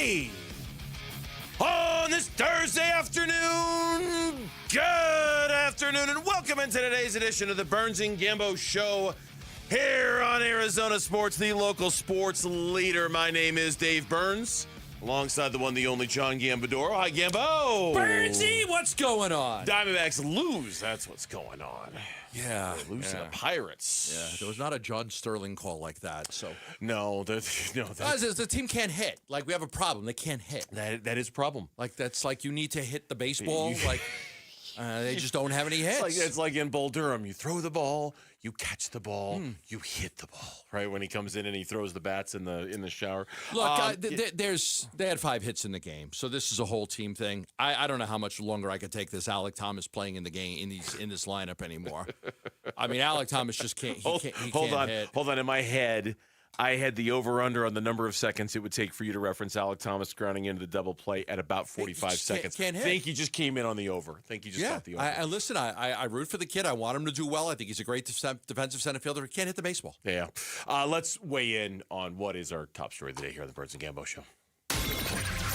Hey! On this Thursday afternoon, good afternoon, and welcome into today's edition of the Burns and Gambo Show here on Arizona Sports, the local sports leader. My name is Dave Burns, alongside the one, the only John Gambadoro. Hi, Gambo. Burnsy, what's going on? Diamondbacks lose. That's what's going on. Yeah. They're losing to Pirates. Yeah, there was not a John Sterling call like that. So No, the team can't hit. Like, we have a problem. They can't hit. that is a problem. Like, that's like you need to hit the baseball. Like, they just don't have any hits. It's like in Bull Durham. You throw the ball, you catch the ball, you hit the ball. Right when he comes in and he throws the bats in the shower. Look, they had 5 hits in the game, so this is a whole team thing. I don't know how much longer I could take this Alec Thomas playing in the game in this lineup anymore. I mean, Alec Thomas just can't. He can't hit. Hold on. In my head, I had the over/under on the number of seconds it would take for you to reference Alec Thomas grounding into the double play at about 45 seconds. Can't hit. I think he just came in on the over. I think he just got the over. Listen, I root for the kid. I want him to do well. I think he's a great defensive center fielder. He can't hit the baseball. Yeah. Let's weigh in on what is our top story of the day here on the Burns and Gambo Show.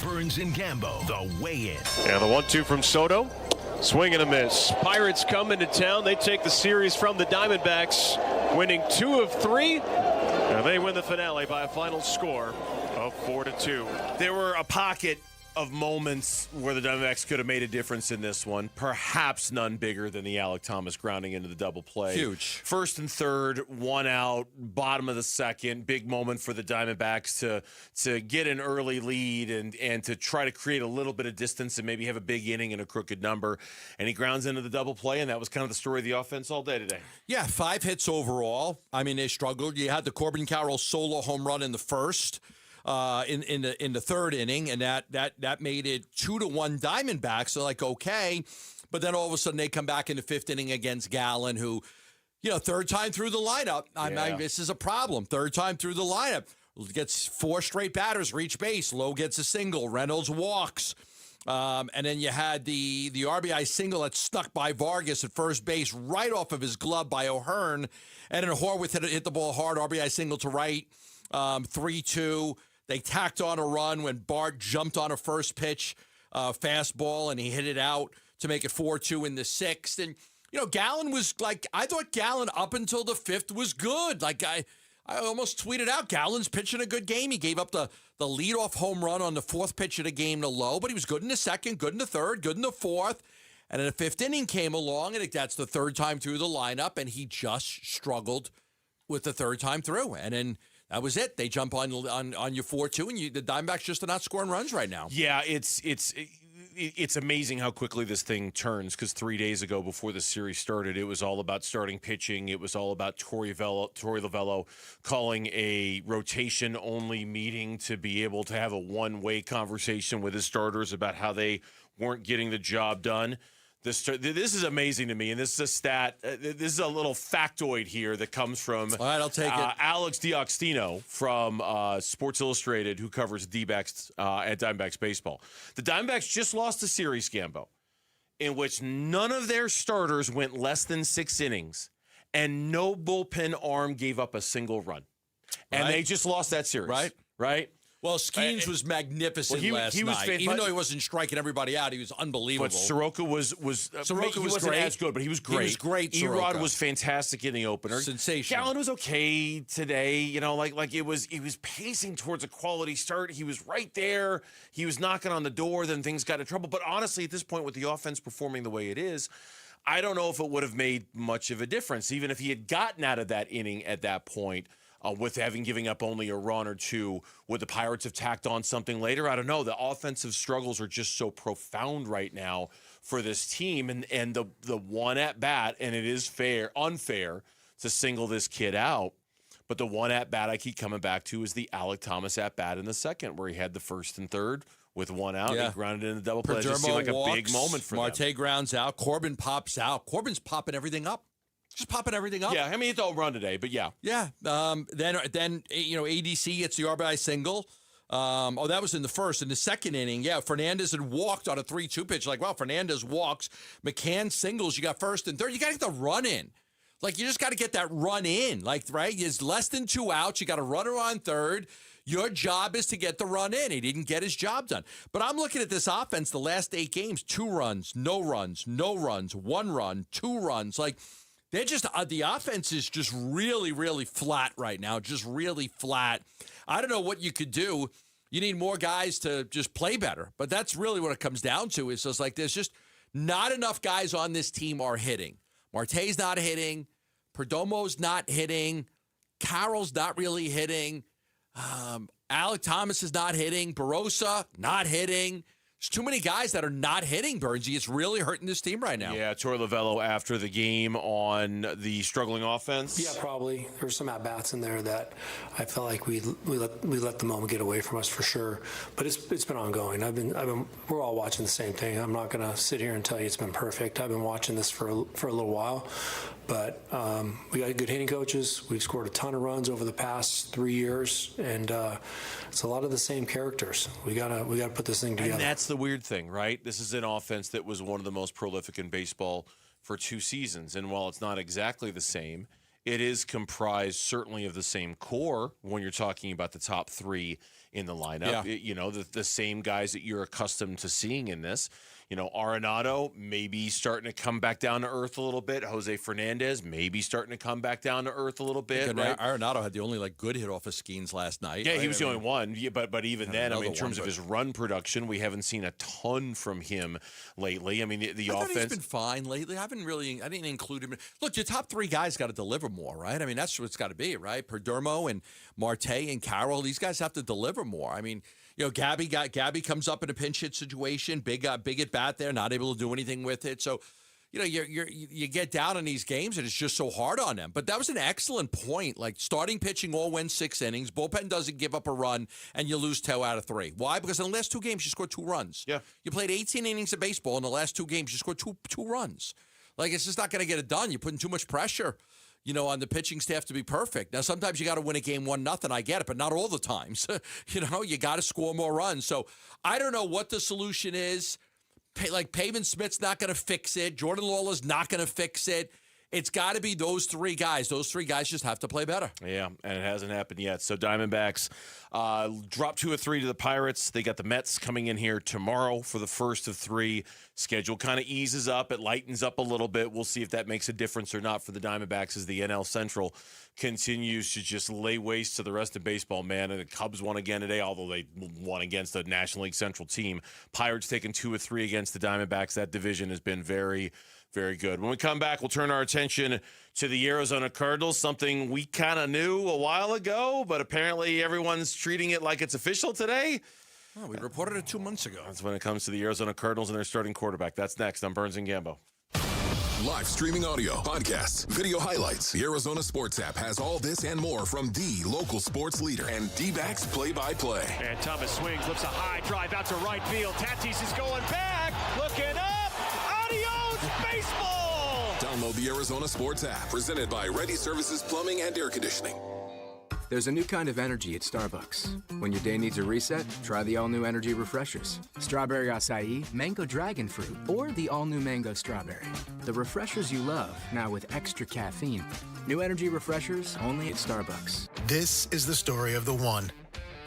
Burns and Gambo, the weigh-in. And the 1-2 from Soto. Swing and a miss. Pirates come into town. They take the series from the Diamondbacks, winning 2 of 3. And they win the finale by a final score of 4-2. There were a pocket of moments where the Diamondbacks could have made a difference in this one. Perhaps none bigger than the Alec Thomas grounding into the double play. Huge. First and third, 1 out, bottom of the second. Big moment for the Diamondbacks to get an early lead and to try to create a little bit of distance and maybe have a big inning and a crooked number. And he grounds into the double play, and that was kind of the story of the offense all day today. Yeah, 5 hits overall. I mean, they struggled. You had the Corbin Carroll solo home run in the first. In the third inning, and that made it 2-1 Diamondbacks. So like, okay, but then all of a sudden they come back in the 5th inning against Gallen, who, third time through the lineup. I mean, this is a problem. Third time through the lineup, gets 4 straight batters reach base. Lowe gets a single. Reynolds walks. And then you had the RBI single that stuck by Vargas at first base right off of his glove by O'Hearn. And then Horwith hit the ball hard, RBI single to right, 3-2. They tacked on a run when Bart jumped on a first pitch fastball, and he hit it out to make it 4-2 in the 6th. And, Gallen was like, I thought Gallen up until the 5th was good. Like, I almost tweeted out, Gallen's pitching a good game. He gave up the leadoff home run on the 4th pitch of the game to Lowe, but he was good in the 2nd, good in the 3rd, good in the 4th. And then the 5th inning came along, and that's the 3rd time through the lineup, and he just struggled with the 3rd time through. And then that was it. They jump on you 4-2, and the Diamondbacks just are not scoring runs right now. Yeah, it's amazing how quickly this thing turns, because 3 days ago before the series started, it was all about starting pitching. It was all about Torey Lovello calling a rotation-only meeting to be able to have a one-way conversation with his starters about how they weren't getting the job done. This is amazing to me, and this is a stat. This is a little factoid here that comes from all right, I'll take it. Alex D'Agostino from Sports Illustrated, who covers D-backs at Diamondbacks baseball. The Diamondbacks just lost a series, Gambo, in which none of their starters went less than 6 innings, and no bullpen arm gave up a single run. And they just lost that series. Right? Well, Skeens was magnificent last night. Even though he wasn't striking everybody out, he was unbelievable. But Soroka was wasn't great. as good, but he was great. He was great, Erod was fantastic in the opener. Sensational. Gallen was okay today. Like it was. He was pacing towards a quality start. He was right there. He was knocking on the door. Then things got in trouble. But honestly, at this point, with the offense performing the way it is, I don't know if it would have made much of a difference, even if he had gotten out of that inning at that point. With giving up only a run or two, would the Pirates have tacked on something later? I don't know. The offensive struggles are just so profound right now for this team, and the one at bat, and it is unfair to single this kid out, but the one at bat I keep coming back to is the Alec Thomas at bat in the 2nd, where he had the 1st and 3rd with 1 out. Yeah. He grounded in the double play. It just seemed like a big moment for them. Marte grounds out. Corbin pops out. Corbin's popping everything up. Just popping everything up. Yeah, I mean, it's all run today, but yeah. Yeah. Then ADC gets the RBI single. That was in the 1st. In the 2nd inning, Fernandez had walked on a 3-2 pitch. Like, wow, Fernandez walks. McCann singles. You got 1st and 3rd. You got to get the run in. Like, you just got to get that run in. Like, right? There's less than 2 outs. You got a runner on 3rd. Your job is to get the run in. He didn't get his job done. But I'm looking at this offense the last 8 games, 2 runs, no runs, no runs, 1 run, 2 runs. Like, they're just, the offense is just really, really flat right now, just really flat. I don't know what you could do. You need more guys to just play better. But that's really what it comes down to. It's just like there's just not enough guys on this team are hitting. Marte's not hitting. Perdomo's not hitting. Carroll's not really hitting. Alec Thomas is not hitting. Barossa, not hitting. There's too many guys that are not hitting, Burnsy. It's really hurting this team right now. Yeah, Torey Lovello after the game on the struggling offense. Yeah, probably. There's some at-bats in there that I felt like we let the moment get away from us for sure. But it's been ongoing. We're all watching the same thing. I'm not going to sit here and tell you it's been perfect. I've been watching this for a little while. But we got good hitting coaches. We've scored a ton of runs over the past 3 years, and it's a lot of the same characters. We gotta put this thing together. And that's the weird thing, right? This is an offense that was one of the most prolific in baseball for 2 seasons, and while it's not exactly the same, it is comprised certainly of the same core when you're talking about the top 3 in the lineup. Yeah. The same guys that you're accustomed to seeing in this. Arenado maybe starting to come back down to earth a little bit. Jose Fernandez maybe starting to come back down to earth a little bit. Right? Arenado had the only good hit off of Skeens last night. Yeah, he was the only one. Yeah, but even then, in terms of his run production, we haven't seen a ton from him lately. I mean, the I offense he's been fine lately. I didn't include him. Look, your top 3 guys got to deliver more, right? I mean, that's what it's got to be, right? Perdomo and Marte and Carroll, these guys have to deliver more. I mean, Gabby comes up in a pinch hit situation, big at bat there, not able to do anything with it. So, you get down in these games and it's just so hard on them. But that was an excellent point. Like, starting pitching all wins 6 innings, bullpen doesn't give up a run, and you lose 2 out of 3. Why? Because in the last 2 games you scored 2 runs. Yeah, you played 18 innings of baseball. In the last 2 games you scored two runs. Like, it's just not going to get it done. You're putting too much pressure, on the pitching staff to be perfect. Now, sometimes you got to win a game 1-0. I get it, but not all the times. You got to score more runs. So I don't know what the solution is. Pavin Smith's not going to fix it. Jordan Lawler's not going to fix it. It's got to be those 3 guys. Those 3 guys just have to play better. Yeah, and it hasn't happened yet. So Diamondbacks drop 2 of 3 to the Pirates. They got the Mets coming in here tomorrow for the first of 3. Schedule kind of eases up. It lightens up a little bit. We'll see if that makes a difference or not for the Diamondbacks as the NL Central continues to just lay waste to the rest of baseball, man. And the Cubs won again today, although they won against a National League Central team. Pirates taking 2 of 3 against the Diamondbacks. That division has been very, very good. When we come back, we'll turn our attention to the Arizona Cardinals, something we kind of knew a while ago, but apparently everyone's treating it like it's official today. Oh, we reported it 2 months ago. That's when it comes to the Arizona Cardinals and their starting quarterback. That's next on Burns and Gambo. Live streaming audio, podcasts, video highlights. The Arizona Sports app has all this and more from the local sports leader and D-backs play-by-play. And Thomas swings, lifts a high drive out to right field. Tatis is going back, looking up. Adios, baseball! Download the Arizona Sports app, presented by Ready Services Plumbing and Air Conditioning. There's a new kind of energy at Starbucks. When your day needs a reset, try the all-new energy refreshers. Strawberry acai, mango dragon fruit, or the all-new mango strawberry. The refreshers you love, now with extra caffeine. New energy refreshers only at Starbucks. This is the story of the one.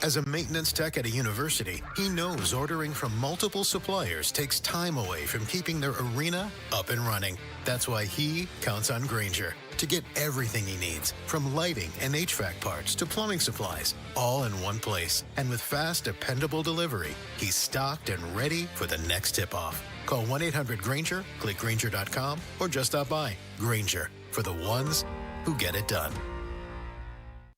As a maintenance tech at a university, he knows ordering from multiple suppliers takes time away from keeping their arena up and running. That's why he counts on Grainger to get everything he needs, from lighting and HVAC parts to plumbing supplies, all in one place. And with fast, dependable delivery, he's stocked and ready for the next tip-off. Call 1-800-GRAINGER, click Grainger.com, or just stop by. Grainger, for the ones who get it done.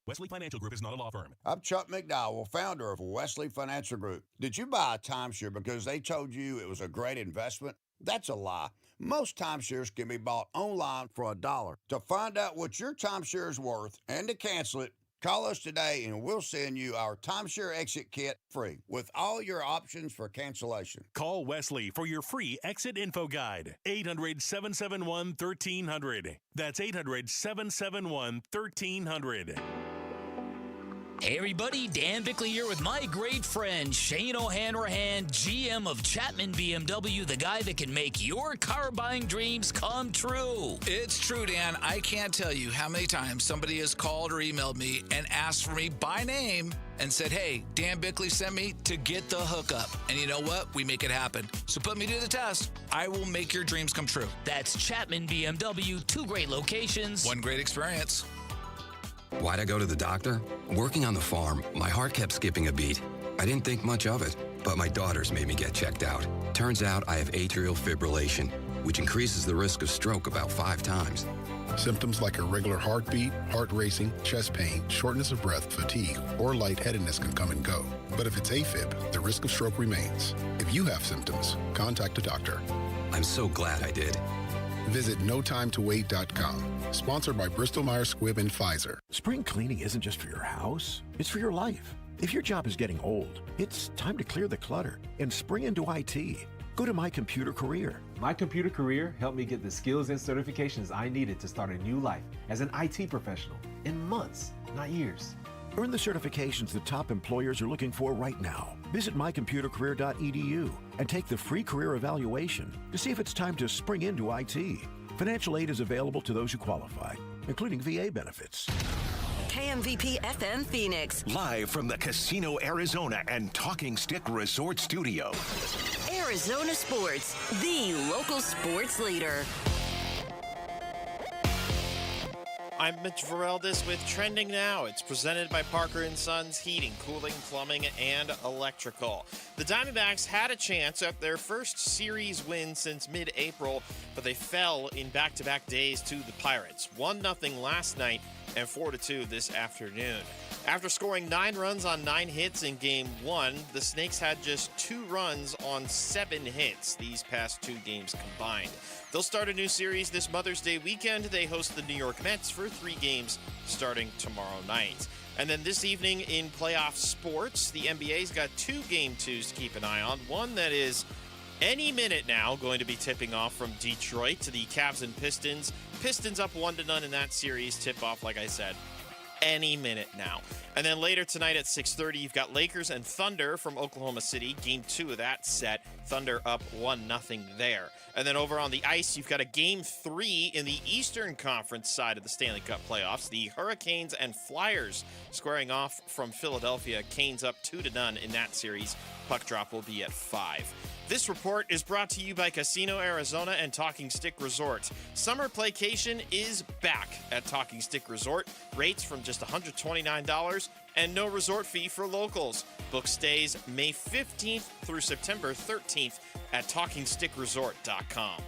Wesley Financial Group is not a law firm. I'm Chuck McDowell, founder of Wesley Financial Group. Did you buy a timeshare because they told you it was a great investment? That's a lie. Most timeshares can be bought online for $1. To find out what your timeshare is worth and to cancel it, call us today and we'll send you our timeshare exit kit free with all your options for cancellation. Call Wesley for your free exit info guide. 800-771-1300. That's 800-771-1300. Hey everybody, Dan Bickley here with my great friend Shane O'Hanrahan, GM of Chapman BMW, the guy that can make your car buying dreams come true. It's true, Dan. I can't tell you how many times somebody has called or emailed me and asked for me by name and said, hey, Dan Bickley sent me to get the hookup. And you know what? We make it happen. So put me to the test. I will make your dreams come true. That's Chapman BMW, 2 great locations. One great experience. Why'd I go to the doctor? Working on the farm, my heart kept skipping a beat. I didn't think much of it, but my daughters made me get checked out. Turns out I have atrial fibrillation, which increases the risk of stroke about 5 times. Symptoms like irregular heartbeat, heart racing, chest pain, shortness of breath, fatigue, or lightheadedness can come and go. But if it's AFib, the risk of stroke remains. If you have symptoms, contact a doctor. I'm so glad I did. Visit NoTimeToWait.com. Sponsored by Bristol-Myers Squibb and Pfizer. Spring cleaning isn't just for your house, it's for your life. If your job is getting old, it's time to clear the clutter and spring into IT. Go to My Computer Career. My Computer Career helped me get the skills and certifications I needed to start a new life as an IT professional in months, not years. Earn the certifications the top employers are looking for right now. Visit mycomputercareer.edu and take the free career evaluation to see if it's time to spring into IT. Financial aid is available to those who qualify, including VA benefits. KMVP FM Phoenix. Live from the Casino Arizona and Talking Stick Resort Studio. Arizona Sports, the local sports leader. I'm Mitch Vareldis with Trending Now. It's presented by Parker & Sons Heating, Cooling, Plumbing, and Electrical. The Diamondbacks had a chance at their first series win since mid-April, but they fell in back-to-back days to the Pirates. 1-0 last night and 4-2 this afternoon. After scoring 9 runs on 9 hits in Game 1, the Snakes had just 2 runs on 7 hits these past 2 games combined. They'll start a new series this Mother's Day weekend. They host the New York Mets for 3 games starting tomorrow night. And then this evening in playoff sports, the NBA's got 2 Game 2s to keep an eye on. One that is any minute now going to be tipping off from Detroit to the Cavs and Pistons. Pistons up 1-0 in that series. Tip off, like I said, any minute now. And then later tonight at 6:30, you've got Lakers and Thunder from Oklahoma City. Game 2 of that set. Thunder up 1-0 there. And then over on the ice, you've got a Game 3 in the Eastern Conference side of the Stanley Cup playoffs. The Hurricanes and Flyers squaring off from Philadelphia. Canes up 2-0 in that series. Puck drop will be at 5. This report is brought to you by Casino Arizona and Talking Stick Resort. Summer playcation is back at Talking Stick Resort. Rates from just $129 and no resort fee for locals. Book stays May 15th through September 13th at TalkingStickResort.com.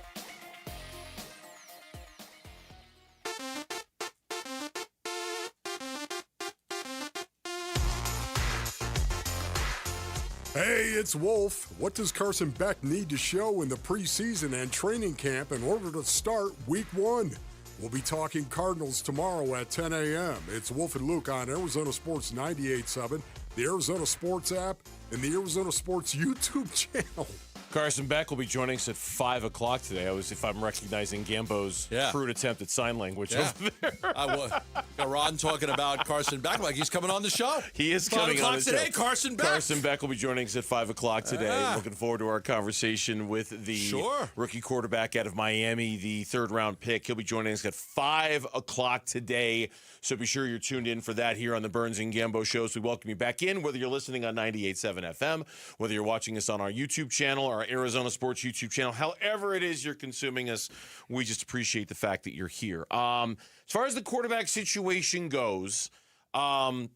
Hey, it's Wolf. What does Carson Beck need to show in the preseason and training camp in order to start Week 1? We'll be talking Cardinals tomorrow at 10 a.m. It's Wolf and Luke on Arizona Sports 98.7, the Arizona Sports app, and the Arizona Sports YouTube channel. Carson Beck will be joining us at 5 o'clock today. If I'm recognizing Gambo's crude attempt at sign language over there. I was. Ron talking about Carson Beck like he's coming on the show. He is 5 coming on the show. today, Carson Beck. Carson Beck will be joining us at 5 o'clock today. Yeah. Looking forward to our conversation with the rookie quarterback out of Miami, the 3rd-round pick. He'll be joining us at 5 o'clock today. So be sure you're tuned in for that here on the Burns and Gambo shows. We welcome you back in, whether you're listening on 98.7 FM, whether you're watching us on our YouTube channel, our Arizona Sports YouTube channel, however it is you're consuming us, we just appreciate the fact that you're here. As far as the quarterback situation goes, I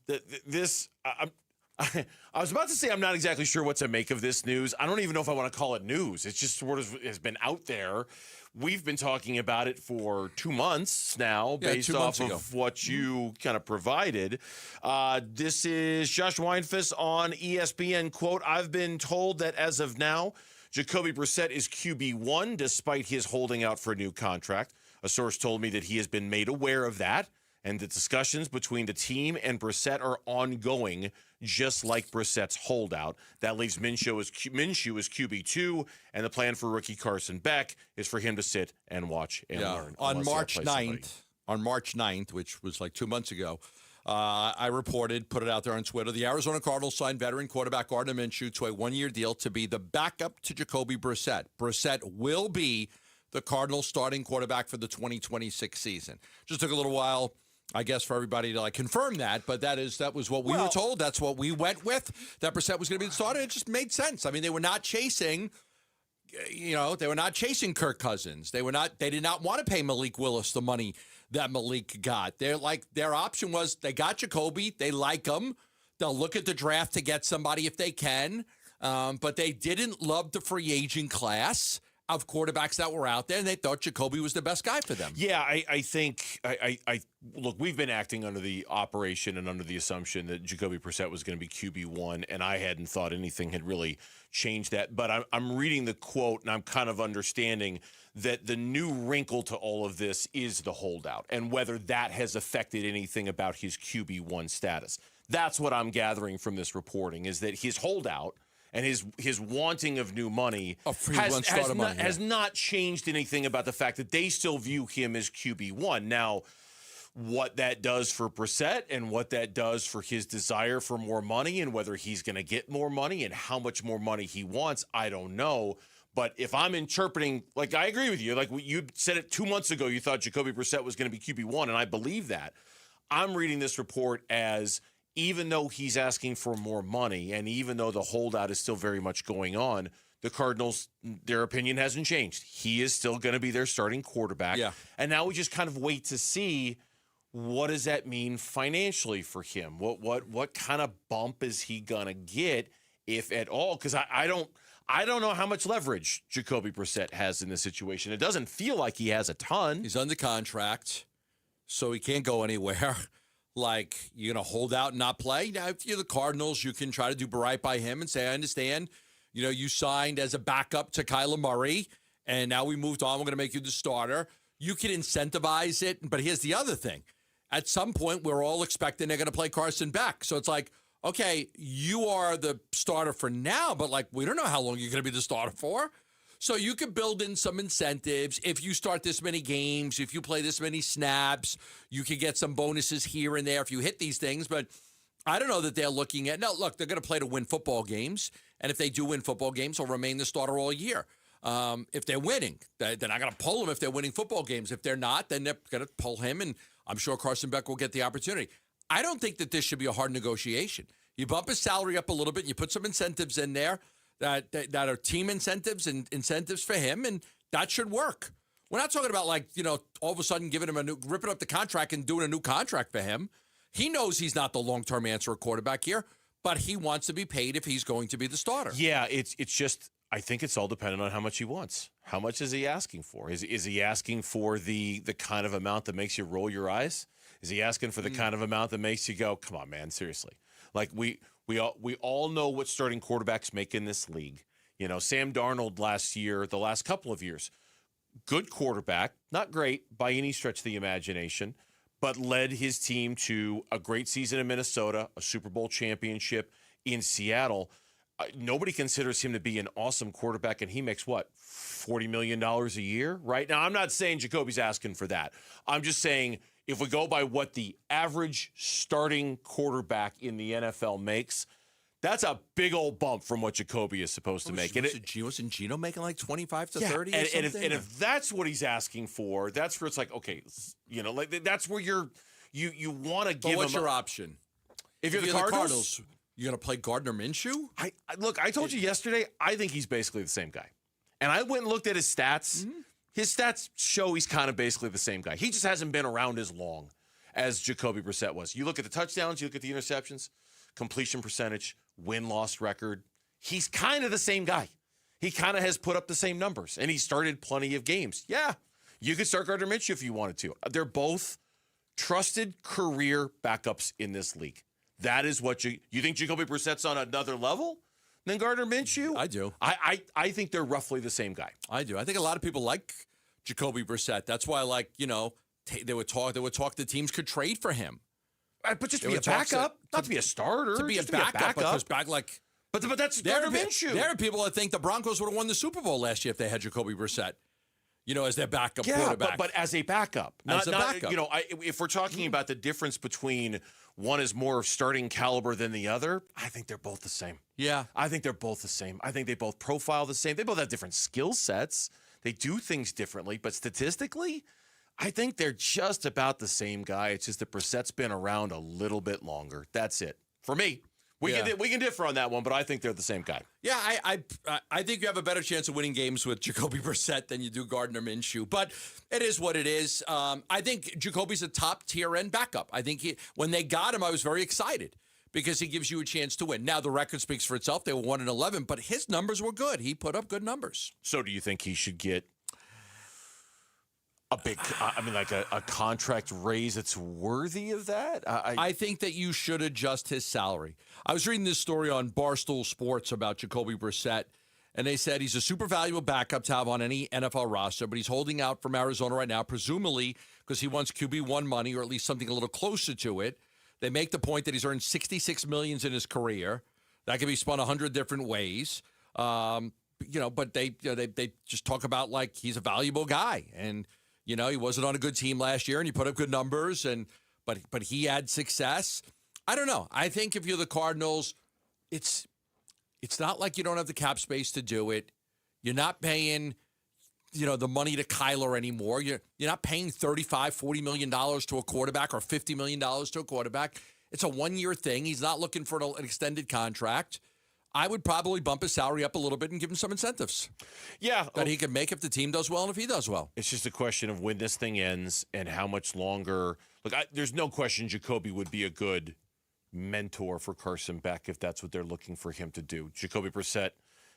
was about to say I'm not exactly sure what to make of this news. I don't even know if I want to call it news. It's just sort of has been out there. We've been talking about it for 2 months now, based off of what you kind of provided. This is Josh Weinfuss on ESPN. Quote, I've been told that as of now, Jacoby Brissett is QB1 despite his holding out for a new contract. A source told me that he has been made aware of that, and the discussions between the team and Brissett are ongoing, just like Brissett's holdout. That leaves Minshew as QB2, and the plan for rookie Carson Beck is for him to sit and watch and learn. On March 9th, which was like 2 months ago, I reported, put it out there on Twitter, the Arizona Cardinals signed veteran quarterback Gardner Minshew to a one-year deal to be the backup to Jacoby Brissett. Brissett will be the Cardinals starting quarterback for the 2026 season. Just took a little while, I guess, for everybody to confirm that, but that was what we were told. That's what we went with, that Brissett was going to be the starter. It just made sense. I mean, they were not chasing, they were not chasing Kirk Cousins. They did not want to pay Malik Willis the money that Malik got. Their option was they got Jacoby. They like him. They'll look at the draft to get somebody if they can. But they didn't love the free agent class of quarterbacks that were out there, and they thought Jacoby was the best guy for them. Yeah, I think look, we've been acting under the operation and under the assumption that Jacoby Brissett was going to be QB1, and I hadn't thought anything had really changed that. But I'm reading the quote, and I'm kind of understanding that the new wrinkle to all of this is the holdout, and whether that has affected anything about his QB1 status. That's what I'm gathering from this reporting, is that his holdout and his wanting of new money has not changed anything about the fact that they still view him as QB1. Now, what that does for Brissett and what that does for his desire for more money and whether he's going to get more money and how much more money he wants, I don't know. But if I'm interpreting, I agree with you. You said it 2 months ago, you thought Jacoby Brissett was going to be QB1, and I believe that. I'm reading this report as, even though he's asking for more money and even though the holdout is still very much going on, the Cardinals, their opinion hasn't changed. He is still going to be their starting quarterback. Yeah. And now we just kind of wait to see, what does that mean financially for him? What kind of bump is he going to get, if at all? Because I don't know how much leverage Jacoby Brissett has in this situation. It doesn't feel like he has a ton. He's under contract, so he can't go anywhere. You're going to hold out and not play? Now, if you're the Cardinals, you can try to do right by him and say, I understand, you signed as a backup to Kyler Murray, and now we moved on. We're going to make you the starter. You can incentivize it, but here's the other thing. At some point, we're all expecting they're going to play Carson Beck. So it's okay, you are the starter for now, but we don't know how long you're going to be the starter for. So you can build in some incentives. If you start this many games, if you play this many snaps, you can get some bonuses here and there if you hit these things. But I don't know that they're looking at, no, look, they're going to play to win football games. And if they do win football games, he'll remain the starter all year. If they're winning, they're not going to pull him if they're winning football games. If they're not, then they're going to pull him, and I'm sure Carson Beck will get the opportunity. I don't think that this should be a hard negotiation. You bump his salary up a little bit, and you put some incentives in there that are team incentives and incentives for him, and that should work. We're not talking about all of a sudden giving him ripping up the contract and doing a new contract for him. He knows he's not the long-term answer at quarterback here, but he wants to be paid if he's going to be the starter. Yeah, it's just, I think it's all dependent on how much he wants. How much is he asking for? Is he asking for the kind of amount that makes you roll your eyes? Is he asking for the kind of amount that makes you go, come on, man, seriously? We all know what starting quarterbacks make in this league. Sam Darnold last year, the last couple of years, good quarterback, not great by any stretch of the imagination, but led his team to a great season in Minnesota, a Super Bowl championship in Seattle. Nobody considers him to be an awesome quarterback, and he makes $40 million a year right now. I'm not saying Jacoby's asking for that. I'm just saying, if we go by what the average starting quarterback in the NFL makes, that's a big old bump from what Jacoby is supposed to make. Wasn't Gino making 25 to 30 or something? And if that's what he's asking for, that's where it's okay, that's where you want to give him. What's your option? If you're the Cardinals, you're going to play Gardner Minshew? I told you yesterday, I think he's basically the same guy. And I went and looked at his stats. Mm-hmm. His stats show he's kind of basically the same guy. He just hasn't been around as long as Jacoby Brissett was. You look at the touchdowns, you look at the interceptions, completion percentage, win-loss record. He's kind of the same guy. He kind of has put up the same numbers, and he started plenty of games. Yeah, you could start Gardner Minshew if you wanted to. They're both trusted career backups in this league. That is what you think Jacoby Brissett's on another level than Gardner Minshew? I do. I think they're roughly the same guy. I do. I think a lot of people like Jacoby Brissett. That's why, they would talk the teams could trade for him. But just to be a backup, not to be a starter. To be a backup. But that's Gardner Minshew. There are people that think the Broncos would have won the Super Bowl last year if they had Jacoby Brissett, as their backup quarterback. But as a backup. As a backup. If we're talking about the difference between one is more starting caliber than the other, I think they're both the same. Yeah. I think they're both the same. I think they both profile the same. They both have different skill sets. They do things differently, but statistically, I think they're just about the same guy. It's just that Brissett's been around a little bit longer. That's it. For me. We can differ on that one, but I think they're the same guy. Yeah, I think you have a better chance of winning games with Jacoby Brissett than you do Gardner Minshew. But it is what it is. I think Jacoby's a top tier end backup. I think when they got him, I was very excited because he gives you a chance to win. Now the record speaks for itself. They were 1-11, but his numbers were good. He put up good numbers. So do you think he should get a big, a contract raise that's worthy of that? I think that you should adjust his salary. I was reading this story on Barstool Sports about Jacoby Brissett, and they said he's a super valuable backup to have on any NFL roster, but he's holding out from Arizona right now, presumably because he wants QB1 money or at least something a little closer to it. They make the point that he's earned $66 million in his career. That can be spun 100 different ways. But they just talk about like he's a valuable guy, and he wasn't on a good team last year, and he put up good numbers, but he had success. I don't know. I think if you're the Cardinals, it's not like you don't have the cap space to do it. You're not paying, the money to Kyler anymore. You're not paying $35, $40 million to a quarterback or $50 million to a quarterback. It's a one-year thing. He's not looking for an extended contract. I would probably bump his salary up a little bit and give him some incentives. Yeah. That he can make if the team does well and if he does well. It's just a question of when this thing ends and how much longer. Look, there's no question Jacoby would be a good mentor for Carson Beck if that's what they're looking for him to do. Jacoby Brissett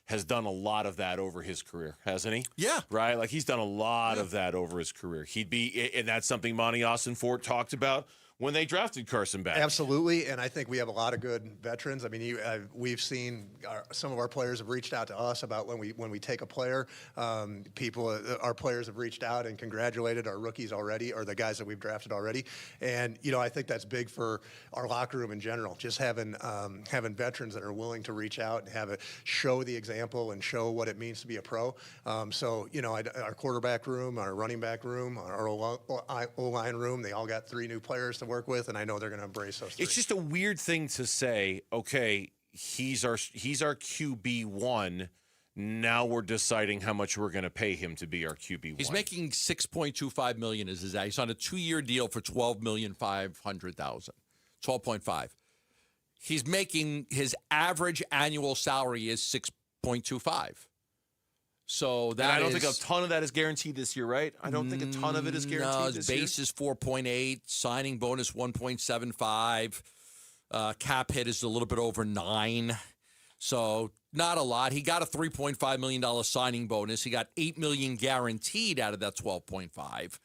has done a lot of that over his career, hasn't he? Yeah. Right? Like he's done a lot of that over his career. He'd be, and that's something Monty Austin-Fort talked about when they drafted Carson Beck. Absolutely, and I think we have a lot of good veterans. I mean, we've seen some of our players have reached out to us about when we take a player. Our players have reached out and congratulated our rookies already, or the guys that we've drafted already. And I think that's big for our locker room in general. Just having veterans that are willing to reach out and show the example and show what it means to be a pro. Our quarterback room, our running back room, our O-line room, they all got 3 new players to work with, and I know they're going to embrace those 3. It's just a weird thing to say, okay, he's our QB1. Now we're deciding how much we're going to pay him to be our QB1. He's making $6.25 million as his ad. He's on a 2-year deal for $12,500,000. 12.5. He's making his average annual salary is 6.25. So that I don't think a ton of that is guaranteed this year, right? I don't think a ton of it is guaranteed his this year. base is 4.8, signing bonus 1.75, cap hit is a little bit over 9, so not a lot. He got a $3.5 million signing bonus. He got $8 million guaranteed out of that 12.5.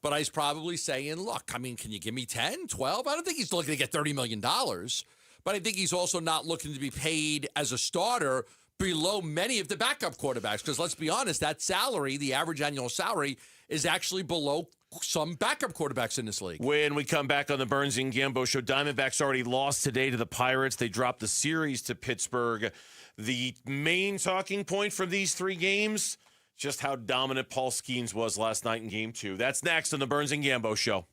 But I was probably saying, look, I mean, can you give me 10, 12? I don't think he's looking to get $30 million. But I think he's also not looking to be paid as a starter below many of the backup quarterbacks. Because let's be honest, that salary, the average annual salary, is actually below some backup quarterbacks in this league. When we come back on the Burns and Gambo show, Diamondbacks already lost today to the Pirates. They dropped the series to Pittsburgh. The main talking point from these 3 games, just how dominant Paul Skeens was last night in Game 2. That's next on the Burns and Gambo show.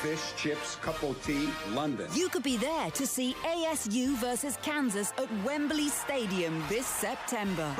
Fish, chips, cup of tea, London. You could be there to see ASU versus Kansas at Wembley Stadium this September.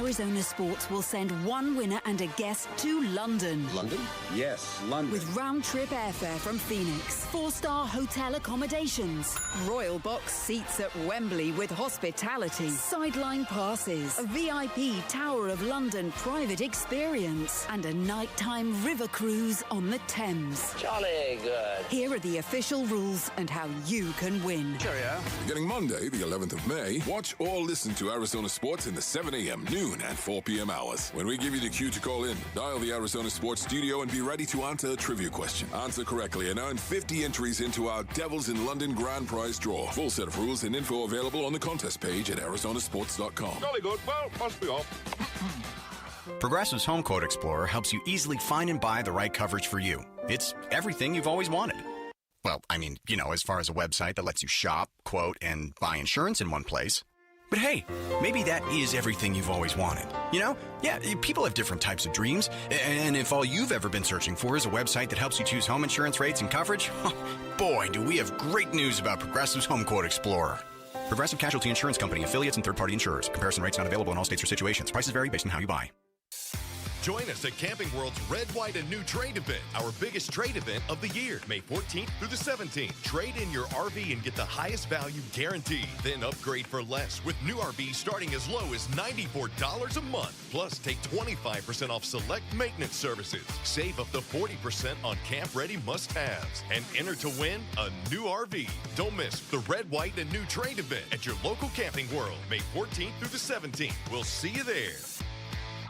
Arizona Sports will send 1 winner and a guest to London. London? Yes, London. With round-trip airfare from Phoenix, 4-star hotel accommodations, royal box seats at Wembley with hospitality, sideline passes, a VIP Tower of London private experience, and a nighttime river cruise on the Thames. Jolly good. Here are the official rules and how you can win. Cheerio. Beginning Monday, the 11th of May, watch or listen to Arizona Sports in the 7 a.m., noon, and 4 p.m. hours. When we give you the cue to call in, dial the Arizona Sports studio and be ready to answer a trivia question. Answer correctly and earn 50 entries into our Devils in London grand prize draw. Full set of rules and info available on the contest page at arizonasports.com. Jolly good. Well, must be off. Progressive's Home Quote Explorer helps you easily find and buy the right coverage for you. It's everything you've always wanted. Well, I mean, as far as a website that lets you shop, quote, and buy insurance in one place. But hey, maybe that is everything you've always wanted. You know? Yeah, people have different types of dreams. And if all you've ever been searching for is a website that helps you choose home insurance rates and coverage, boy, do we have great news about Progressive's Home Quote Explorer. Progressive Casualty Insurance Company, affiliates, and third-party insurers. Comparison rates not available in all states or situations. Prices vary based on how you buy. Join us at Camping World's Red, White, and New Trade event, our biggest trade event of the year, May 14th through the 17th. Trade in your RV and get the highest value guaranteed. Then upgrade for less with new RVs starting as low as $94 a month. Plus, take 25% off select maintenance services. Save up to 40% on camp-ready must-haves. And enter to win a new RV. Don't miss the Red, White, and New Trade event at your local Camping World, May 14th through the 17th. We'll see you there.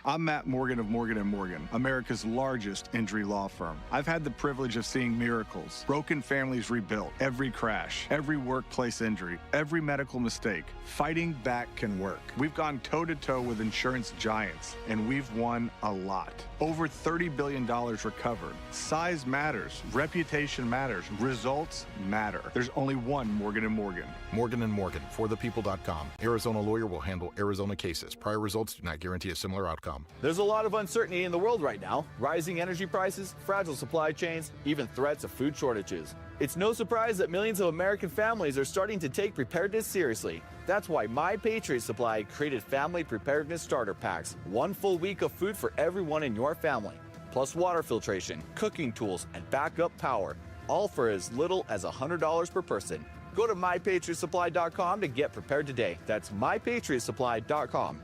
I'm Matt Morgan of Morgan & Morgan, America's largest injury law firm. I've had the privilege of seeing miracles, broken families rebuilt, every crash, every workplace injury, every medical mistake. Fighting back can work. We've gone toe-to-toe with insurance giants, and we've won a lot. Over $30 billion recovered. Size matters. Reputation matters. Results matter. There's only one Morgan & Morgan. Morgan & Morgan, forthepeople.com. Arizona lawyer will handle Arizona cases. Prior results do not guarantee a similar outcome. There's a lot of uncertainty in the world right now. Rising energy prices, fragile supply chains, even threats of food shortages. It's no surprise that millions of American families are starting to take preparedness seriously. That's why My Patriot Supply created Family Preparedness Starter Packs. One full week of food for everyone in your family. Plus water filtration, cooking tools, and backup power. All for as little as $100 per person. Go to MyPatriotSupply.com to get prepared today. That's MyPatriotSupply.com.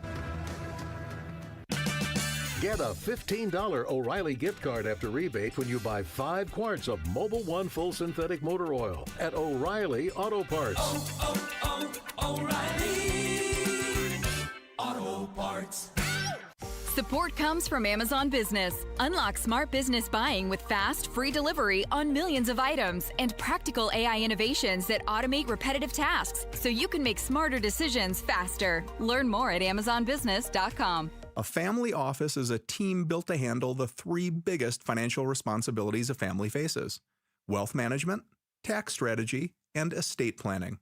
Get a $15 O'Reilly gift card after rebate when you buy 5 quarts of Mobil 1 Full Synthetic Motor Oil at O'Reilly Auto Parts. O'Reilly Auto Parts. Support comes from Amazon Business. Unlock smart business buying with fast, free delivery on millions of items and practical AI innovations that automate repetitive tasks so you can make smarter decisions faster. Learn more at AmazonBusiness.com. A family office is a team built to handle the 3 biggest financial responsibilities a family faces: wealth management, tax strategy, and estate planning.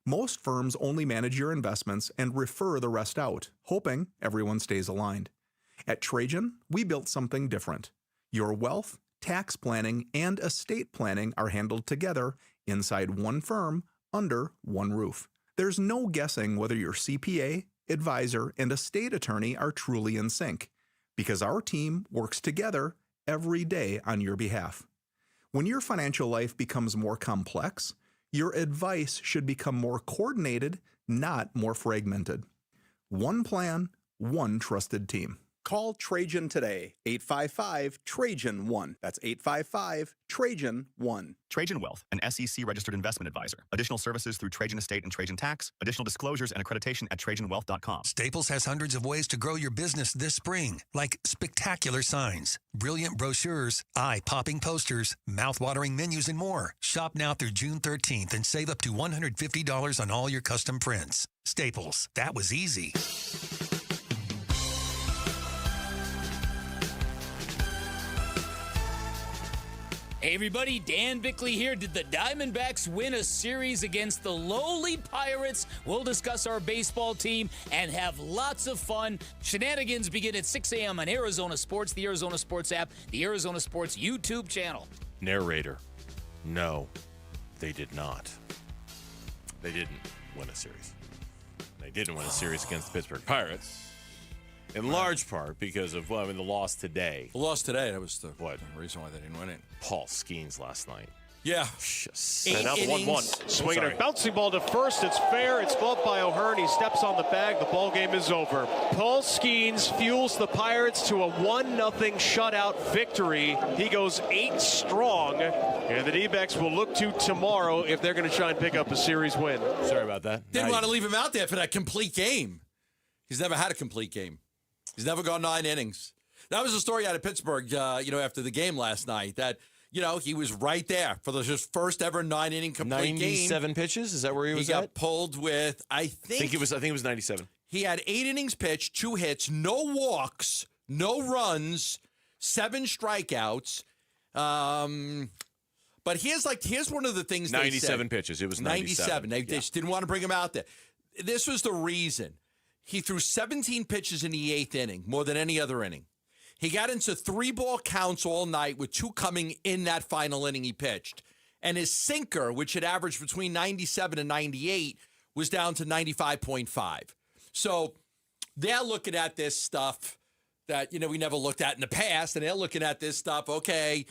Most firms only manage your investments and refer the rest out, hoping everyone stays aligned. At Trajan, we built something different. Your wealth, tax planning, and estate planning are handled together inside one firm under one roof. There's no guessing whether your CPA, advisor, and estate attorney are truly in sync, because our team works together every day on your behalf. When your financial life becomes more complex, your advice should become more coordinated, not more fragmented. One plan, one trusted team. Call Trajan today, 855-TRAJAN-1. That's 855-TRAJAN-1. Trajan Wealth, an SEC-registered investment advisor. Additional services through Trajan Estate and Trajan Tax. Additional disclosures and accreditation at TrajanWealth.com. Staples has hundreds of ways to grow your business this spring, like spectacular signs, brilliant brochures, eye-popping posters, mouth-watering menus, and more. Shop now through June 13th and save up to $150 on all your custom prints. Staples, that was easy. Hey everybody, Dan Bickley here. Did the Diamondbacks win a series against the lowly Pirates? We'll discuss our baseball team and have lots of fun. Shenanigans begin at 6 a.m. on Arizona Sports, the Arizona Sports app, the Arizona Sports YouTube channel. Narrator, no, they did not. They didn't win a series. They didn't win a series against the Pittsburgh Pirates. In large part because of, well, I mean, the loss today. The loss today, that was the reason why they didn't win it. Paul Skeens last night. Yeah. And now the 1-1. Swinging a bouncing ball to first. It's fair. It's gloved by O'Hearn. He steps on the bag. The ball game is over. Paul Skeens fuels the Pirates to a 1-0 shutout victory. He goes 8 strong. And the D-backs will look to tomorrow if they're going to try and pick up a series win. Sorry about that. Didn't want to leave him out there for that complete game. He's never had a complete game. He's never gone 9 innings. That was a story out of Pittsburgh, after the game last night, that, he was right there for the first ever 9-inning complete 97 game. pitches? Is that where he was at? He got pulled with, I think it was 97. He had 8 innings pitched, 2 hits, no walks, no runs, 7 strikeouts. But here's one of the things 97 pitches. It was 97. They just didn't want to bring him out there. this was the reason. He threw 17 pitches in the 8th inning, more than any other inning. He got into 3-ball counts all night with 2 coming in that final inning he pitched. And his sinker, which had averaged between 97 and 98, was down to 95.5. So they're looking at this stuff that, we never looked at in the past, and they're looking at this stuff, okay,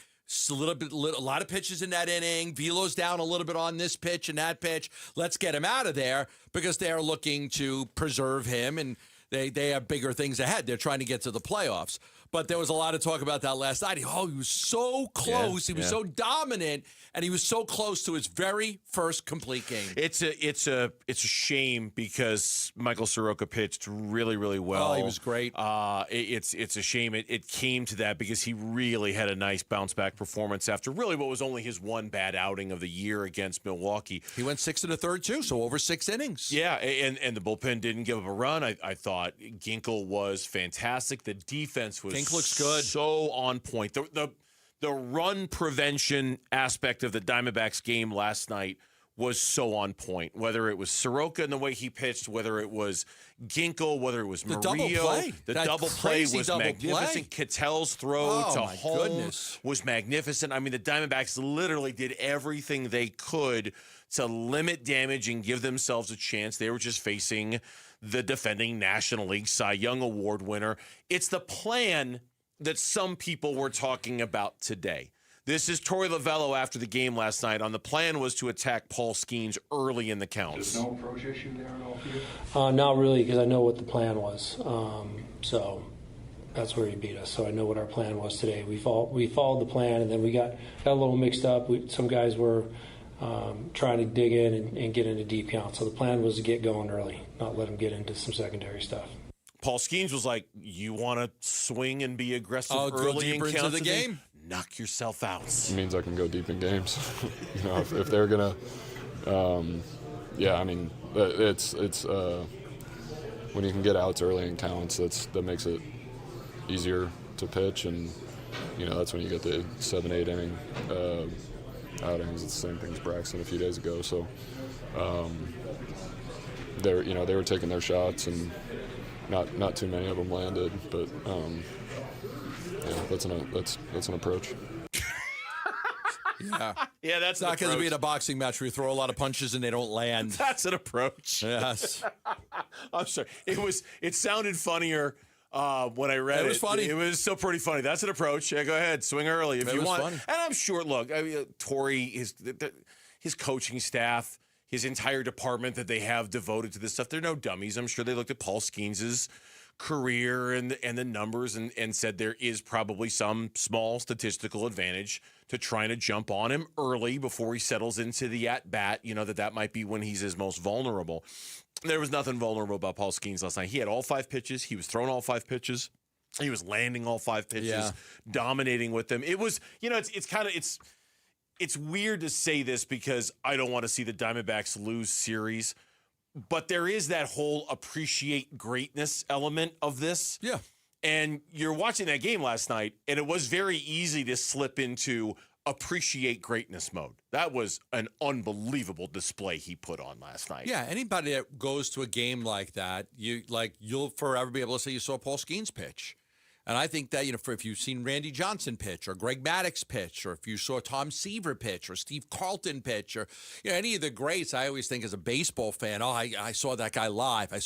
a lot of pitches in that inning. Velo's down a little bit on this pitch and that pitch. Let's get him out of there because they're looking to preserve him, and they have bigger things ahead. They're trying to get to the playoffs. But there was a lot of talk about that last night. He was so close. He was so dominant, and he was so close to his very first complete game. It's a shame because Michael Soroka pitched really, really well. Oh, he was great. It's a shame it came to that because he really had a nice bounce back performance after really what was only his one bad outing of the year against Milwaukee. He went 6 1/3 too, so over 6 innings. Yeah, and the bullpen didn't give up a run. I thought Ginkel was fantastic. The defense was looks good. So on point. The run prevention aspect of the Diamondbacks game last night was so on point. Whether it was Soroka and the way he pitched, whether it was Ginkel, whether it was Murillo. Double play. The That double play crazy was double magnificent. Ketel's throw to my home goodness. was magnificent. I mean, the Diamondbacks literally did everything they could to limit damage and give themselves a chance. They were just facing the defending National League Cy Young Award winner. It's the plan that some people were talking about today. This is Torey Lovello after the game last night. On the plan was to attack Paul Skeens early in the counts. There's no approach issue there at all for you? Not really, because I know what the plan was. So that's where he beat us. So I know what our plan was today. We followed the plan, and then we got a little mixed up. Some guys were trying to dig in and get into deep count. So the plan was to get going early, not let them get into some secondary stuff. Paul Skeens was like, you want to swing and be aggressive go early in deeper counts into the game? Knock yourself out. It means I can go deep in games. If they're going to, it's when you can get outs early in counts, that makes it easier to pitch, and, that's when you get the 7-8 inning outings. It's the same thing as Braxton a few days ago. So they were taking their shots, and not too many of them landed, but that's an approach. Yeah, that's not going to be in a boxing match where you throw a lot of punches and they don't land. That's an approach. Yes. I'm sorry. It sounded funnier when I read it. It was funny. It was still pretty funny. That's an approach. Yeah, go ahead. Swing early if you want. Funny. And I'm sure, look, Torey, his coaching staff, his entire department that they have devoted to this stuff, they're no dummies. I'm sure they looked at Paul Skeens' career and the numbers and said there is probably some small statistical advantage to trying to jump on him early before he settles into the at-bat, that might be when he's his most vulnerable. There was nothing vulnerable about Paul Skeens last night. He had all 5 pitches. He was throwing all 5 pitches. He was landing all 5 pitches, dominating with them. It was, it's weird to say this because I don't want to see the Diamondbacks lose series, but there is that whole appreciate greatness element of this. Yeah. And you're watching that game last night, and it was very easy to slip into appreciate greatness mode. That was an unbelievable display he put on last night. Yeah, anybody that goes to a game like that, you'll forever be able to say you saw Paul Skeens pitch. And I think that, if you've seen Randy Johnson pitch or Greg Maddux pitch, or if you saw Tom Seaver pitch or Steve Carlton pitch, or any of the greats, I always think as a baseball fan, I saw that guy live. I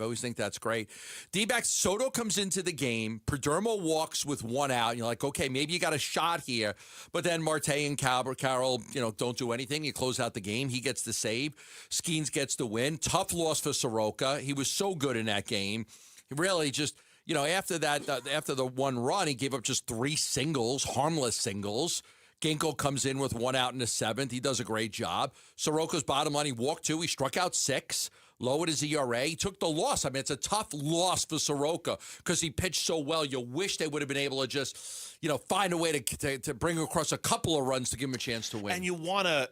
always think that's great. D-backs, Soto comes into the game. Perdomo walks with 1 out. And you're like, okay, maybe you got a shot here. But then Marte and Carroll, don't do anything. You close out the game. He gets the save. Skeens gets the win. Tough loss for Soroka. He was so good in that game. He really just... after that, after the 1 run, he gave up just 3 singles, harmless singles. Ginkel comes in with 1 out in the 7th. He does a great job. Soroka's bottom line, he walked 2. He struck out 6, lowered his ERA. He took the loss. I mean, it's a tough loss for Soroka because he pitched so well. You wish they would have been able to just, find a way to bring across a couple of runs to give him a chance to win. And you want to,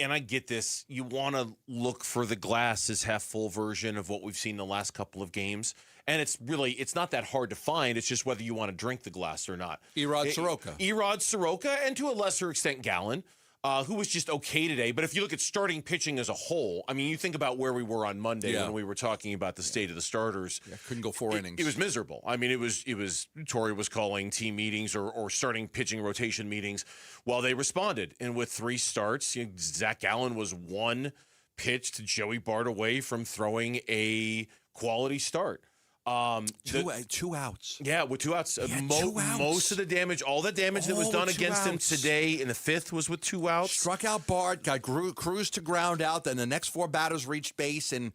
and I get this, you want to look for the glass as half full version of what we've seen the last couple of games. And it's not that hard to find. It's just whether you want to drink the glass or not. Erod Soroka. Erod Soroka, and to a lesser extent, Gallen. who was just okay today. But if you look at starting pitching as a whole, I mean, you think about where we were on Monday when we were talking about the state of the starters. Yeah, couldn't go 4 innings. It was miserable. I mean, it was Torrey was calling team meetings or starting pitching rotation meetings while they responded. And with 3 starts, Zach Allen was 1 pitch to Joey Bart away from throwing a quality start. 2 outs. Yeah, with 2 outs. 2 outs. Most of the damage, all the damage that was done against him today in the 5th was with 2 outs. Struck out Bart, got cruised to ground out, then the next 4 batters reached base, and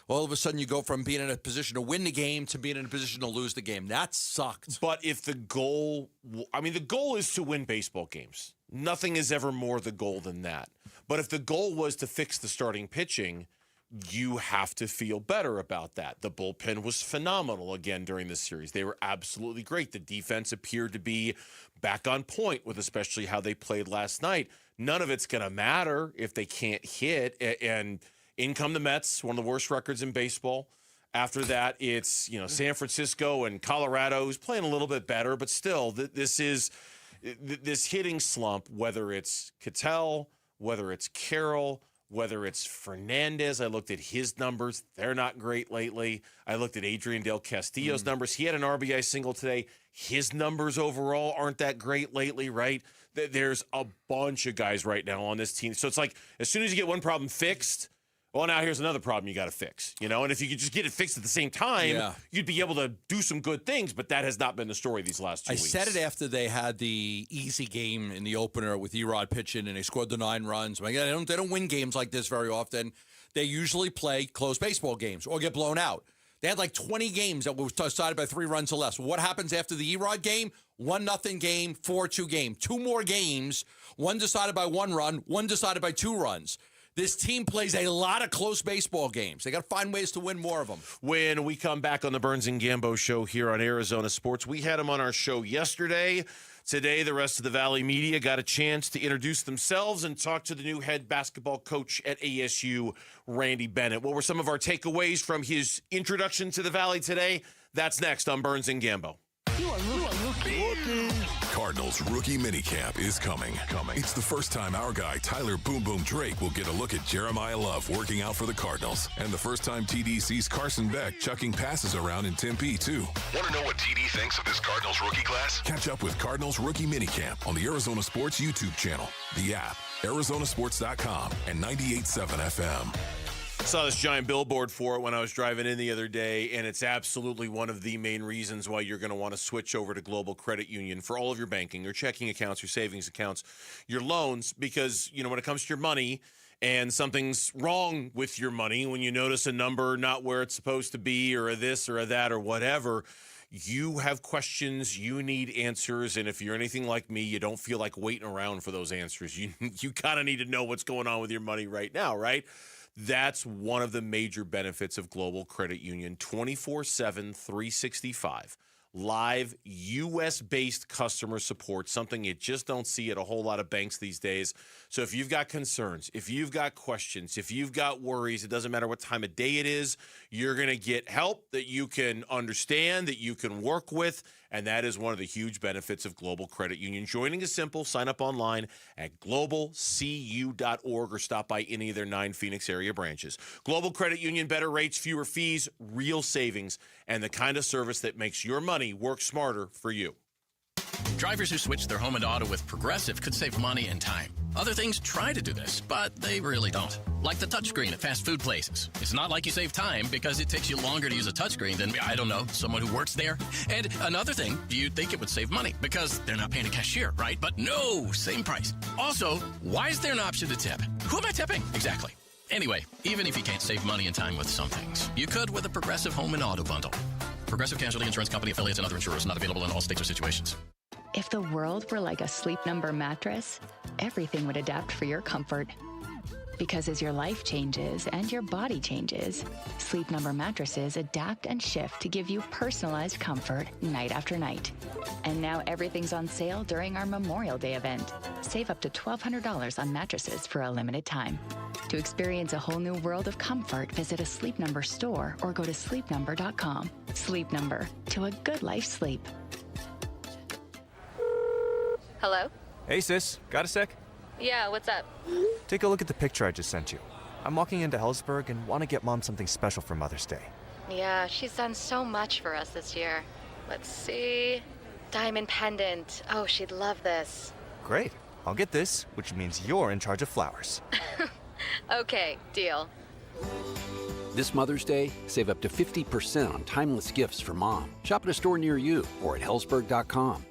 all of a sudden you go from being in a position to win the game to being in a position to lose the game. That sucked. But if the goal is to win baseball games. Nothing is ever more the goal than that. But if the goal was to fix the starting pitching, you have to feel better about that. The bullpen was phenomenal again during this series. They were absolutely great. The defense appeared to be back on point with especially how they played last night. None of it's going to matter if they can't hit. And in come the Mets, one of the worst records in baseball. After that, it's San Francisco and Colorado, who's playing a little bit better, but still, this hitting slump, whether it's Cattell, whether it's Carroll, whether it's Fernandez. I looked at his numbers. They're not great lately. I looked at Adrian Del Castillo's numbers. He had an RBI single today. His numbers overall aren't that great lately, right? There's a bunch of guys right now on this team. So it's like as soon as you get one problem fixed, well, now here's another problem you got to fix, And if you could just get it fixed at the same time, you'd be able to do some good things. But that has not been the story these last 2 weeks. I said it after they had the easy game in the opener with Erod pitching, and they scored the 9 runs. They don't win games like this very often. They usually play close baseball games or get blown out. They had like 20 games that were decided by 3 runs or less. What happens after the Erod game? 1-0 game, 4-2 game. 2 more games, one decided by 1 run, one decided by 2 runs. This team plays a lot of close baseball games. They got to find ways to win more of them. When we come back on the Burns and Gambo show here on Arizona Sports, we had them on our show yesterday. Today, the rest of the Valley media got a chance to introduce themselves and talk to the new head basketball coach at ASU, Randy Bennett. What were some of our takeaways from his introduction to the Valley today? That's next on Burns and Gambo. You are rookie. Cardinals rookie minicamp is coming. It's the first time our guy Tyler Boom Boom Drake will get a look at Jeremiah Love working out for the Cardinals. And the first time TD sees Carson Beck chucking passes around in Tempe, too. Want to know what TD thinks of this Cardinals rookie class? Catch up with Cardinals rookie minicamp on the Arizona Sports YouTube channel, the app, arizonasports.com, and 98.7 FM. Saw this giant billboard for it when I was driving in the other day, and it's absolutely one of the main reasons why you're going to want to switch over to Global Credit Union for all of your banking, your checking accounts, your savings accounts, your loans, because, when it comes to your money and something's wrong with your money, when you notice a number not where it's supposed to be or a this or a that or whatever, you have questions, you need answers, and if you're anything like me, you don't feel like waiting around for those answers. You kind of need to know what's going on with your money right now, right? That's one of the major benefits of Global Credit Union, 24/7, 365. Live U.S.-based customer support, something you just don't see at a whole lot of banks these days. So if you've got concerns, if you've got questions, if you've got worries, it doesn't matter what time of day it is, you're going to get help that you can understand, that you can work with, and that is one of the huge benefits of Global Credit Union. Joining is simple. Sign up online at globalcu.org or stop by any of their 9 Phoenix area branches. Global Credit Union, better rates, fewer fees, real savings, and the kind of service that makes your money work smarter for you. Drivers who switch their home and auto with Progressive could save money and time. Other things try to do this, but they really don't. Like the touchscreen at fast food places. It's not like you save time because it takes you longer to use a touchscreen than, I don't know, someone who works there. And another thing, you'd think it would save money because they're not paying a cashier, right? But no, same price. Also, why is there an option to tip? Who am I tipping? Exactly. Anyway, even if you can't save money and time with some things, you could with a Progressive Home and Auto Bundle. Progressive Casualty Insurance Company, affiliates, and other insurers not available in all states or situations. If the world were like a Sleep Number mattress, everything would adapt for your comfort. Because as your life changes and your body changes, Sleep Number mattresses adapt and shift to give you personalized comfort night after night. And now everything's on sale during our Memorial Day event. Save up to $1,200 on mattresses for a limited time. To experience a whole new world of comfort, visit a Sleep Number store or go to sleepnumber.com. Sleep Number, to a good life sleep. Hello? Hey, sis. Got a sec? Yeah, what's up? Take a look at the picture I just sent you. I'm walking into Hellsburg and want to get Mom something special for Mother's Day. Yeah, she's done so much for us this year. Let's see. Diamond pendant. Oh, she'd love this. Great. I'll get this, which means you're in charge of flowers. Okay, deal. This Mother's Day, save up to 50% on timeless gifts for Mom. Shop at a store near you or at hellsburg.com.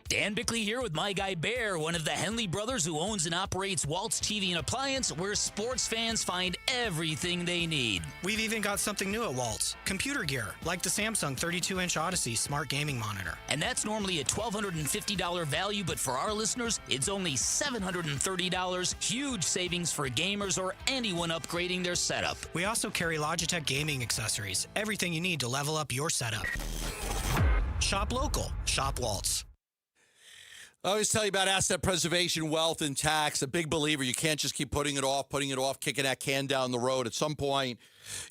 Dan Bickley here with my guy Bear, one of the Henley brothers who owns and operates Waltz TV and Appliance, where sports fans find everything they need. We've even got something new at Waltz. Computer gear, like the Samsung 32-inch Odyssey smart gaming monitor. And that's normally a $1,250 value, but for our listeners, it's only $730. Huge savings for gamers or anyone upgrading their setup. We also carry Logitech gaming accessories. Everything you need to level up your setup. Shop local. Shop Waltz. I always tell you about asset preservation, wealth, and tax. A big believer. You can't just keep putting it off, kicking that can down the road. At some point,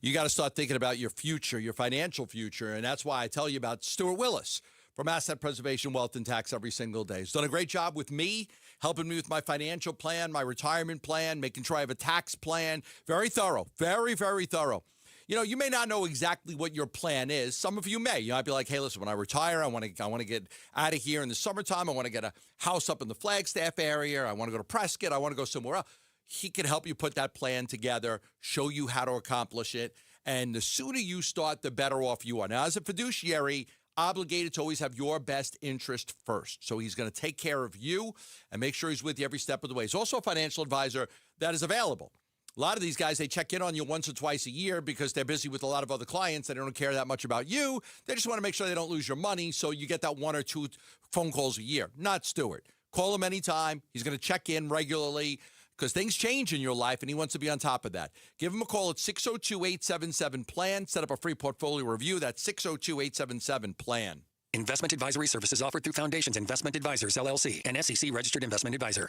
you got to start thinking about your future, your financial future. And that's why I tell you about Stuart Willis from Asset Preservation, Wealth, and Tax every single day. He's done a great job with me, helping me with my financial plan, my retirement plan, making sure I have a tax plan. Very thorough. Very, very thorough. You know, you may not know exactly what your plan is. Some of you may. You might be like, hey, listen, when I retire, I want to get out of here in the summertime. I want to get a house up in the Flagstaff area. I want to go to Prescott. I want to go somewhere else. He can help you put that plan together, show you how to accomplish it. And the sooner you start, the better off you are. Now, as a fiduciary, obligated to always have your best interest first. So he's going to take care of you and make sure he's with you every step of the way. He's also a financial advisor that is available. A lot of these guys, they check in on you once or twice a year because they're busy with a lot of other clients and they don't care that much about you. They just want to make sure they don't lose your money, so you get that 1 or 2 phone calls a year. Not Stuart. Call him anytime. He's going to check in regularly because things change in your life and he wants to be on top of that. Give him a call at 602-877-PLAN. Set up a free portfolio review. That's 602-877-PLAN. Investment advisory services offered through Foundations Investment Advisors, LLC, an SEC-registered investment advisor.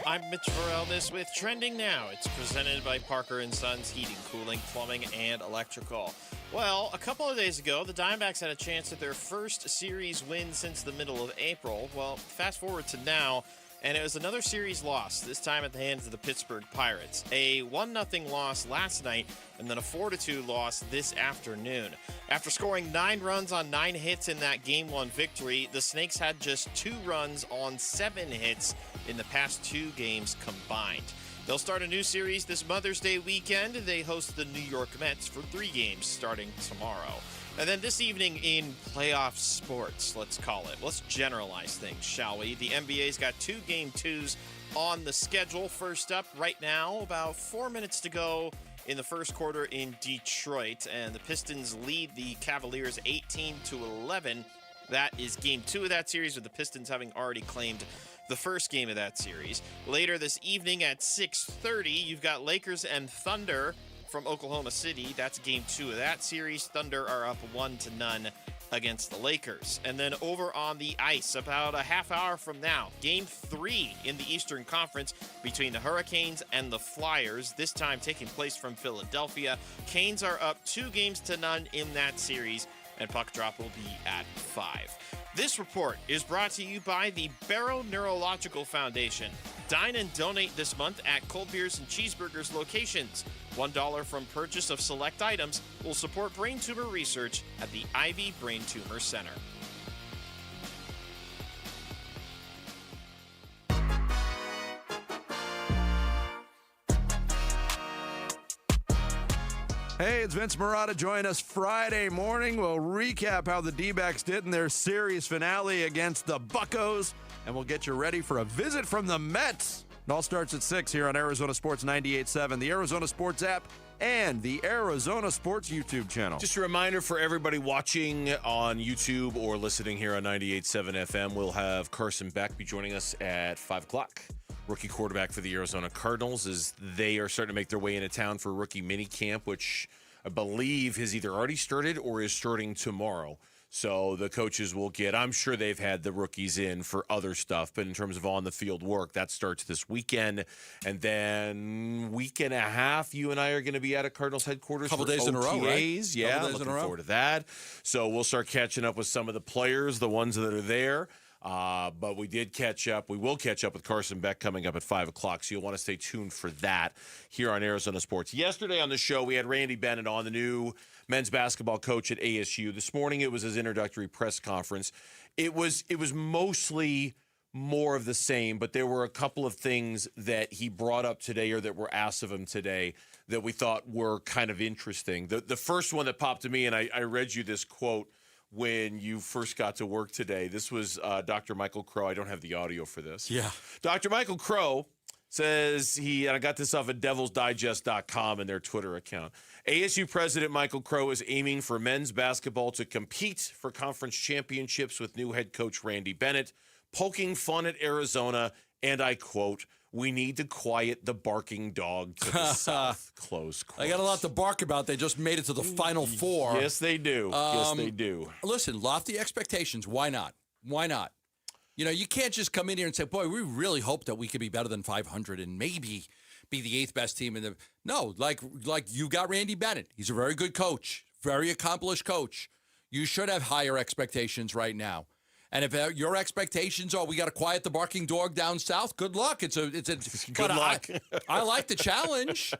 I'm Mitch Vareldes with Trending Now. It's presented by Parker & Sons Heating, Cooling, Plumbing, and Electrical. Well, a couple of days ago, the Diamondbacks had a chance at their first series win since the middle of April. Well, fast forward to now, and it was another series loss, this time at the hands of the Pittsburgh Pirates. A 1-0 loss last night, and then a 4-2 loss this afternoon. After scoring 9 runs on 9 hits in that Game 1 victory, the Snakes had just 2 runs on 7 hits in the past 2 games combined. They'll start a new series this Mother's Day weekend. They host the New York Mets for 3 games starting tomorrow. And then this evening in playoff sports, let's call it. Let's generalize things, shall we? The NBA's got 2 Game 2s on the schedule. First up right now, about 4 minutes to go in the first quarter in Detroit. And the Pistons lead the Cavaliers 18-11. That is Game 2 of that series, with the Pistons having already claimed the first game of that series. Later this evening at 6:30, you've got Lakers and Thunder from Oklahoma City. That's Game 2 of that series. Thunder are up 1-0 against the Lakers. And then over on the ice, about a half hour from now, Game 3 in the Eastern Conference between the Hurricanes and the Flyers, this time taking place from Philadelphia. Canes are up 2-0 in that series, and puck drop will be at 5. This report is brought to you by the Barrow Neurological Foundation. Dine and donate this month at Cold Beers and Cheeseburgers locations. $1 from purchase of select items will support brain tumor research at the Ivy Brain Tumor Center. Hey, it's Vince Marotta. Join us Friday morning. We'll recap how the D-backs did in their series finale against the Buccos, and we'll get you ready for a visit from the Mets. It all starts at 6 here on Arizona Sports 98.7, the Arizona Sports app, and the Arizona Sports YouTube channel. Just a reminder for everybody watching on YouTube or listening here on 98.7 FM, we'll have Carson Beck be joining us at 5 o'clock. Rookie quarterback for the Arizona Cardinals, as they are starting to make their way into town for rookie mini camp, which I believe has either already started or is starting tomorrow. So the coaches will get, I'm sure they've had the rookies in for other stuff, but in terms of on-the-field work, that starts this weekend. And then week and a half, you and I are going to be at a Cardinals headquarters Couple for days OTAs. in a row, right? Yeah, looking forward to that. So we'll start catching up with some of the players, the ones that are there. But we did catch up. We will catch up with Carson Beck coming up at 5 o'clock, so you'll want to stay tuned for that here on Arizona Sports. Yesterday on the show, we had Randy Bennett on, the new men's basketball coach at ASU. This morning, it was his introductory press conference. It was mostly more of the same, but there were a couple of things that he brought up today or that were asked of him today that we thought were kind of interesting. The first one that popped to me, and I read you this quote when you first got to work today. This was Dr. Michael Crow. I don't have the audio for this. Yeah. Dr. Michael Crow says and I got this off of devilsdigest.com and their Twitter account. ASU President Michael Crow is aiming for men's basketball to compete for conference championships with new head coach Randy Bennett, poking fun at Arizona, and I quote, "We need to quiet the barking dog to the south," close quote. I got a lot to bark about. They just made it to the Final Four. Yes, they do. Yes, they do. Listen, lofty expectations. Why not? Why not? You know, you can't just come in here and say, boy, we really hope that we could be better than 500 and maybe be the 8th best team in the... No, like you got Randy Bennett. He's a very good coach, very accomplished coach. You should have higher expectations right now. And if your expectations are we got to quiet the barking dog down south, good luck. It's a good luck. I like the challenge.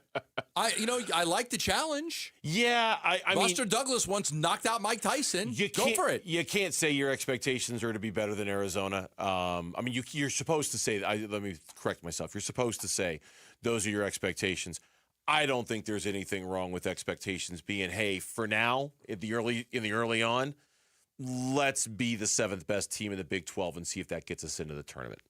I like the challenge. Yeah, I Buster Douglas once knocked out Mike Tyson. Go for it. You can't say your expectations are to be better than Arizona. You're supposed to say. Let me correct myself. You're supposed to say those are your expectations. I don't think there's anything wrong with expectations being, hey, for now, in the early on, let's be the 7th best team in the Big 12 and see if that gets us into the tournament.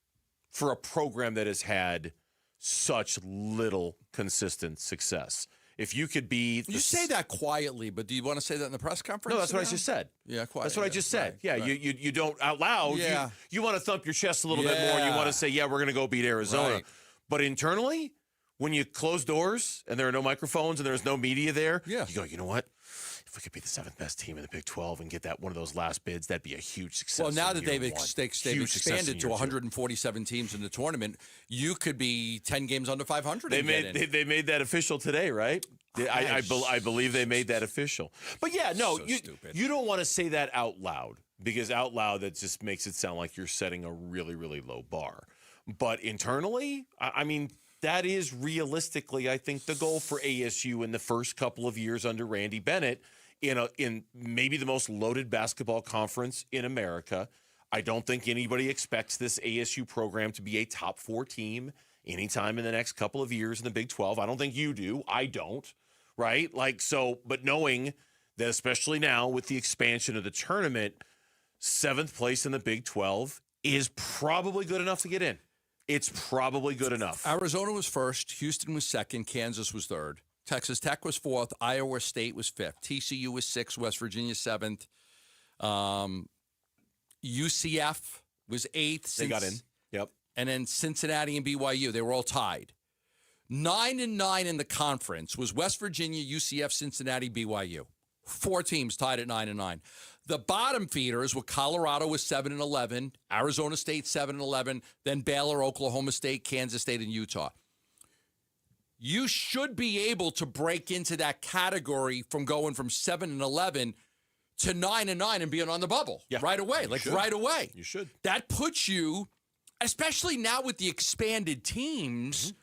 For a program that has had such little consistent success. If you could be... You say that quietly, but do you want to say that in the press conference? No, that's what I just said. Yeah, quietly. That's what I just said. Right, yeah, right. You don't out loud. Yeah. You want to thump your chest a little bit more. You want to say, yeah, we're going to go beat Arizona. Right. But internally, when you close doors and there are no microphones and there's no media there, you go, you know what? If we could be the 7th best team in the Big 12 and get that one of those last bids, that'd be a huge success. Well, now that they've Huge expanded to 147 teams in the tournament, you could be 10 games under 500. They made that official today, right? I believe they made that official. But yeah, no, you don't want to say that out loud, because out loud that just makes it sound like you're setting a really, really low bar. But internally, I mean, that is realistically, I think, the goal for ASU in the first couple of years under Randy Bennett in maybe the most loaded basketball conference in America. I don't think anybody expects this ASU program to be a top 4 team anytime in the next couple of years in the Big 12. I don't think you do. I don't, right? But knowing that especially now with the expansion of the tournament, 7th place in the Big 12 is probably good enough to get in. It's probably good enough. Arizona was first. Houston was second. Kansas was third. Texas Tech was 4th. Iowa State was 5th. TCU was 6th. West Virginia 7th. UCF was 8th. They got in. Yep. And then Cincinnati and BYU, they were all tied. 9-9 in the conference was West Virginia, UCF, Cincinnati, BYU. 4 teams tied at 9-9. The bottom feeders were Colorado with 7-11, Arizona State 7-11, then Baylor, Oklahoma State, Kansas State, and Utah. You should be able to break into that category from going from 7-11 to 9-9 and being on the bubble right away. Right away. You should. That puts you, especially now with the expanded teams,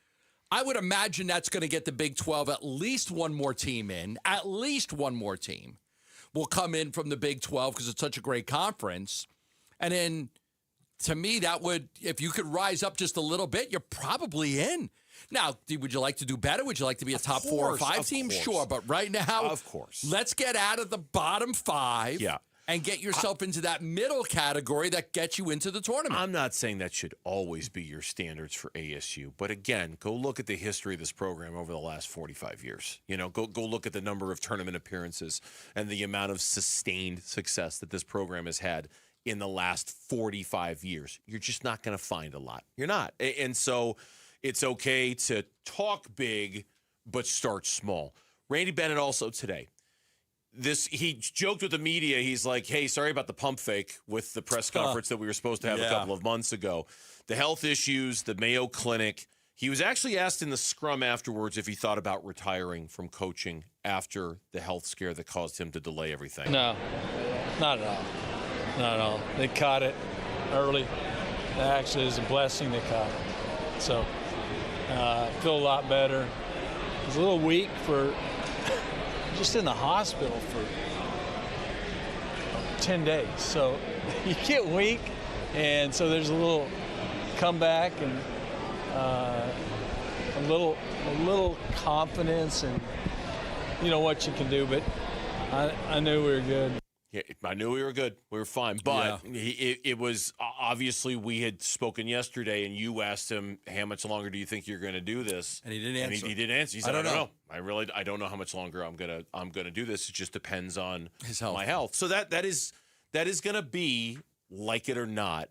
I would imagine that's going to get the Big 12 at least one more team in. At least one more team will come in from the Big 12 because it's such a great conference. And then, to me, that would, if you could rise up just a little bit, you're probably in. Now, would you like to do better? Would you like to be a top 4 or 5 team? Sure, but right now, of course, let's get out of the bottom 5 and get yourself into that middle category that gets you into the tournament. I'm not saying that should always be your standards for ASU, but again, go look at the history of this program over the last 45 years. You know, go look at the number of tournament appearances and the amount of sustained success that this program has had in the last 45 years. You're just not going to find a lot. You're not. And so it's okay to talk big, but start small. Randy Bennett also today. He joked with the media. He's like, hey, sorry about the pump fake with the press conference that we were supposed to have a couple of months ago. The health issues, the Mayo Clinic. He was actually asked in the scrum afterwards if he thought about retiring from coaching after the health scare that caused him to delay everything. No, not at all. Not at all. They caught it. early. It actually is a blessing that caught. So I feel a lot better. I was a little weak for just in the hospital for 10 days. So you get weak, and so there's a little comeback and a little confidence and what you can do. But I knew we were good. Yeah, I knew we were good. We were fine. But it was obviously we had spoken yesterday, and you asked him, how much longer do you think you're going to do this? And he didn't answer. He didn't answer. He said, I don't know. I don't know how much longer I'm gonna do this. It just depends on his health. My health. So that is going to be, like it or not,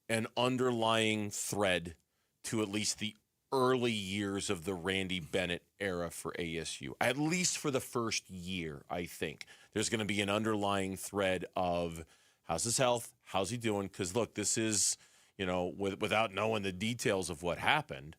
an underlying thread to at least the early years of the Randy Bennett era for ASU, at least for the first year. I think there's going to be an underlying thread of how's his health, how's he doing? Because look, this is, without knowing the details of what happened,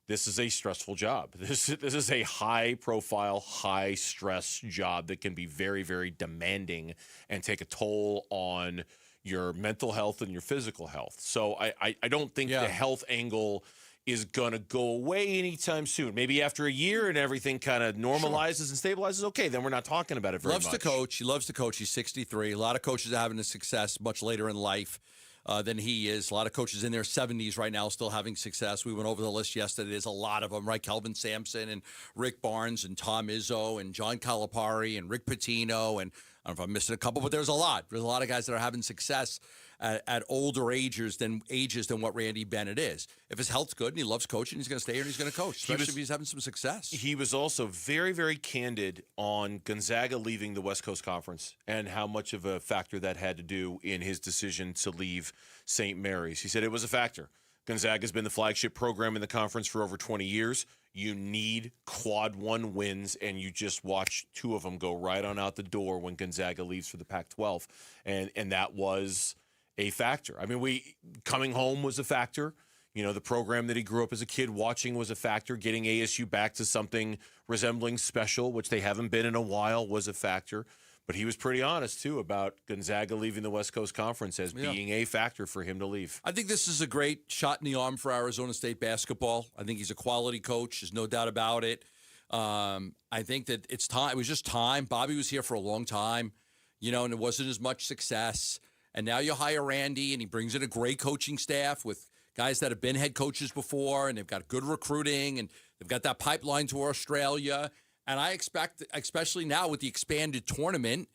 this is a stressful job. This is a high-profile, high-stress job that can be very, very demanding and take a toll on your mental health and your physical health. So I don't think the health angle is going to go away anytime soon. Maybe after a year and everything kind of normalizes and stabilizes, okay, then we're not talking about it very much. Loves to coach. He loves to coach. He's 63. A lot of coaches are having a success much later in life than he is. A lot of coaches in their 70s right now still having success. We went over the list yesterday. There's a lot of them, right? Kelvin Sampson and Rick Barnes and Tom Izzo and John Calipari and Rick Pitino. And I don't know if I'm missing a couple, but there's a lot. There's a lot of guys that are having success at older ages than what Randy Bennett is. If his health's good and he loves coaching, he's going to stay here and he's going to coach, especially if he's having some success. He was also very, very candid on Gonzaga leaving the West Coast Conference and how much of a factor that had to do in his decision to leave St. Mary's. He said it was a factor. Gonzaga's been the flagship program in the conference for over 20 years. You need quad one wins, and you just watch two of them go right on out the door when Gonzaga leaves for the Pac-12. And that was a factor. I mean, coming home was a factor. The program that he grew up as a kid watching was a factor. Getting ASU back to something resembling special, which they haven't been in a while, was a factor. But he was pretty honest, too, about Gonzaga leaving the West Coast Conference as being a factor for him to leave. I think this is a great shot in the arm for Arizona State basketball. I think he's a quality coach. There's no doubt about it. I think that it's time. It was just time. Bobby was here for a long time, and it wasn't as much success. And now you hire Randy, and he brings in a great coaching staff with guys that have been head coaches before, and they've got good recruiting, and they've got that pipeline to Australia. And I expect, especially now with the expanded tournament,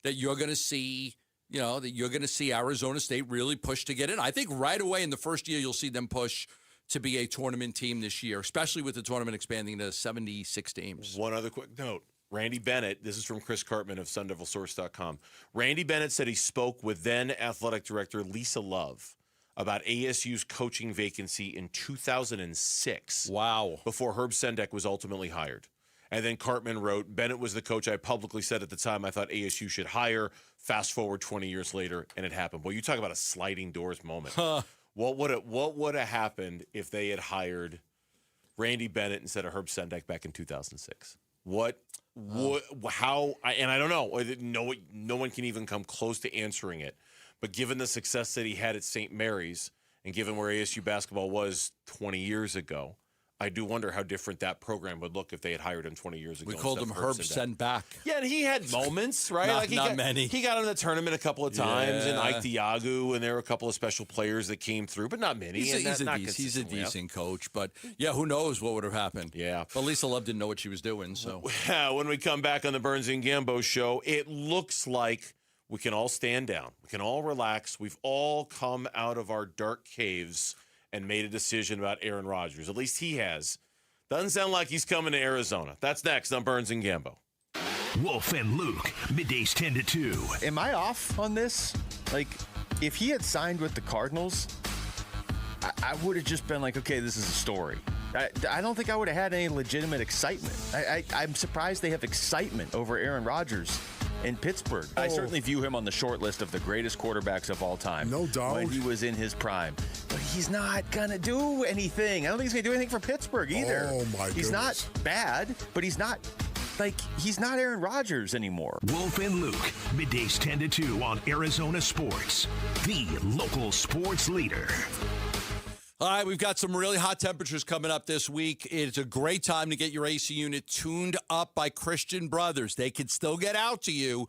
that you're going to see, Arizona State really push to get in. I think right away in the first year you'll see them push to be a tournament team this year, especially with the tournament expanding to 76 teams. One other quick note. Randy Bennett, this is from Chris Cartman of SunDevilSource.com. Randy Bennett said he spoke with then athletic director Lisa Love about ASU's coaching vacancy in 2006. Wow. Before Herb Sendek was ultimately hired. And then Cartman wrote, Bennett was the coach I publicly said at the time I thought ASU should hire. Fast forward 20 years later, and it happened. Well, you talk about a sliding doors moment. What would have happened if they had hired Randy Bennett instead of Herb Sendek back in 2006? I don't know. No one can even come close to answering it. But given the success that he had at St. Mary's and given where ASU basketball was 20 years ago, I do wonder how different that program would look if they had hired him 20 years ago. We called him Herb Send Back. Yeah, and he had moments, right? Not many. He got in the tournament a couple of times, and Ike Diagu, and there were a couple of special players that came through, but not many. He's a decent coach, but who knows what would have happened. Yeah. But Lisa Love didn't know what she was doing. So when we come back on the Burns and Gambo show, it looks like we can all stand down. We can all relax. We've all come out of our dark caves and made a decision about Aaron Rodgers. At least he has. Doesn't sound like he's coming to Arizona. That's next on Burns and Gambo. Wolf and Luke, middays 10 to 2. Am I off on this? Like, if he had signed with the Cardinals, I would have just been like, okay, this is a story. I don't think I would have had any legitimate excitement. I'm surprised they have excitement over Aaron Rodgers in Pittsburgh. I certainly view him on the short list of the greatest quarterbacks of all time. No doubt. When he was in his prime. But he's not going to do anything. I don't think he's going to do anything for Pittsburgh either. Oh, my goodness. He's not bad, but he's not Like, he's not Aaron Rodgers anymore. Wolf and Luke, middays 10 to 2 on Arizona Sports, the local sports leader. All right, we've got some really hot temperatures coming up this week. It's a great time to get your AC unit tuned up by Christian Brothers. They can still get out to you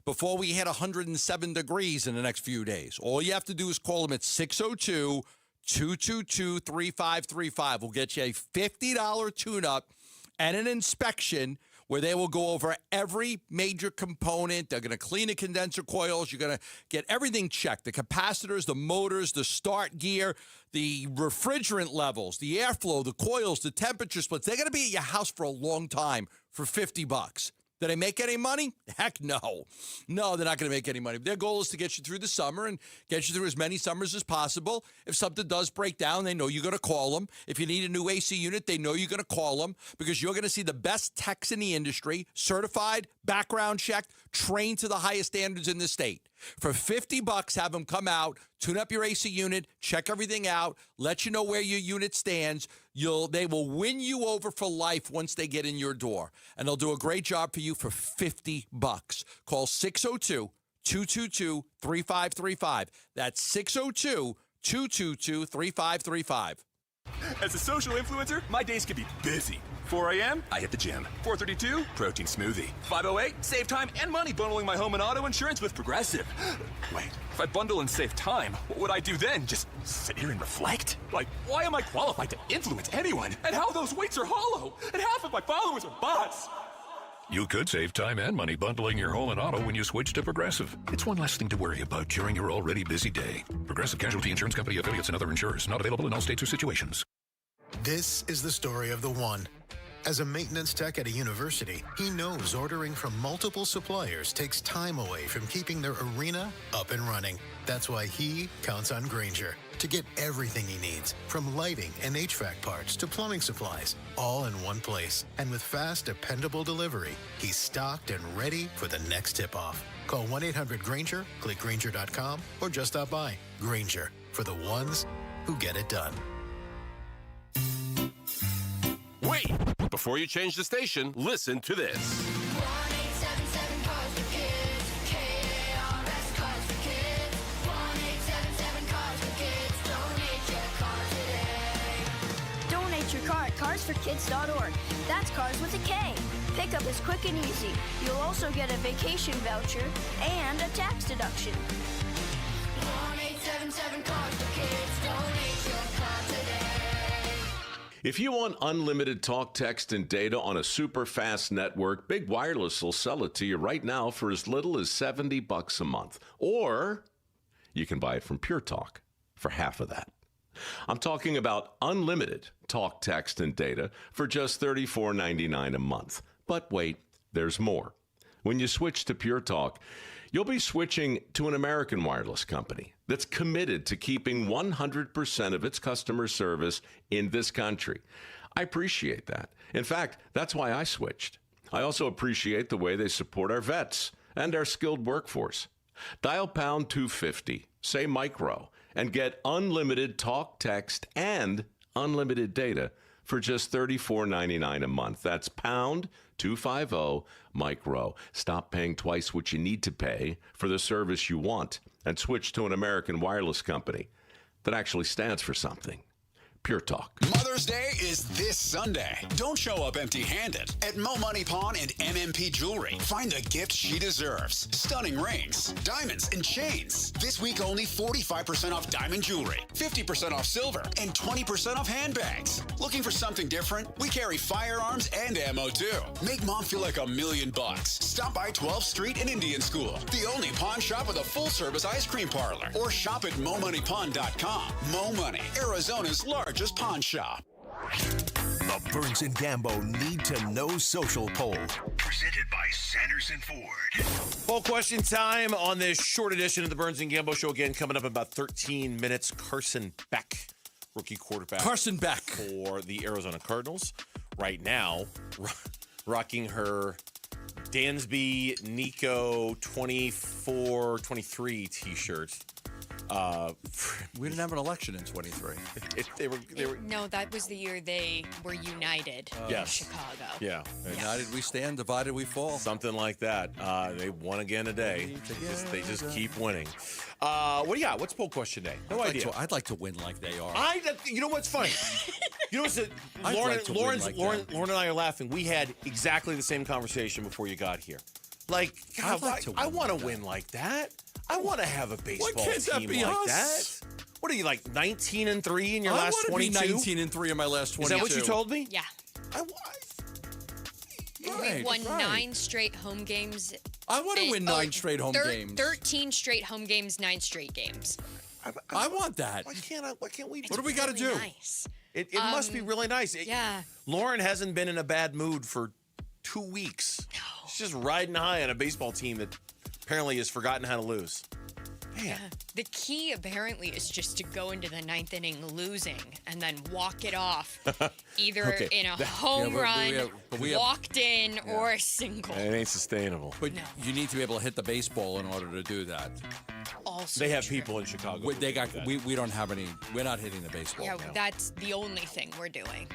before we hit 107 degrees in the next few days. All you have to do is call them at 602-222-3535. We'll get you a $50 tune-up and an inspection where they will go over every major component. They're going to clean the condenser coils. You're going to get everything checked. The capacitors, the motors, the start gear, the refrigerant levels, the airflow, the coils, the temperature splits. They're going to be at your house for a long time for $50. Do they make any money? Heck no. No, they're not going to make any money. Their goal is to get you through the summer and get you through as many summers as possible. If something does break down, they know you're going to call them. If you need a new AC unit, they know you're going to call them because you're going to see the best techs in the industry, certified, background checked, trained to the highest standards in the state. For $50, have them come out, tune up your AC unit, check everything out, let you know where your unit stands. They will win you over for life once they get in your door. And they'll do a great job for you for $50. Call 602-222-3535. That's 602-222-3535. As a social influencer, my days can be busy. 4 a.m., I hit the gym. 4:32, protein smoothie. 5:08, save time and money bundling my home and auto insurance with Progressive. Wait, if I bundle and save time, what would I do then? Just sit here and reflect? Like, why am I qualified to influence anyone? And how those weights are hollow? And half of my followers are bots. You could save time and money bundling your home and auto when you switch to Progressive. It's one less thing to worry about during your already busy day. Progressive Casualty Insurance Company affiliates and other insurers. Not available in all states or situations. This is the story of the one. As a maintenance tech at a university, he knows ordering from multiple suppliers takes time away from keeping their arena up and running. That's why he counts on Grainger to get everything he needs, from lighting and HVAC parts to plumbing supplies, all in one place. And with fast, dependable delivery, he's stocked and ready for the next tip-off. Call 1-800-GRAINGER, click Grainger.com, or just stop by. Grainger, for the ones who get it done. Wait! Before you change the station, listen to this. 1-877 Cars for Kids. KARS Cars for Kids. 1-877 Cars for Kids. Donate your car today. Donate your car at carsforkids.org. That's cars with a K. Pickup is quick and easy. You'll also get a vacation voucher and a tax deduction. 1-877 Cars for Kids. Donate your car today. If you want unlimited talk, text, and data on a super fast network, Big Wireless will sell it to you right now for as little as $70 a month. Or you can buy it from Pure Talk for half of that. I'm talking about unlimited talk, text, and data for just $34.99 a month. But wait, there's more. When you switch to Pure Talk, you'll be switching to an American wireless company that's committed to keeping 100% of its customer service in this country. I appreciate that. In fact, that's why I switched. I also appreciate the way they support our vets and our skilled workforce. Dial pound 250, say micro, and get unlimited talk, text, and unlimited data for just $34.99 a month. That's pound 250 micro. Stop paying twice what you need to pay for the service you want and switch to an American wireless company that actually stands for something. Pure Talk. Mother's Day is this Sunday. Don't show up empty-handed. At Mo Money Pawn and MMP Jewelry, find the gift she deserves. Stunning rings, diamonds, and chains. This week only 45% off diamond jewelry, 50% off silver, and 20% off handbags. Looking for something different? We carry firearms and ammo too. Make mom feel like $1 million. Stop by 12th Street and Indian School, the only pawn shop with a full-service ice cream parlor. Or shop at MoMoneyPawn.com. Mo Money, Arizona's largest pawn shop. The Burns and Gambo Need to Know Social Poll. Presented by Sanderson Ford. Poll question time on this short edition of the Burns and Gambo Show. Again, coming up in about 13 minutes. Carson Beck, rookie quarterback. Carson Beck. For the Arizona Cardinals. Right now, rocking her Dansby Nico 24-23 t-shirt. We didn't have an election in 23. They were. No, that was the year they were united in Yes. Chicago. Yeah. United we stand, divided we fall. Something like that. They won again today. They just keep winning. What do you got? What's poll question day? No idea. I'd like to win like they are. You know what's funny? You know what's Lauren and I are laughing. We had exactly the same conversation before you got here. Like, God, I want to win like that. I want to have a baseball team like that. What are you, like 19-3 in your last 22? I want to be 19-3 in my last 22. Is that what you told me? Yeah. We won 9 straight home games. I want to win 9 straight home games. 13 straight home games, 9 straight games. I want that. Why can't we? It's What do we got to really do? Nice. It must be really nice. Yeah. Lauren hasn't been in a bad mood for 2 weeks. No. She's just riding high on a baseball team that apparently has forgotten how to lose. Man. The key apparently is just to go into the 9th inning losing and then walk it off, either in a home run, walked in, or a single. It ain't sustainable. But you need to be able to hit the baseball in order to do that. Also they have people in Chicago. We don't have any. We're not hitting the baseball. Yeah, that's the only thing we're doing.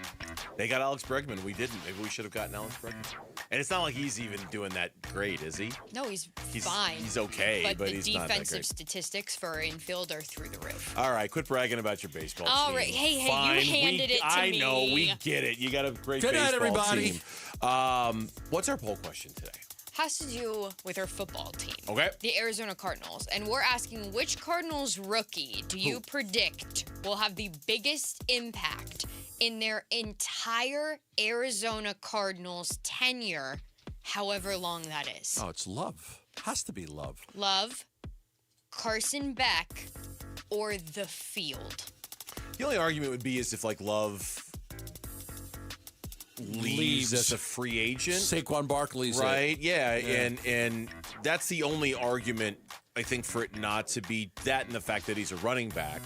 They got Alex Bregman. We didn't. Maybe we should have gotten Alex Bregman. And it's not like he's even doing that great, is he? No, he's fine. He's okay, but he's not that great. The defensive statistics for infield are through the roof. All right, quit bragging about your baseball team. All right, hey, Fine. you handed it to me. I know, we get it. You got a great Good night, baseball everybody. team. What's our poll question today? Has to do with our football team. Okay. The Arizona Cardinals. And we're asking, which Cardinals rookie do you predict will have the biggest impact in their entire Arizona Cardinals tenure, however long that is? Oh, it's Love. Has to be Love. Love, Carson Beck, or the field? The only argument would be is if, like, Love leaves as a free agent. Saquon Barkley's right? Yeah. And that's the only argument, I think, for it not to be that, and the fact that he's a running back.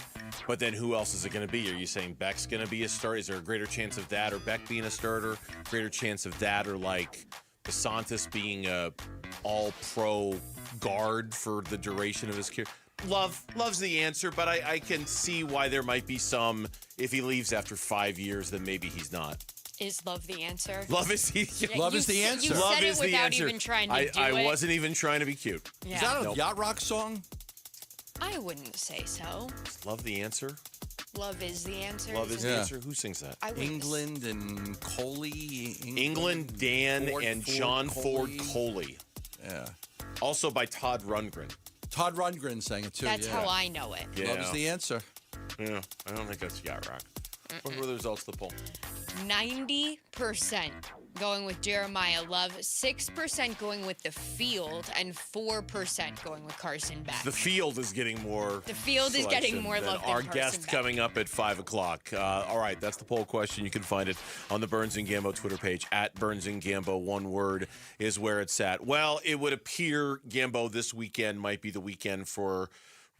But then who else is it going to be? Are you saying Beck's going to be a starter? Is there a greater chance of that, or Beck being a starter? Greater chance of that, or like DeSantis being a all-pro guard for the duration of his career? Love's the answer, but I can see why there might be some, if he leaves after 5 years, then maybe he's not. Is Love the answer? Love is the Love is the answer. You Love said is it the without answer. even trying to do it. I wasn't even trying to be cute. Yeah. Is that a Yacht Rock song? I wouldn't say so. Is Love the answer? Love is the answer. Love is the answer. Who sings that? England and Coley. England, Dan, and John Ford Coley. Yeah. Also by Todd Rundgren. Todd Rundgren sang it too. That's how I know it. Yeah. Love is the answer. Yeah, I don't think that's Yacht Rock. What were the results of the poll? 90% going with Jeremiah Love, 6% going with the field, and 4% going with Carson Beck. The field is getting more. The field is getting more love than our Carson guest Beck. coming up at 5 o'clock. All right, that's the poll question. You can find it on the Burns and Gambo Twitter page at Burns and Gambo. One word is where it's at. Well, it would appear Gambo this weekend might be the weekend for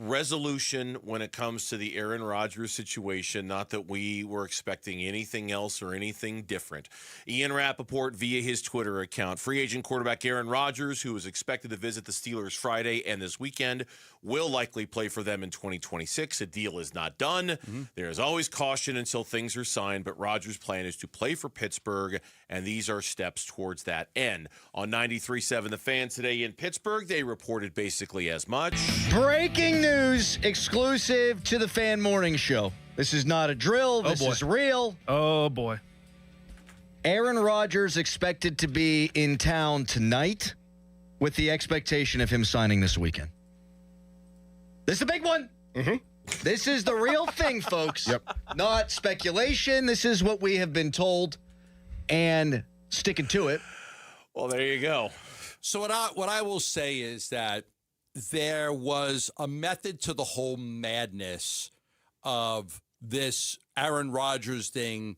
resolution when it comes to the Aaron Rodgers situation. Not that we were expecting anything else or anything different. Ian Rappaport via his Twitter account. Free agent quarterback Aaron Rodgers, who is expected to visit the Steelers Friday and this weekend, will likely play for them in 2026. A deal is not done. There is always caution until things are signed, but Rodgers' plan is to play for Pittsburgh, and these are steps towards that end. On 93.7 The Fan today in Pittsburgh, they reported basically as much. Breaking news exclusive to the Fan Morning Show. This is not a drill. This is real. Oh, boy. Aaron Rodgers expected to be in town tonight with the expectation of him signing this weekend. This is a big one. This is the real thing, folks. Yep. Not speculation. This is what we have been told and sticking to it. Well, there you go. So what I will say is that there was a method to the whole madness of this Aaron Rodgers thing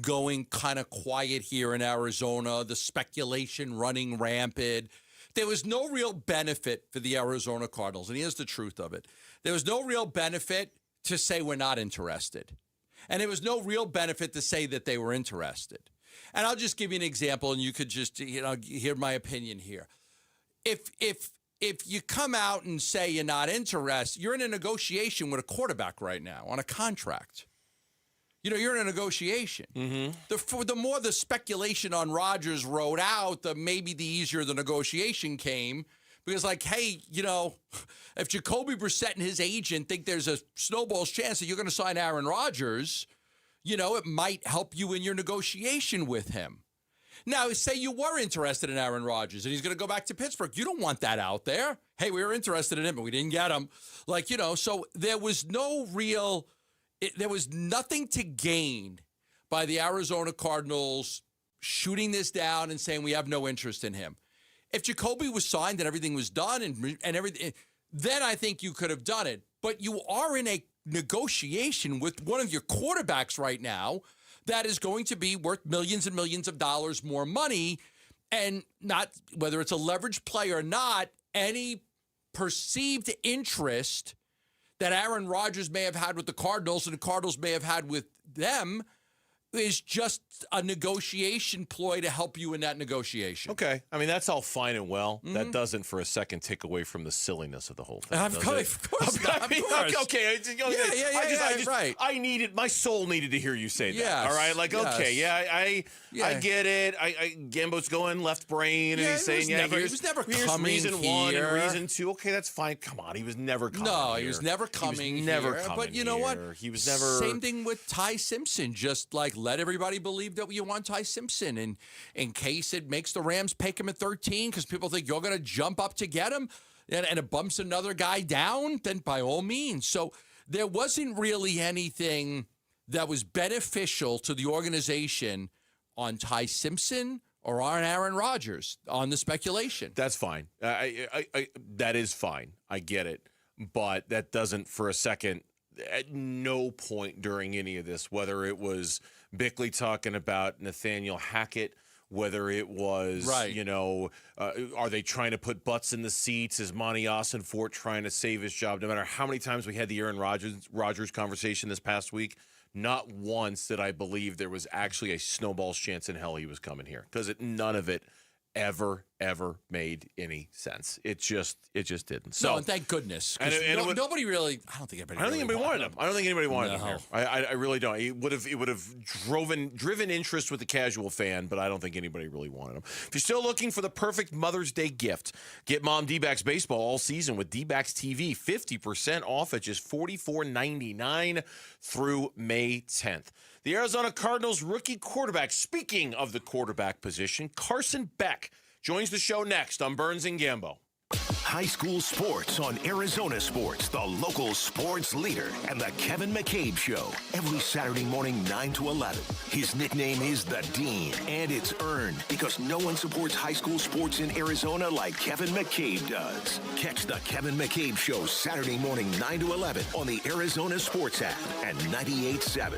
going kind of quiet here in Arizona, the speculation running rampant. There was no real benefit for the Arizona Cardinals, and here's the truth of it. There was no real benefit to say we're not interested. And there was no real benefit to say that they were interested. And I'll just give you an example, and you could just, hear my opinion here. If if you come out and say you're not interested, you're in a negotiation with a quarterback right now on a contract. You're in a negotiation. The more the speculation on Rodgers rode out, the maybe the easier the negotiation came. Because, hey, if Jacoby Brissett and his agent think there's a snowball's chance that you're going to sign Aaron Rodgers, it might help you in your negotiation with him. Now, say you were interested in Aaron Rodgers and he's going to go back to Pittsburgh. You don't want that out there. Hey, we were interested in him, but we didn't get him. So there was there was nothing to gain by the Arizona Cardinals shooting this down and saying we have no interest in him. If Jacoby was signed and everything was done and everything, then I think you could have done it. But you are in a negotiation with one of your quarterbacks right now that is going to be worth millions and millions of dollars more money, and not whether it's a leveraged play or not, any perceived interest that Aaron Rodgers may have had with the Cardinals and the Cardinals may have had with them is just a negotiation ploy to help you in that negotiation. Okay. I mean, that's all fine and well. That doesn't for a second take away from the silliness of the whole thing. Of course not. Okay. Right. I needed, my soul needed to hear you say that. Yes, All right. I get it. Gambo's going left brain and he's saying, he was never coming reason here. 1 and reason 2. Okay, that's fine. Come on. He was never coming No, here. he was never coming He was never here. coming But you know what? He was never. Same thing with Ty Simpson. Just let everybody believe that you want Ty Simpson. And in case it makes the Rams pick him at 13 because people think you're going to jump up to get him and it bumps another guy down, then by all means. So there wasn't really anything that was beneficial to the organization on Ty Simpson or on Aaron Rodgers on the speculation. That's fine. That is fine. I get it. But that doesn't for a second, at no point during any of this, whether it was Bickley talking about Nathaniel Hackett, whether it was, are they trying to put butts in the seats? Is Monty Ossenfort trying to save his job? No matter how many times we had the Aaron Rodgers conversation this past week, not once did I believe there was actually a snowball's chance in hell he was coming here, because none of it ever made any sense. It just didn't. So, no, and thank goodness. Nobody really. I don't think anybody wanted him. I don't think anybody wanted him No. here. I really don't. It would have driven interest with the casual fan, but I don't think anybody really wanted him. If you're still looking for the perfect Mother's Day gift, get Mom D-backs baseball all season with D-backs TV, 50% off at just $44.99 through May 10th. The Arizona Cardinals rookie quarterback, speaking of the quarterback position, Carson Beck, joins the show next on Burns and Gambo. High school sports on Arizona Sports, the local sports leader, and the Kevin McCabe Show. Every Saturday morning, 9 to 11. His nickname is The Dean, and it's earned because no one supports high school sports in Arizona like Kevin McCabe does. Catch the Kevin McCabe Show Saturday morning, 9 to 11 on the Arizona Sports app and 98.7.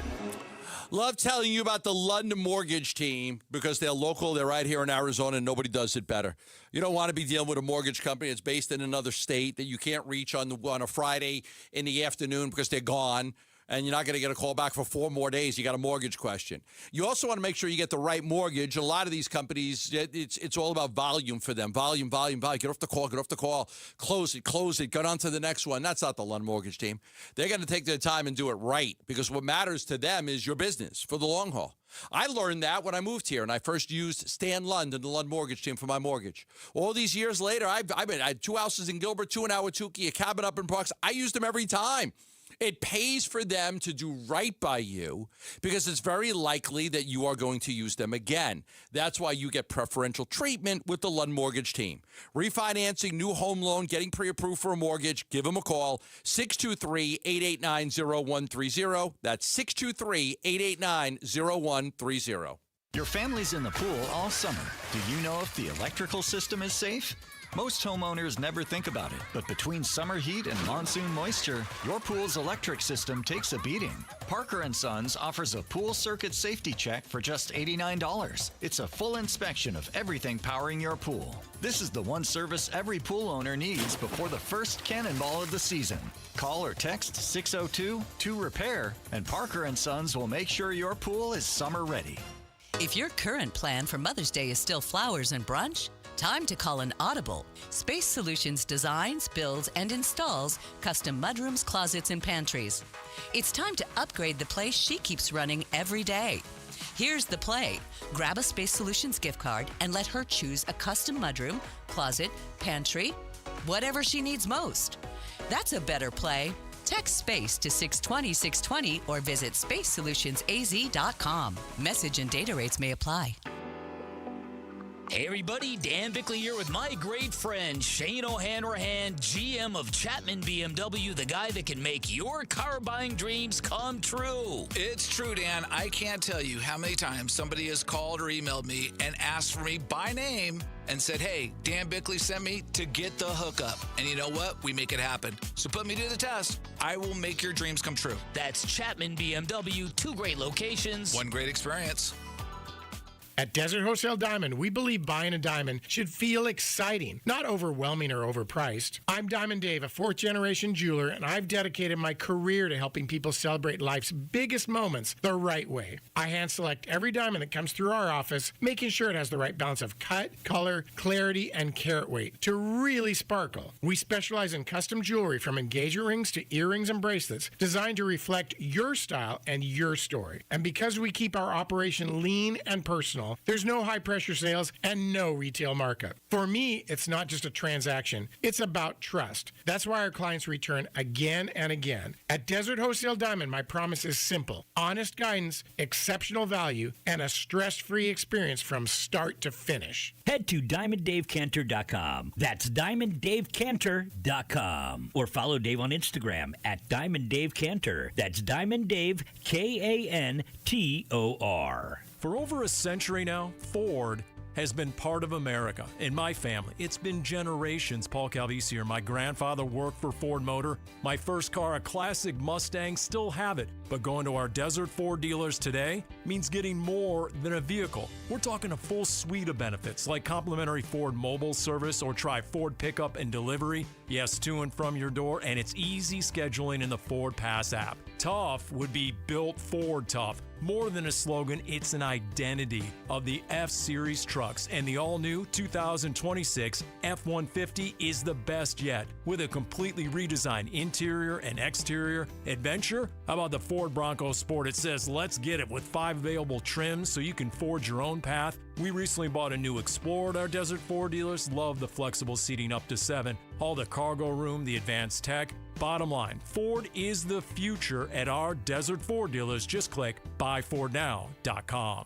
Love telling you about the London Mortgage Team because they're local. They're right here in Arizona, and nobody does it better. You don't want to be dealing with a mortgage company that's based in another state that you can't reach on a Friday in the afternoon because they're gone, and you're not going to get a call back for 4 more days. You got a mortgage question. You also want to make sure you get the right mortgage. A lot of these companies, it's all about volume for them. Volume. Get off the call. Close it. Get on to the next one. That's not the Lund Mortgage Team. They're going to take their time and do it right because what matters to them is your business for the long haul. I learned that when I moved here and I first used Stan Lund and the Lund Mortgage Team for my mortgage. All these years later, I had 2 houses in Gilbert, 2 in Ahwatukee, a cabin up in Parks. I used them every time. It pays for them to do right by you because it's very likely that you are going to use them again. That's why you get preferential treatment with the Lund Mortgage Team. Refinancing, new home loan, getting pre-approved for a mortgage, give them a call, 623-889-0130. That's 623-889-0130. Your family's in the pool all summer. Do you know if the electrical system is safe? Most homeowners never think about it, but between summer heat and monsoon moisture, your pool's electric system takes a beating. Parker & Sons offers a pool circuit safety check for just $89. It's a full inspection of everything powering your pool. This is the one service every pool owner needs before the first cannonball of the season. Call or text 602-2REPAIR, and Parker & Sons will make sure your pool is summer ready. If your current plan for Mother's Day is still flowers and brunch, Time to call an audible. Space Solutions designs, builds, and installs custom mudrooms, closets, and pantries. It's time to upgrade the place she keeps running every day. Here's the play. Grab a Space Solutions gift card and let her choose a custom mudroom, closet, pantry, whatever she needs most. That's a better play. Text SPACE to 620-620 or visit spacesolutionsaz.com. Message and data rates may apply. Hey everybody, Dan Bickley here with my great friend Shane O'Hanrahan, GM of Chapman BMW, the guy that can make your car buying dreams come true. It's true, Dan. I can't tell you how many times somebody has called or emailed me and asked for me by name and said, hey, Dan Bickley sent me to get the hookup. And you know what? We make it happen. So put me to the test. I will make your dreams come true. That's Chapman BMW, 2 great locations. One great experience. At Desert Wholesale Diamond, we believe buying a diamond should feel exciting, not overwhelming or overpriced. I'm Diamond Dave, a 4th-generation jeweler, and I've dedicated my career to helping people celebrate life's biggest moments the right way. I hand-select every diamond that comes through our office, making sure it has the right balance of cut, color, clarity, and carat weight to really sparkle. We specialize in custom jewelry from engagement rings to earrings and bracelets designed to reflect your style and your story. And because we keep our operation lean and personal, there's no high-pressure sales and no retail markup. For me, it's not just a transaction. It's about trust. That's why our clients return again and again. At Desert Wholesale Diamond, my promise is simple. Honest guidance, exceptional value, and a stress-free experience from start to finish. Head to DiamondDaveCantor.com. That's DiamondDaveCantor.com. Or follow Dave on Instagram at DiamondDaveCantor. That's DiamondDave, Kantor. For over a century now, Ford has been part of America. In my family, it's been generations. Paul Calvisi here. My grandfather worked for Ford Motor. My first car, a classic Mustang, still have it. But going to our Desert Ford dealers today means getting more than a vehicle. We're talking a full suite of benefits like complimentary Ford mobile service or try Ford pickup and delivery. Yes, to and from your door, and it's easy scheduling in the Ford Pass app. Tough would be built Ford tough. More than a slogan, it's an identity of the F-Series trucks, and the all-new 2026 F-150 is the best yet. With a completely redesigned interior and exterior adventure, how about the Ford Bronco Sport? It says, let's get it, with 5 available trims so you can forge your own path. We recently bought a new Explorer at our Desert Ford dealers. Love the flexible seating up to 7, all the cargo room, the advanced tech. Bottom line, Ford is the future at our Desert Ford dealers. Just click buyfordnow.com.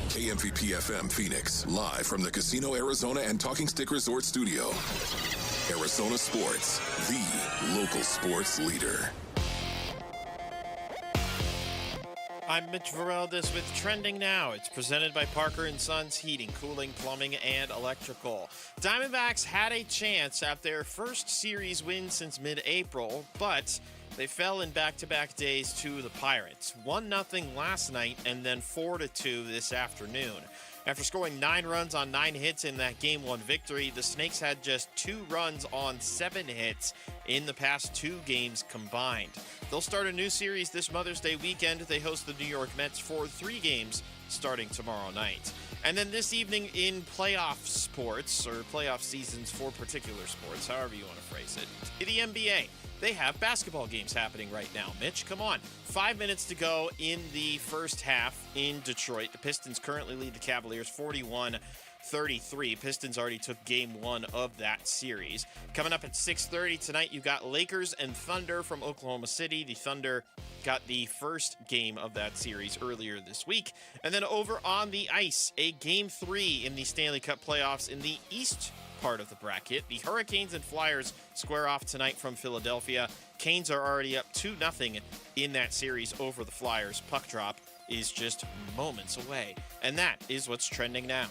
KMVP FM Phoenix, live from the Casino Arizona and Talking Stick Resort Studio. Arizona Sports, the local sports leader. I'm Mitch Vareldis with Trending Now. It's presented by Parker & Sons Heating, Cooling, Plumbing, and Electrical. Diamondbacks had a chance at their first series win since mid-April, but they fell in back-to-back days to the Pirates. 1-0 last night and then 4-2 this afternoon. After scoring 9 runs on 9 hits in that Game 1 victory, the Snakes had just 2 runs on 7 hits in the past 2 games combined. They'll start a new series this Mother's Day weekend. They host the New York Mets for 3 games starting tomorrow night. And then this evening in playoff sports, or playoff seasons for particular sports, however you want to phrase it, the NBA. They have basketball games happening right now. Mitch, come on. 5 minutes to go in the first half in Detroit. The Pistons currently lead the Cavaliers 41-33. Pistons already took game 1 of that series. Coming up at 6:30 tonight, you got Lakers and Thunder from Oklahoma City. The Thunder got the first game of that series earlier this week. And then over on the ice, a game 3 in the Stanley Cup playoffs in the East part of the bracket. The Hurricanes and Flyers square off tonight from Philadelphia. Canes are already up 2-0 in that series over the Flyers. Puck drop is just moments away. And that is what's trending now.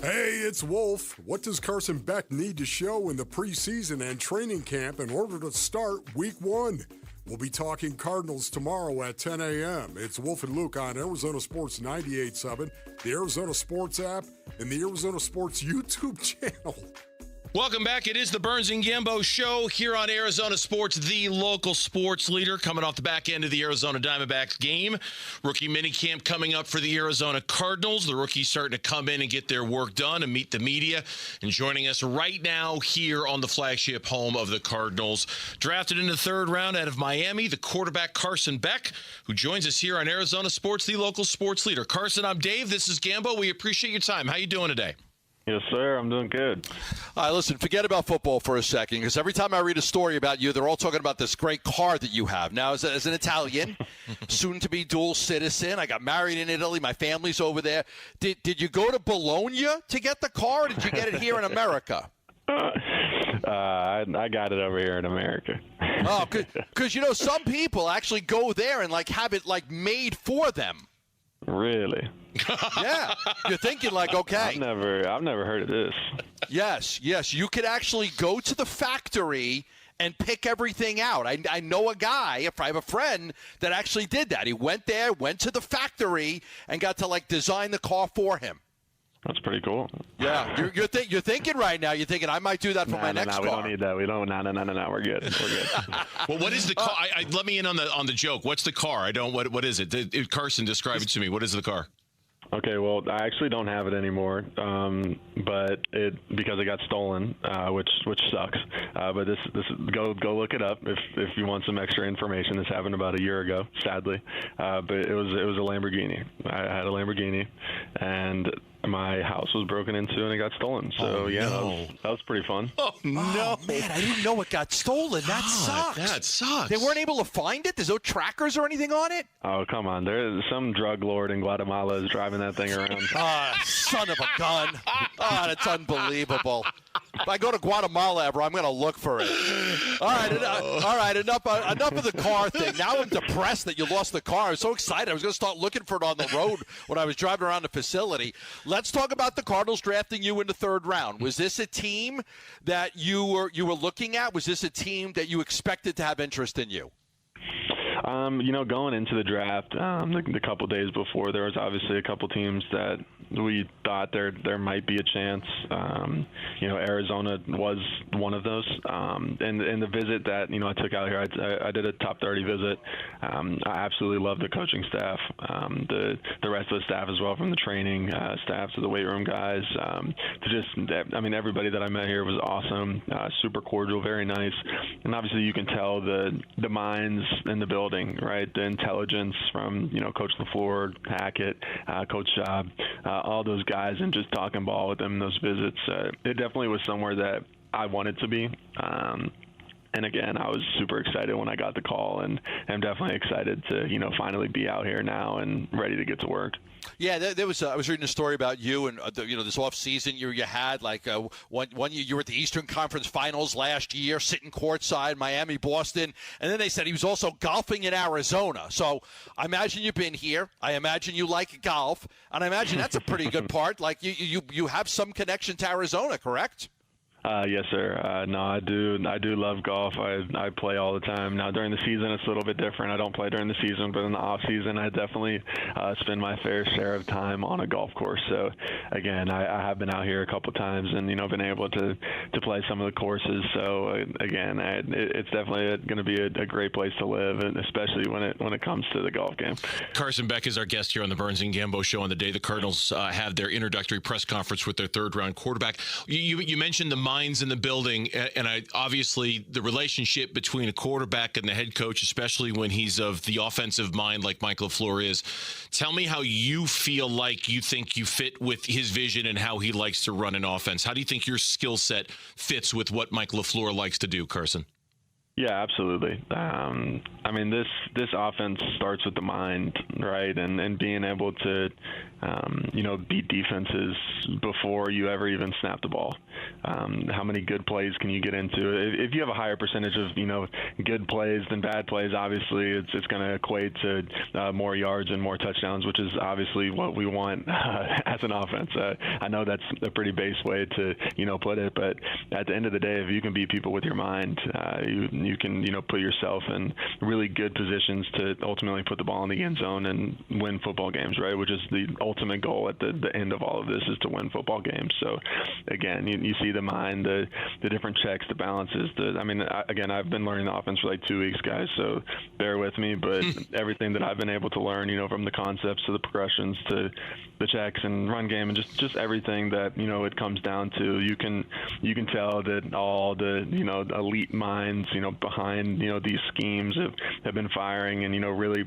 Hey, it's Wolf. What does Carson Beck need to show in the preseason and training camp in order to start Week 1? We'll be talking Cardinals tomorrow at 10 a.m. It's Wolf and Luke on Arizona Sports 98.7, the Arizona Sports app, and the Arizona Sports YouTube channel. Welcome back. It is the Burns and Gambo Show here on Arizona Sports, the local sports leader, coming off the back end of the Arizona Diamondbacks game. Rookie minicamp coming up for the Arizona Cardinals. The rookies starting to come in and get their work done and meet the media. And joining us right now here on the flagship home of the Cardinals, drafted in the third round out of Miami, the quarterback Carson Beck, who joins us here on Arizona Sports, the local sports leader. Carson, I'm Dave. This is Gambo. We appreciate your time. How you doing today? Yes, sir. I'm doing good. All right, listen, forget about football for a second, because every time I read a story about you, they're all talking about this great car that you have. Now, as an Italian, soon-to-be dual citizen, I got married in Italy. My family's over there. Did you go to Bologna to get the car, or did you get it here in America? I got it over here in America. Oh, because, some people actually go there and, have it, made for them. Really? Yeah. You're thinking okay. I've never heard of this. Yes. You could actually go to the factory and pick everything out. I know a guy, I have a friend that actually did that. He went there, went to the factory, and got to design the car for him. That's pretty cool. Yeah, you're thinking right now. You're thinking I might do that for my next car. We don't need that. We don't. No. We're good. Well, what is the car? Let me in on the joke. What's the car? I don't. What is it? Carson, describe it to me. What is the car? Okay, well, I actually don't have it anymore, but because it got stolen, which sucks. But this go look it up if you want some extra information. This happened about a year ago, sadly. But it was a Lamborghini. I had a Lamborghini, and my house was broken into and it got stolen. So that was pretty fun. Oh no, man! I didn't know it got stolen. That sucks. That sucks. They weren't able to find it. There's no trackers or anything on it. Oh come on! There's some drug lord in Guatemala is driving that thing around. Son of a gun! That's unbelievable. If I go to Guatemala ever, I'm going to look for it. All right. Enough of the car thing. Now I'm depressed that you lost the car. I was so excited. I was going to start looking for it on the road when I was driving around the facility. Let's talk about the Cardinals drafting you in the third round. Was this a team that you were looking at? Was this a team that you expected to have interest in you? Going into the draft, the couple days before, there was obviously a couple teams that we thought there might be a chance. Arizona was one of those. And the visit that I took out here, I did a top 30 visit. I absolutely love the coaching staff, the rest of the staff as well, from the training staff to the weight room guys. Everybody that I met here was awesome, super cordial, very nice, and obviously you can tell the minds in the building, right? The intelligence from Coach LaFleur, Hackett, Coach Schaub, all those guys, and just talking ball with them in those visits. It definitely was somewhere that I wanted to be. And again, I was super excited when I got the call, and I'm definitely excited to finally be out here now and ready to get to work. Yeah, there was. I was reading a story about you and this off season you had one year you were at the Eastern Conference Finals last year, sitting courtside, Miami, Boston, and then they said he was also golfing in Arizona. So I imagine you've been here. I imagine you like golf, and I imagine that's a pretty good part. You have some connection to Arizona, correct? Yes, sir. No, I do love golf. I play all the time. Now, during the season, it's a little bit different. I don't play during the season, but in the off season, I definitely spend my fair share of time on a golf course. So, again, I have been out here a couple times and been able to play some of the courses. So, again, it's definitely going to be a great place to live, and especially when it comes to the golf game. Carson Beck is our guest here on the Burns and Gambo Show on the day the Cardinals have their introductory press conference with their third-round quarterback. You mentioned the minds in the building, and obviously the relationship between a quarterback and the head coach, especially when he's of the offensive mind like Mike LaFleur is. Tell me how you feel like you think you fit with his vision and how he likes to run an offense. How do you think your skill set fits with what Mike LaFleur likes to do, Carson? Yeah, absolutely. This offense starts with the mind, right? And being able to, beat defenses before you ever even snap the ball. How many good plays can you get into? If you have a higher percentage of, good plays than bad plays, obviously it's going to equate to more yards and more touchdowns, which is obviously what we want as an offense. I know that's a pretty base way to, put it, but at the end of the day, if you can beat people with your mind, you can, put yourself in really good positions to ultimately put the ball in the end zone and win football games, right? Which is the ultimate goal at the end of all of this is to win football games. So, again, you see the mind, the different checks, the balances. I've been learning the offense for like 2 weeks, guys, so bear with me. But everything that I've been able to learn, from the concepts to the progressions to the checks and run game and just everything that, it comes down to, you can tell that all the, elite minds, behind, these schemes have been firing and, really,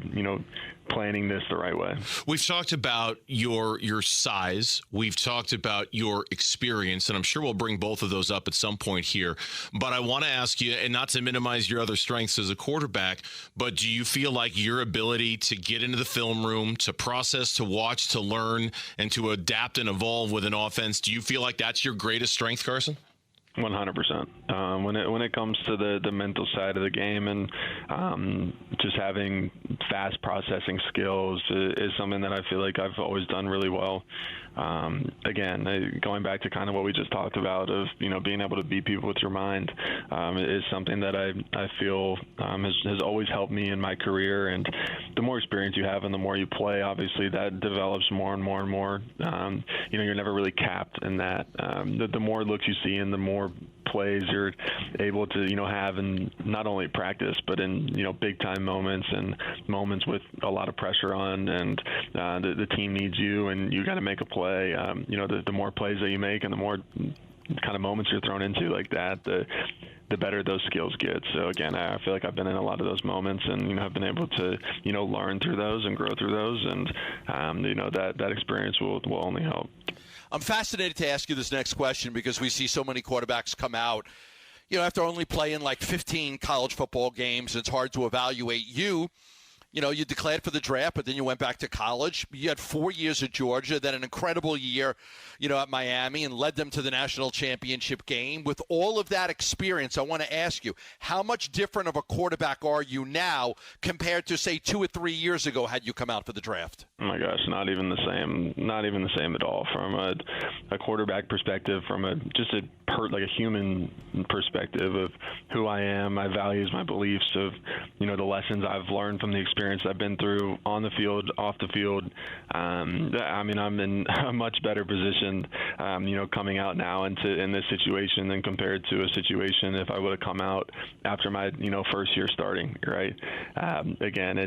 planning this the right way. We've talked about your size. We've talked about your experience, and I'm sure we'll bring both of those up at some point here. But I want to ask you, and not to minimize your other strengths as a quarterback, but do you feel like your ability to get into the film room, to process, to watch, to learn, and to adapt and evolve with an offense, do you feel like that's your greatest strength, Carson? 100%. When it comes to the mental side of the game and just having fast processing skills is something that I feel like I've always done really well. Again, going back to kind of what we just talked about of being able to beat people with your mind is something that I feel has always helped me in my career. And the more experience you have and the more you play, obviously that develops more and more and more. You're never really capped in that. The more looks you see and the more plays you're able to have in not only practice but in big time moments and moments with a lot of pressure on and the team needs you and you got to make a play. The more plays that you make and the more kind of moments you're thrown into like that, the better those skills get. So again, I feel like I've been in a lot of those moments and have been able to learn through those and grow through those, and that experience will only help. I'm fascinated to ask you this next question because we see so many quarterbacks come out, after only playing like 15 college football games. It's hard to evaluate you. You declared for the draft, but then you went back to college. You had 4 years at Georgia, then an incredible year, at Miami, and led them to the national championship game. With all of that experience, I want to ask you, how much different of a quarterback are you now compared to, say, 2 or 3 years ago had you come out for the draft? Oh my gosh, not even the same. Not even the same at all. From a quarterback perspective, from a human perspective of who I am, my values, my beliefs, of the lessons I've learned from the experience I've been through on the field, off the field. I'm in a much better position, coming out now in this situation than compared to a situation if I would have come out after my first year starting. Right. Again,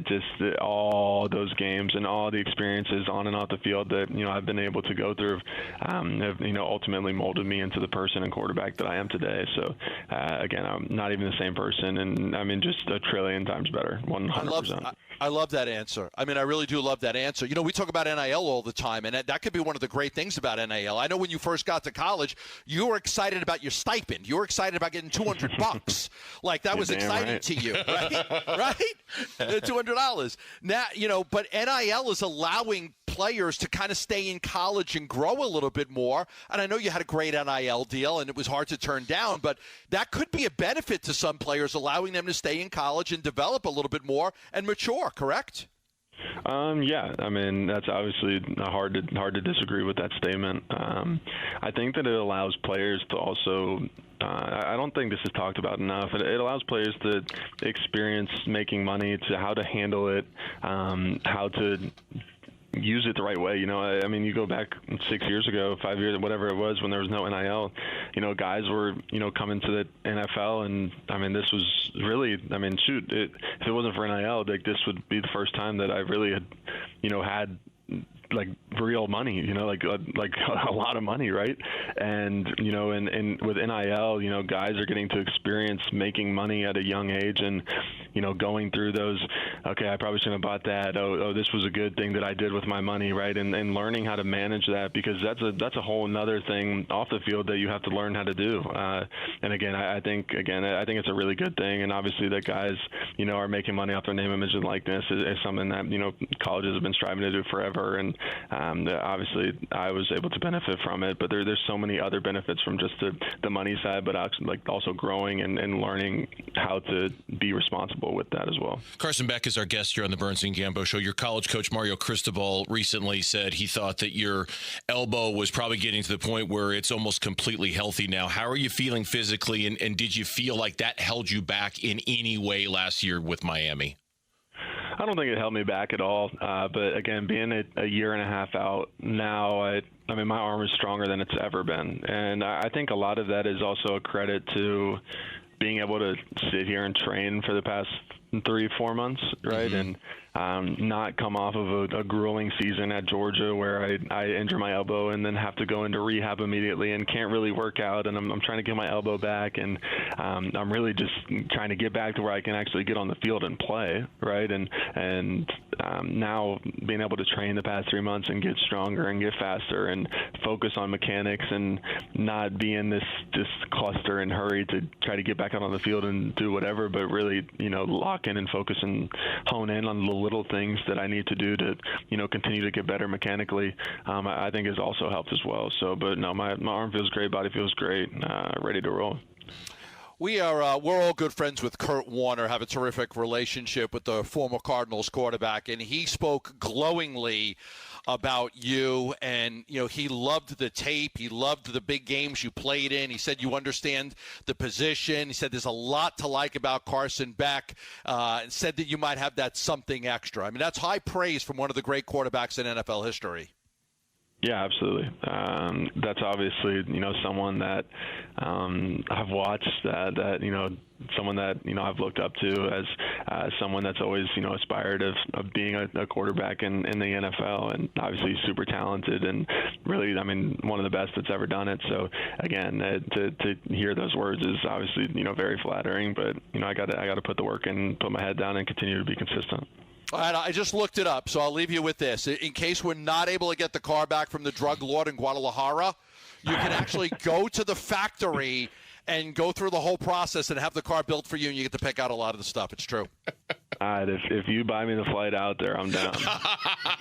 all those games and all the experiences on and off the field that I've been able to go through have ultimately molded me into the person and quarterback that I am today. So again, I'm not even the same person, and just a trillion times better. 100%. I love that answer. I really do love that answer. We talk about NIL all the time, and that could be one of the great things about NIL. I know when you first got to college, you were excited about your stipend. You were excited about getting $200. Like that was exciting right to you, right? Right? $200. Now, but NIL is allowing players to kind of stay in college and grow a little bit more. And I know you had a great NIL deal and it was hard to turn down, but that could be a benefit to some players, allowing them to stay in college and develop a little bit more and mature, correct? Yeah, that's obviously hard to disagree with that statement. I think that it allows players to also I don't think this is talked about enough. It allows players to experience making money, to how to handle it, how to use it the right way. You go back 6 years ago, 5 years, whatever it was, when there was no NIL, guys were, coming to the NFL, and this was really, if it wasn't for NIL, this would be the first time that I really had, had like real money, like a lot of money, right? And and with NIL, guys are getting to experience making money at a young age, and going through those. Okay, I probably shouldn't have bought that. Oh, this was a good thing that I did with my money, right? And learning how to manage that, because that's a whole another thing off the field that you have to learn how to do. And again, I think it's a really good thing, and obviously that guys are making money off their name, image, and likeness is something that colleges have been striving to do forever, and obviously I was able to benefit from it. But there's so many other benefits from just the money side, but also growing and learning how to be responsible with that as well. Carson Beck is our guest here on the Burns and Gambo Show. Your college coach, Mario Cristobal, recently said he thought that your elbow was probably getting to the point where it's almost completely healthy now. How are you feeling physically, and did you feel like that held you back in any way last year with Miami? I don't think it held me back at all. But again, being a year and a half out now, I mean, my arm is stronger than it's ever been. And I think a lot of that is also a credit to being able to sit here and train for the past 3-4 months, right? And not come off of a grueling season at Georgia where I injure my elbow and then have to go into rehab immediately and can't really work out, and I'm trying to get my elbow back, and I'm really just trying to get back to where I can actually get on the field and play, right? And now being able to train the past 3 months and get stronger and get faster and focus on mechanics and not be in this cluster and hurry to try to get back out on the field and do whatever, but really, lock in and focus and hone in on the little things that I need to do to, continue to get better mechanically, I think has also helped as well. So, but no, my arm feels great, body feels great, ready to roll. We're all good friends with Kurt Warner, have a terrific relationship with the former Cardinals quarterback, and he spoke glowingly about you, and he loved the tape. He loved the big games you played in. He said you understand the position. He said there's a lot to like about Carson Beck, and said that you might have that something extra. I mean, that's high praise from one of the great quarterbacks in NFL history. Yeah, absolutely. That's obviously, someone that I've watched, that someone that, I've looked up to as someone that's always, aspired of being a quarterback in the NFL, and obviously super talented and really, one of the best that's ever done it. So again, to hear those words is obviously, very flattering, but, I got to put the work in, put my head down and continue to be consistent. All right, I just looked it up, so I'll leave you with this. In case we're not able to get the car back from the drug lord in Guadalajara, you can actually go to the factory and go through the whole process and have the car built for you, and you get to pick out a lot of the stuff. It's true. All right, if you buy me the flight out there, I'm down.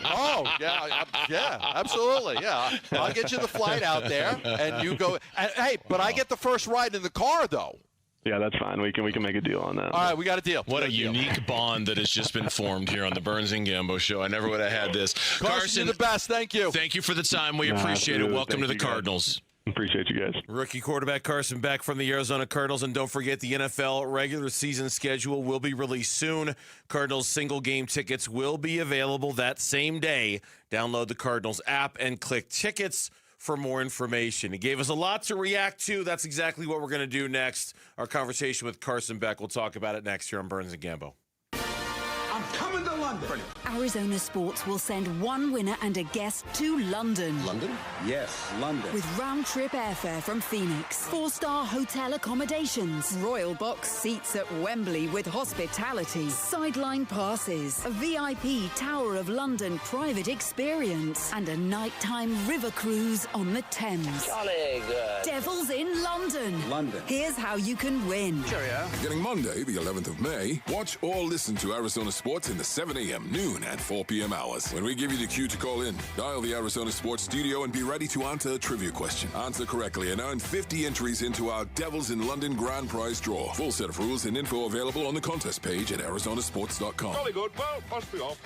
Oh, yeah, absolutely, yeah. I'll get you the flight out there, and you go. And, hey, but I get the first ride in the car, though. Yeah, that's fine. We can make a deal on that. All right, we got a deal. What a unique bond that has just been formed here on the Burns and Gambo Show. I never would have had this. Carson, you're the best. Thank you. Thank you for the time. We appreciate it. Welcome to the Cardinals. Appreciate you guys. Rookie quarterback Carson Beck from the Arizona Cardinals. And don't forget, the NFL regular season schedule will be released soon. Cardinals single game tickets will be available that same day. Download the Cardinals app and click tickets for more information. He gave us a lot to react to. That's exactly what we're going to do next. Our conversation with Carson Beck. We'll talk about it next here on Burns and Gambo. I'm coming to London. Arizona Sports will send one winner and a guest to London. London? Yes, London. With round-trip airfare from Phoenix, 4-star hotel accommodations, royal box seats at Wembley with hospitality, sideline passes, a VIP Tower of London private experience, and a nighttime river cruise on the Thames. Jolly good. Devils in London. London. Here's how you can win. Cheerio. Beginning Monday, the 11th of May, watch or listen to Arizona Sports in the 7 a.m., noon, and 4 p.m. hours. When we give you the cue to call in, dial the Arizona Sports studio and be ready to answer a trivia question. Answer correctly and earn 50 entries into our Devils in London grand prize draw. Full set of rules and info available on the contest page at arizonasports.com. Jolly good. Well, must be off.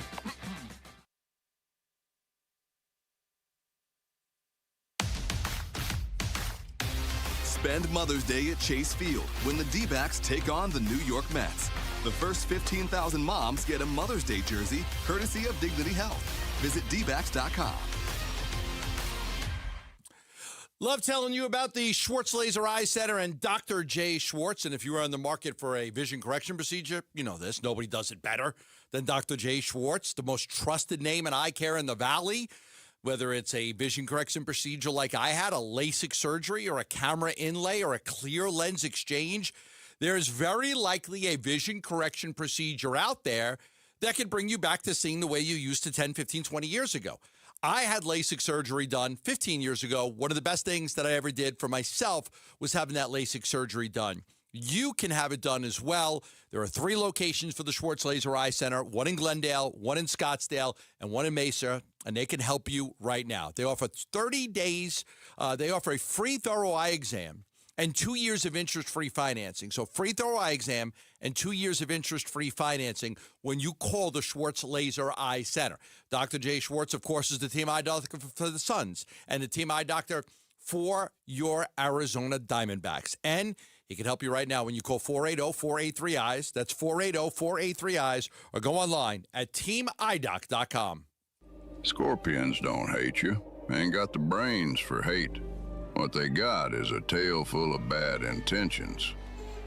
Spend Mother's Day at Chase Field when the D-backs take on the New York Mets. The first 15,000 moms get a Mother's Day jersey courtesy of Dignity Health. Visit dbacks.com. Love telling you about the Schwartz Laser Eye Center and Dr. J. Schwartz. And if you are on the market for a vision correction procedure, you know this. Nobody does it better than Dr. J. Schwartz, the most trusted name in eye care in the Valley. Whether it's a vision correction procedure like I had, a LASIK surgery, or a camera inlay, or a clear lens exchange, there is very likely a vision correction procedure out there that can bring you back to seeing the way you used to 10, 15, 20 years ago. I had LASIK surgery done 15 years ago. One of the best things that I ever did for myself was having that LASIK surgery done. You can have it done as well. There are 3 locations for the Schwartz Laser Eye Center, one in Glendale, one in Scottsdale, and one in Mesa, and they can help you right now. They offer 30 days. They offer a free thorough eye exam and 2 years of interest-free financing. So free thorough eye exam and 2 years of interest-free financing when you call the Schwartz Laser Eye Center. Dr. J. Schwartz, of course, is the team eye doctor for the Suns and the team eye doctor for your Arizona Diamondbacks. And he can help you right now when you call 480-483-EYES. That's 480-483-EYES. Or go online at teamidoc.com. Scorpions don't hate you. Ain't got the brains for hate. What they got is a tail full of bad intentions.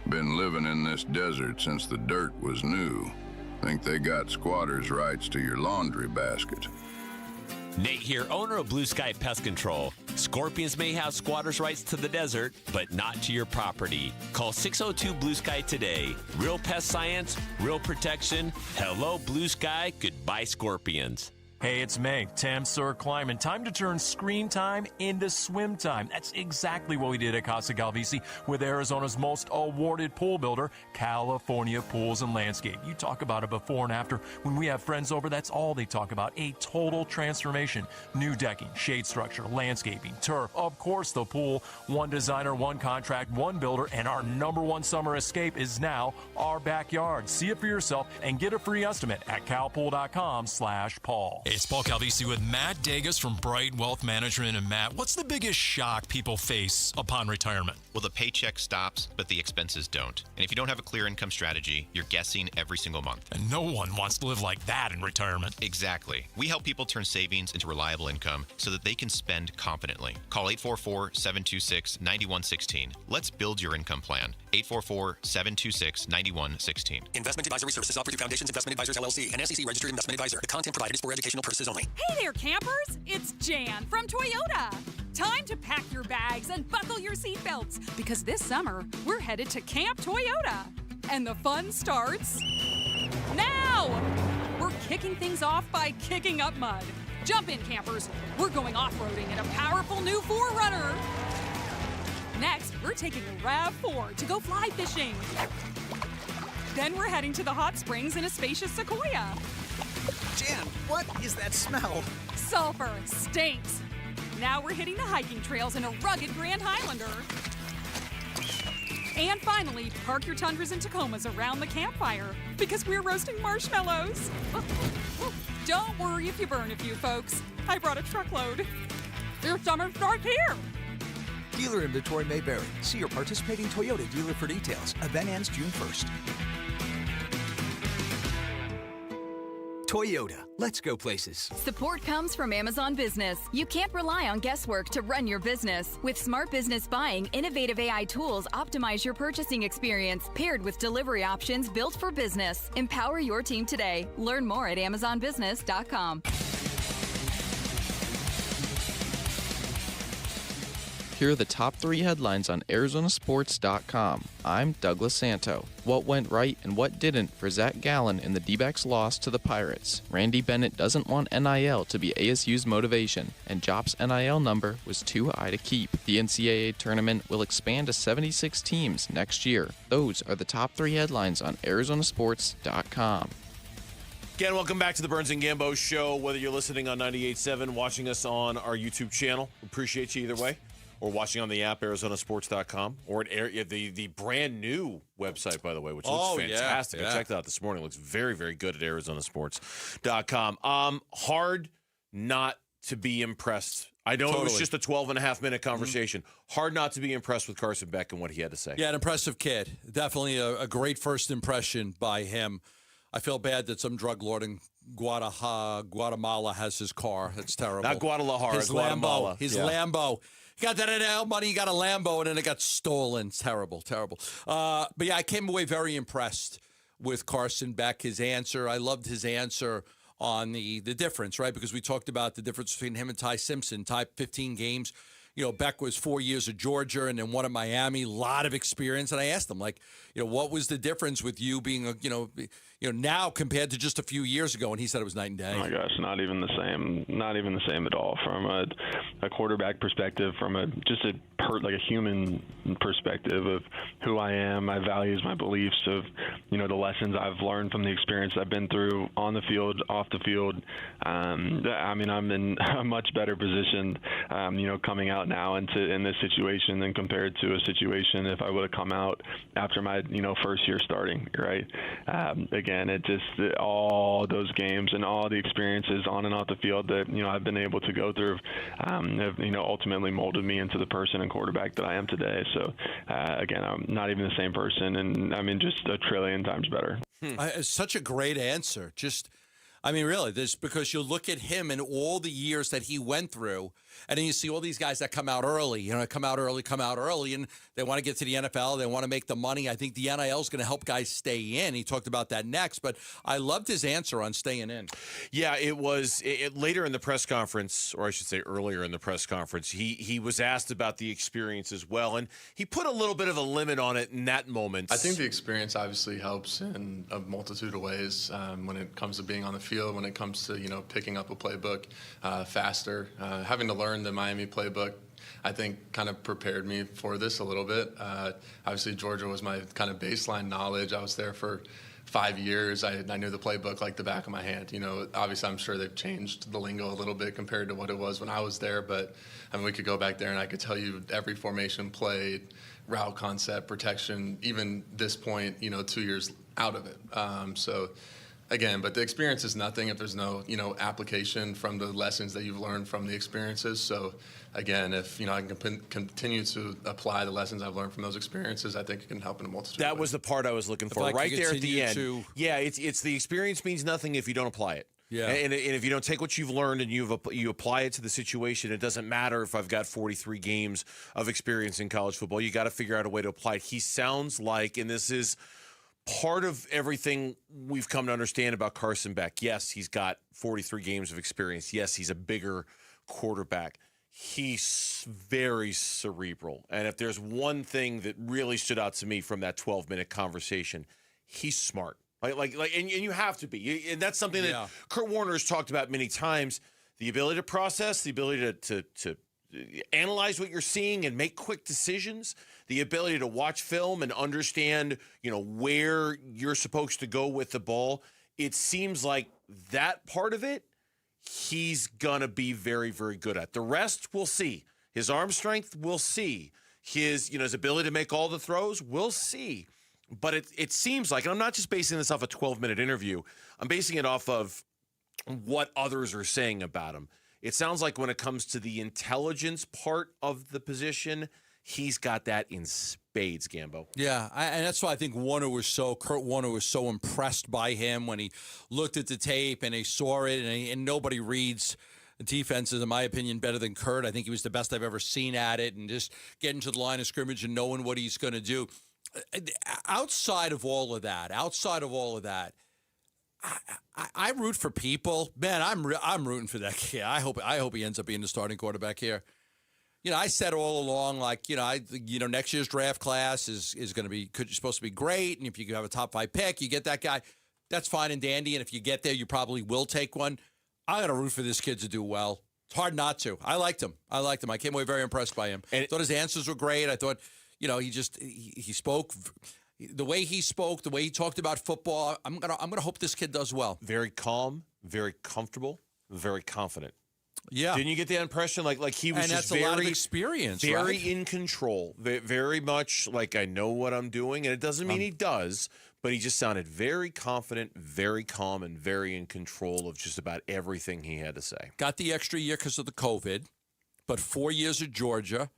Been living in this desert since the dirt was new. Think they got squatters' rights to your laundry basket. Nate here, owner of Blue Sky Pest Control. Scorpions may have squatters' rights to the desert, but not to your property. Call 602 Blue Sky today. Real pest science, real protection. Hello, Blue Sky. Goodbye, Scorpions. Hey, it's May, Tam Sir Climbing. Time to turn screen time into swim time. That's exactly what we did at Casa Galvisi with Arizona's most awarded pool builder, California Pools and Landscape. You talk about a before and after. When we have friends over, that's all they talk about. A total transformation. New decking, shade structure, landscaping, turf, of course the pool. One designer, one contract, one builder, and our #1 summer escape is now our backyard. See it for yourself and get a free estimate at calpool.com/Paul. It's Paul Calvisi with Matt Dagas from Bright Wealth Management. And Matt, what's the biggest shock people face upon retirement? Well, the paycheck stops, but the expenses don't. And if you don't have a clear income strategy, you're guessing every single month. And no one wants to live like that in retirement. Exactly. We help people turn savings into reliable income so that they can spend confidently. Call 844-726-9116. Let's build your income plan. 844-726-9116. Investment advisory services offered through Foundations Investment Advisors, LLC, an SEC registered investment advisor. The content provided is for educational purposes only. Hey there, campers! It's Jan from Toyota. Time to pack your bags and buckle your seatbelts because this summer we're headed to Camp Toyota. And the fun starts now! We're kicking things off by kicking up mud. Jump in, campers. We're going off-roading in a powerful new 4Runner. Next, we're taking a RAV4 to go fly fishing. Then we're heading to the hot springs in a spacious Sequoia. Jan, what is that smell? Sulfur stinks. Now we're hitting the hiking trails in a rugged Grand Highlander. And finally, park your Tundras and Tacomas around the campfire because we're roasting marshmallows. Don't worry if you burn a few, folks. I brought a truckload. Your summer starts here. Dealer inventory may vary. See your participating Toyota dealer for details. Event ends June 1st. Toyota, let's go places. Support comes from Amazon Business. You can't rely on guesswork to run your business. With smart business buying, innovative AI tools optimize your purchasing experience, paired with delivery options built for business. Empower your team today. Learn more at amazonbusiness.com. Here are the top 3 headlines on Arizonasports.com. I'm Douglas Santo. What went right and what didn't for Zach Gallen in the D-backs loss to the Pirates. Randy Bennett doesn't want NIL to be ASU's motivation, and Jop's NIL number was too high to keep. The NCAA tournament will expand to 76 teams next year. Those are the top 3 headlines on Arizonasports.com. Again, welcome back to the Burns and Gambo Show. Whether you're listening on 98.7, watching us on our YouTube channel, appreciate you either way. Or watching on the app, Arizonasports.com, or at the brand new website, by the way, which looks fantastic. Yeah. I checked it out this morning. It looks very, very good at Arizonasports.com. Hard not to be impressed. I know it was just a 12-and-a-half-minute conversation. Hard not to be impressed with Carson Beck and what he had to say. Yeah, an impressive kid. Definitely a great first impression by him. I feel bad that some drug lord in Guatemala has his car. That's terrible. Not Guadalajara, his Guatemala. Lambo. His Lambo. He got that NL money, he got a Lambo, and then it got stolen. It's terrible, terrible. But yeah, I came away very impressed with Carson Beck, his answer. I loved his answer on the difference, right? Because we talked about the difference between him and Ty Simpson. Ty, 15 games. You know, Beck was 4 years at Georgia and then one at Miami, a lot of experience. And I asked him, like, what was the difference with you being, now compared to just a few years ago? And he said it was night and day. Oh my gosh, not even the same. Not even the same at all. From a quarterback perspective, from a human perspective of who I am, my values, my beliefs, of the lessons I've learned from the experience I've been through on the field, off the field. I'm in a much better position, coming out out now in this situation than compared to a situation if I would have come out after my first year starting, right? Again, all those games and all the experiences on and off the field that I've been able to go through have ultimately molded me into the person and quarterback that I am today. So again, I'm not even the same person, and I'm just a trillion times better. It's such a great answer. Really, this because you look at him and all the years that he went through, and then you see all these guys that come out early, come out early, and they want to get to the NFL. They want to make the money. I think the NIL is going to help guys stay in. He talked about that next, but I loved his answer on staying in. Yeah, it was later in the press conference, or I should say earlier in the press conference, he was asked about the experience as well, and he put a little bit of a limit on it in that moment. I think the experience obviously helps in a multitude of ways when it comes to being on the field, when it comes to picking up a playbook faster, having to learn the Miami playbook. I think kind of prepared me for this a little bit. Obviously, Georgia was my kind of baseline knowledge. I was there for 5 years. I knew the playbook like the back of my hand. Obviously, I'm sure they've changed the lingo a little bit compared to what it was when I was there. But we could go back there and I could tell you every formation played, route concept, protection, even this point, 2 years out of it. Again, but the experience is nothing if there's no, application from the lessons that you've learned from the experiences. So, again, if, I can continue to apply the lessons I've learned from those experiences, I think it can help in a multitude of ways. That was the part I was looking for, right there at the end. Yeah, it's the experience means nothing if you don't apply it. Yeah. And if you don't take what you've learned and you apply it to the situation, it doesn't matter if I've got 43 games of experience in college football. You got to figure out a way to apply it. He sounds like, and this is part of everything we've come to understand about Carson Beck. Yes, he's got 43 games of experience. Yes, he's a bigger quarterback. He's very cerebral. And if there's one thing that really stood out to me from that 12-minute conversation, he's smart. And you have to be. And that's something that Kurt Warner has talked about many times, the ability to process, the ability to analyze what you're seeing and make quick decisions, the ability to watch film and understand, where you're supposed to go with the ball. It seems like that part of it, he's going to be very, very good at. The rest, we'll see. His arm strength, we'll see. His ability to make all the throws, we'll see. But it seems like, and I'm not just basing this off a 12-minute interview, I'm basing it off of what others are saying about him. It sounds like when it comes to the intelligence part of the position, he's got that in spades, Gambo. Yeah, and that's why I think Kurt Warner was so impressed by him when he looked at the tape and he saw it, and nobody reads defenses, in my opinion, better than Kurt. I think he was the best I've ever seen at it, and just getting to the line of scrimmage and knowing what he's going to do. Outside of all of that, I root for people. Man, I'm rooting for that kid. I hope he ends up being the starting quarterback here. I said all along, next year's draft class is going to be supposed to be great, and if you have a top 5 pick, you get that guy. That's fine and dandy, and if you get there, you probably will take one. I got to root for this kid to do well. It's hard not to. I liked him. I came away very impressed by him. I thought his answers were great. I thought, he spoke. The way he spoke, the way he talked about football, I'm gonna hope this kid does well. Very calm, very comfortable, very confident. Yeah. Didn't you get that impression? Like he was, and just that's very, a lot of experience, very right? in control, very much like I know what I'm doing, and it doesn't mean he does, but he just sounded very confident, very calm, and very in control of just about everything he had to say. Got the extra year because of the COVID, but 4 years at Georgia.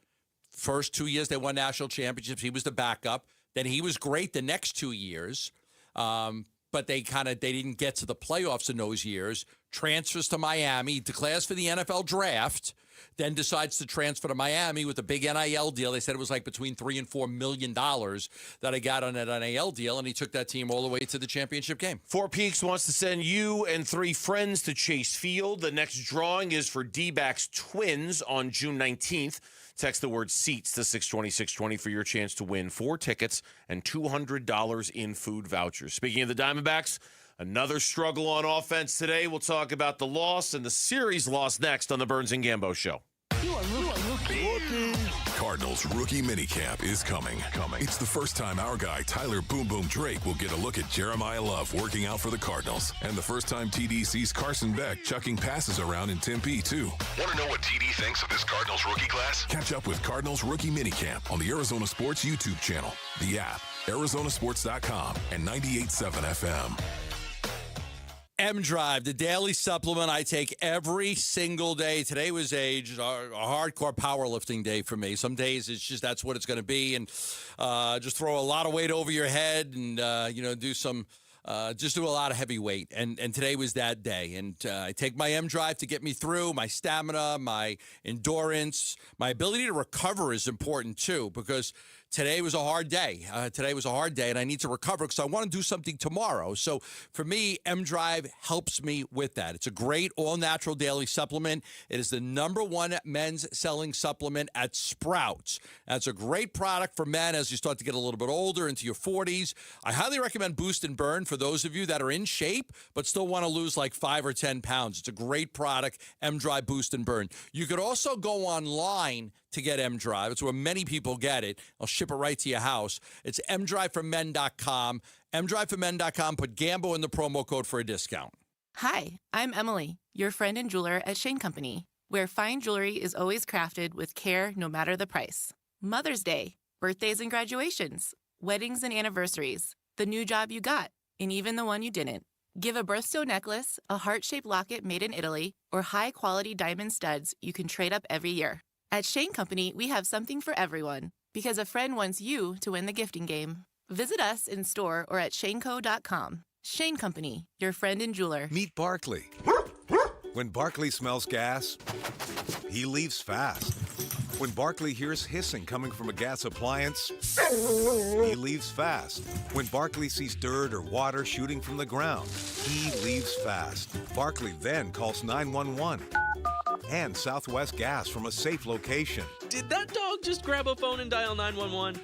First 2 years they won national championships. He was the backup. Then he was great the next 2 years, but they didn't get to the playoffs in those years. Transfers to Miami, declares for the NFL draft, then decides to transfer to Miami with a big NIL deal. They said it was like between $3 and $4 million that I got on that NIL deal, and he took that team all the way to the championship game. Four Peaks wants to send you and 3 friends to Chase Field. The next drawing is for D-backs twins on June 19th. Text the word SEATS to 620-620 for your chance to win 4 tickets and $200 in food vouchers. Speaking of the Diamondbacks, another struggle on offense today. We'll talk about the loss and the series loss next on the Burns and Gambo Show. You are looking Cardinals rookie minicamp is coming. It's the first time our guy Tyler Boom Boom Drake will get a look at Jeremiah Love working out for the Cardinals. And the first time TD sees Carson Beck chucking passes around in Tempe, too. Want to know what TD thinks of this Cardinals rookie class? Catch up with Cardinals rookie minicamp on the Arizona Sports YouTube channel, the app, ArizonaSports.com, and 98.7 FM. M Drive, the daily supplement I take every single day. Today was a hardcore powerlifting day for me. Some days it's just that's what it's going to be, and just throw a lot of weight over your head, and do some. Just do a lot of heavy weight, and today was that day. And I take my M Drive to get me through. My stamina, my endurance, my ability to recover is important too, because today was a hard day. And I need to recover because I want to do something tomorrow. So for me, M Drive helps me with that. It's a great all-natural daily supplement. It is the #1 men's selling supplement at Sprouts. That's a great product for men as you start to get a little bit older, into your 40s. I highly recommend Boost and Burn for those of you that are in shape but still want to lose like 5 or 10 pounds. It's a great product, M Drive Boost and Burn. You could also go online to get M Drive. It's where many people get it. I'll ship it right to your house. It's mdriveformen.com. mdriveformen.com. Put Gambo in the promo code for a discount. Hi, I'm Emily, your friend and jeweler at Shane Company, where fine jewelry is always crafted with care no matter the price. Mother's Day, birthdays and graduations, weddings and anniversaries, the new job you got, and even the one you didn't. Give a birthstone necklace, a heart-shaped locket made in Italy, or high-quality diamond studs you can trade up every year. At Shane Company, we have something for everyone, because a friend wants you to win the gifting game. Visit us in store or at shaneco.com. Shane Company, your friend and jeweler. Meet Barkley. When Barkley smells gas, he leaves fast. When Barkley hears hissing coming from a gas appliance, he leaves fast. When Barkley sees dirt or water shooting from the ground, he leaves fast. Barkley then calls 911 and Southwest Gas from a safe location. Did that dog just grab a phone and dial 911?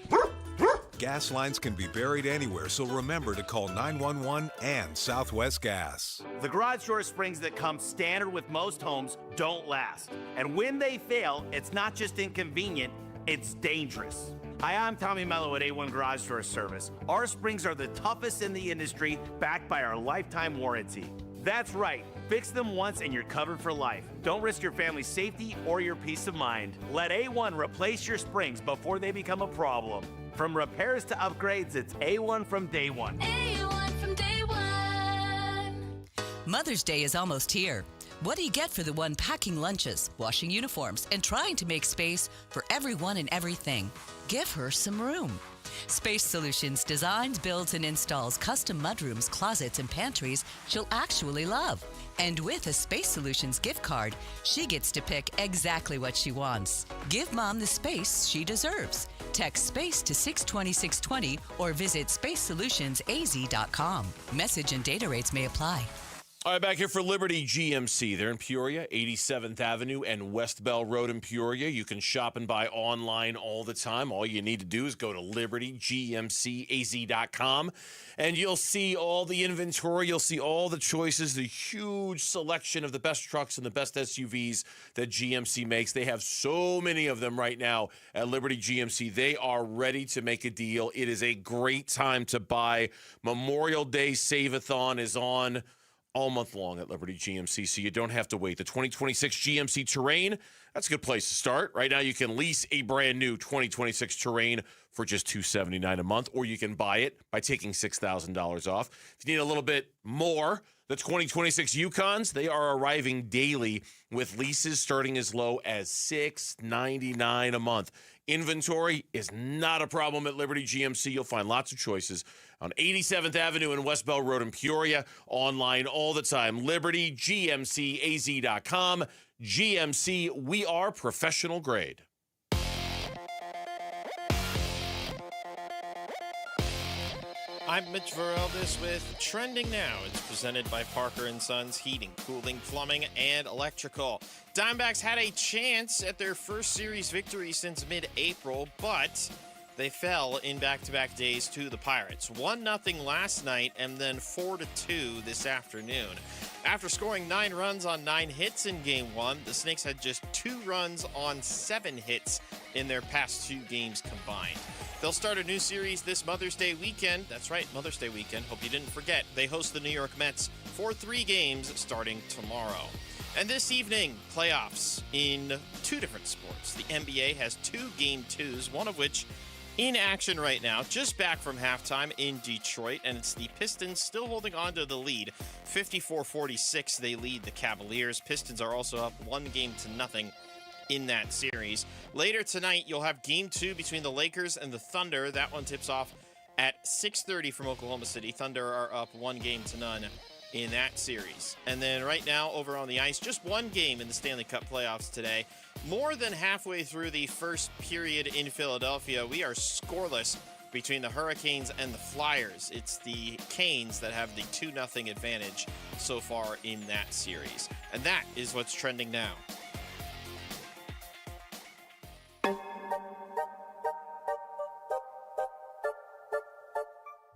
Gas lines can be buried anywhere, so remember to call 911 and Southwest Gas. The garage door springs that come standard with most homes don't last. And when they fail, it's not just inconvenient, it's dangerous. Hi, I'm Tommy Mello at A1 Garage Door Service. Our springs are the toughest in the industry, backed by our lifetime warranty. That's right. Fix them once and you're covered for life. Don't risk your family's safety or your peace of mind. Let A1 replace your springs before they become a problem. From repairs to upgrades, it's A1 from day one. A1 from day one. Mother's Day is almost here. What do you get for the one packing lunches, washing uniforms, and trying to make space for everyone and everything? Give her some room. Space Solutions designs, builds, and installs custom mudrooms, closets, and pantries she'll actually love. And with a Space Solutions gift card, she gets to pick exactly what she wants. Give Mom the space she deserves. Text SPACE to 620-620 or visit spacesolutionsaz.com. Message and data rates may apply. All right, back here for Liberty GMC. They're in Peoria, 87th Avenue and West Bell Road in Peoria. You can shop and buy online all the time. All you need to do is go to libertygmcaz.com, and you'll see all the inventory. You'll see all the choices, the huge selection of the best trucks and the best SUVs that GMC makes. They have so many of them right now at Liberty GMC. They are ready to make a deal. It is a great time to buy. Memorial Day Save-a-thon is on all month long at Liberty GMC, so you don't have to wait. The 2026 GMC Terrain, that's a good place to start. Right now, you can lease a brand new 2026 Terrain for just $279 a month, or you can buy it by taking $6,000 off. If you need a little bit more, the 2026 Yukons, they are arriving daily with leases starting as low as $699 a month. Inventory is not a problem at Liberty GMC. You'll find lots of choices on 87th Avenue and West Bell Road in Peoria. Online all the time. LibertyGMCAZ.com. GMC, we are professional grade. I'm Mitch Vareldis with Trending Now. It's presented by Parker & Sons Heating, Cooling, Plumbing, and Electrical. Diamondbacks had a chance at their first series victory since mid-April, but they fell in back-to-back days to the Pirates. 1-0 last night and then 4-2 this afternoon. After scoring 9 runs on 9 hits in Game 1, the Snakes had just 2 runs on 7 hits in their past 2 games combined. They'll start a new series this Mother's Day weekend. That's right, Mother's Day weekend. Hope you didn't forget. They host the New York Mets for 3 games starting tomorrow. And this evening, playoffs in 2 different sports. The NBA has 2 Game 2s, one of which in action right now, just back from halftime in Detroit, and it's the Pistons still holding on to the lead. 54-46, they lead the Cavaliers. Pistons are also up 1-0 in that series. Later tonight, you'll have Game 2 between the Lakers and the Thunder. That one tips off at 6:30 from Oklahoma City. Thunder are up 1-0 in that series. And then right now, over on the ice, just 1 game in the Stanley Cup playoffs today. More than halfway through the first period in Philadelphia, we are scoreless between the Hurricanes and the Flyers. It's the Canes that have the 2-0 advantage so far in that series. And that is what's trending now.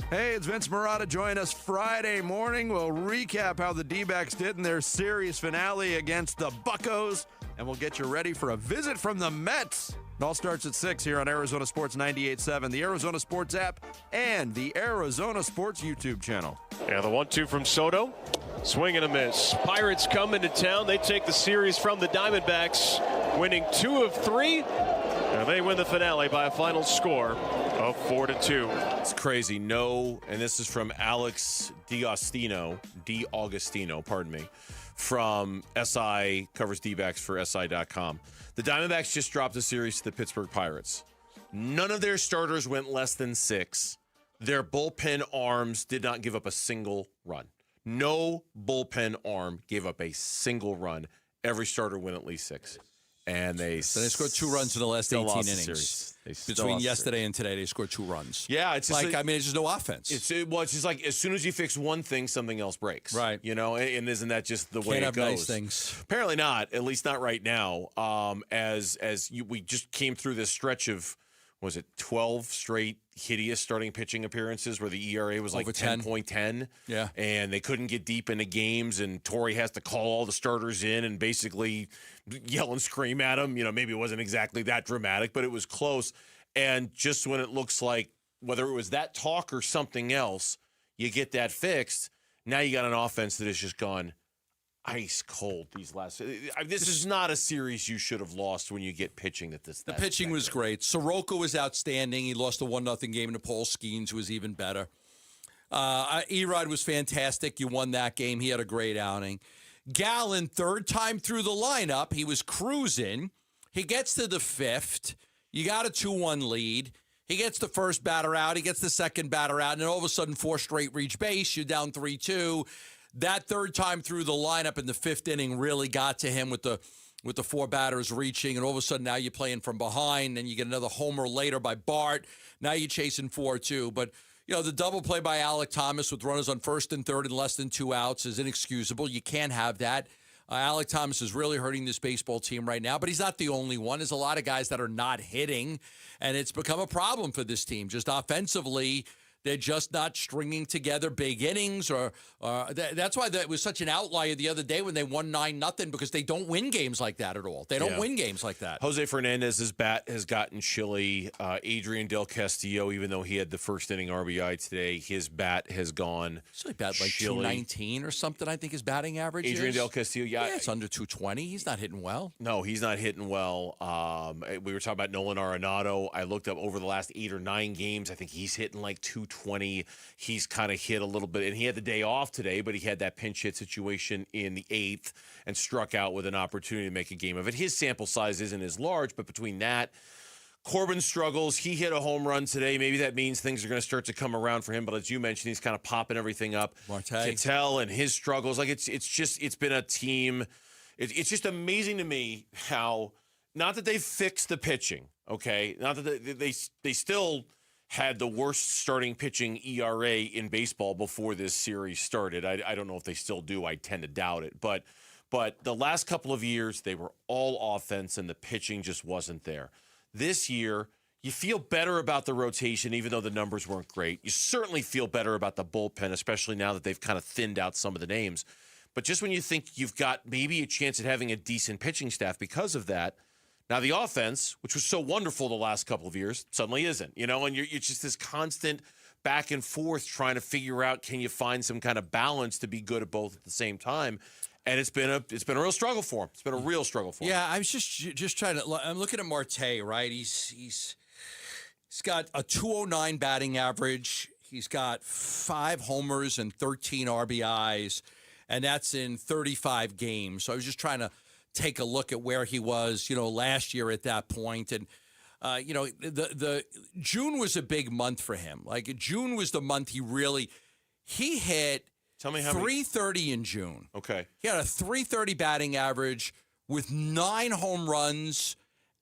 Hey, it's Vince Marotta. Join us Friday morning. We'll recap how the D-backs did in their series finale against the Buccos, and we'll get you ready for a visit from the Mets. It all starts at 6 here on Arizona Sports 98.7, the Arizona Sports app, and the Arizona Sports YouTube channel. Yeah, the 1-2 from Soto. Swing and a miss. Pirates come into town. They take the series from the Diamondbacks, winning 2 of 3. And they win the finale by a final score of 4-2. It's crazy. No, and this is from Alex D'Agostino, pardon me, from SI, covers D-backs for SI.com. The Diamondbacks just dropped a series to the Pittsburgh Pirates. None of their starters went less than 6. Their bullpen arms did not give up a single run. No bullpen arm gave up a single run. Every starter went at least 6. And they scored 2 runs in the last 18 innings. Between yesterday and today, they scored 2 runs. Yeah, it's just it's just no offense. It's just like as soon as you fix one thing, something else breaks. Right. You know, and isn't that just the way Can't it have goes? nice things. Apparently not. At least not right now. We just came through this stretch of, was it 12 straight hideous starting pitching appearances where the ERA was like 10.10. Yeah. And they couldn't get deep into games, and Torrey has to call all the starters in and basically yell and scream at them. You know, maybe it wasn't exactly that dramatic, but it was close. And just when it looks like whether it was that talk or something else, you get that fixed, now you got an offense that has just gone ice cold these last. This is not a series you should have lost when you get pitching that this. The pitching was great. Soroka was outstanding. He lost a 1-0 game to Paul Skeens, who was even better. Erod was fantastic. You won that game. He had a great outing. Gallen, 3rd time through the lineup, he was cruising. He gets to the 5th. You got a 2-1 lead. He gets the first batter out. He gets the second batter out. And then all of a sudden, 4 straight reach base. You're down 3-2. That 3rd time through the lineup in the 5th inning really got to him with the 4 batters reaching, and all of a sudden now you're playing from behind, and you get another homer later by Bart. Now you're chasing 4-2. But, you know, the double play by Alec Thomas with runners on 1st and 3rd and less than 2 outs is inexcusable. You can't have that. Alec Thomas is really hurting this baseball team right now, but he's not the only one. There's a lot of guys that are not hitting, and it's become a problem for this team. Just offensively, they're just not stringing together big innings, or that's why that was such an outlier the other day when they won 9-0, because they don't win games like that at all. They don't win games like that. Jose Fernandez's bat has gotten chilly. Adrian Del Castillo, even though he had the first inning RBI today, his bat has gone So he batted like chilly. 219 or something, I think his batting average Adrian is. Del Castillo, yeah. It's under 220. He's not hitting well. No, he's not hitting well. We were talking about Nolan Arenado. I looked up over the last 8 or 9 games. I think he's hitting like 220. He's kind of hit a little bit, and he had the day off today, but he had that pinch hit situation in the 8th and struck out with an opportunity to make a game of it. His sample size isn't as large, but between that, Corbin struggles. He hit a home run today. Maybe that means things are going to start to come around for him, but as you mentioned, he's kind of popping everything up. Marte. Cattell and his struggles. Like it's been a team. It's just amazing to me how, not that they've fixed the pitching, okay? Not that they still had the worst starting pitching ERA in baseball before this series started. I don't know if they still do. I tend to doubt it. But the last couple of years, they were all offense, and the pitching just wasn't there. This year, you feel better about the rotation, even though the numbers weren't great. You certainly feel better about the bullpen, especially now that they've kind of thinned out some of the names. But just when you think you've got maybe a chance at having a decent pitching staff because of that, now the offense, which was so wonderful the last couple of years, suddenly isn't. And you're just this constant back and forth trying to figure out, can you find some kind of balance to be good at both at the same time? And it's been a real struggle for him. It's been a real struggle for him. Yeah, I was just trying to. I'm looking at Marte, right? He's got a 209 batting average. He's got 5 homers and 13 RBIs, and that's in 35 games. So I was just trying to take a look at where he was, last year at that point. And, the June was a big month for him. Like, June was the month he hit Tell me how 330 in June. Okay. He had a 330 batting average with 9 home runs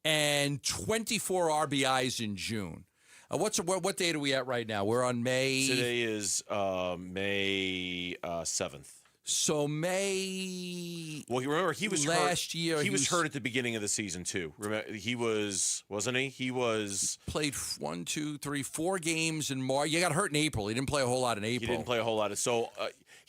and 24 RBIs in June. What date are we at right now? We're on May. Today is May 7th. So May. Well, remember he was last hurt. year. He was hurt at the beginning of the season too. Remember, wasn't he? He was played 1, 2, 3, 4 games in March. He got hurt in April. He didn't play a whole lot in April. He didn't play a whole lot. So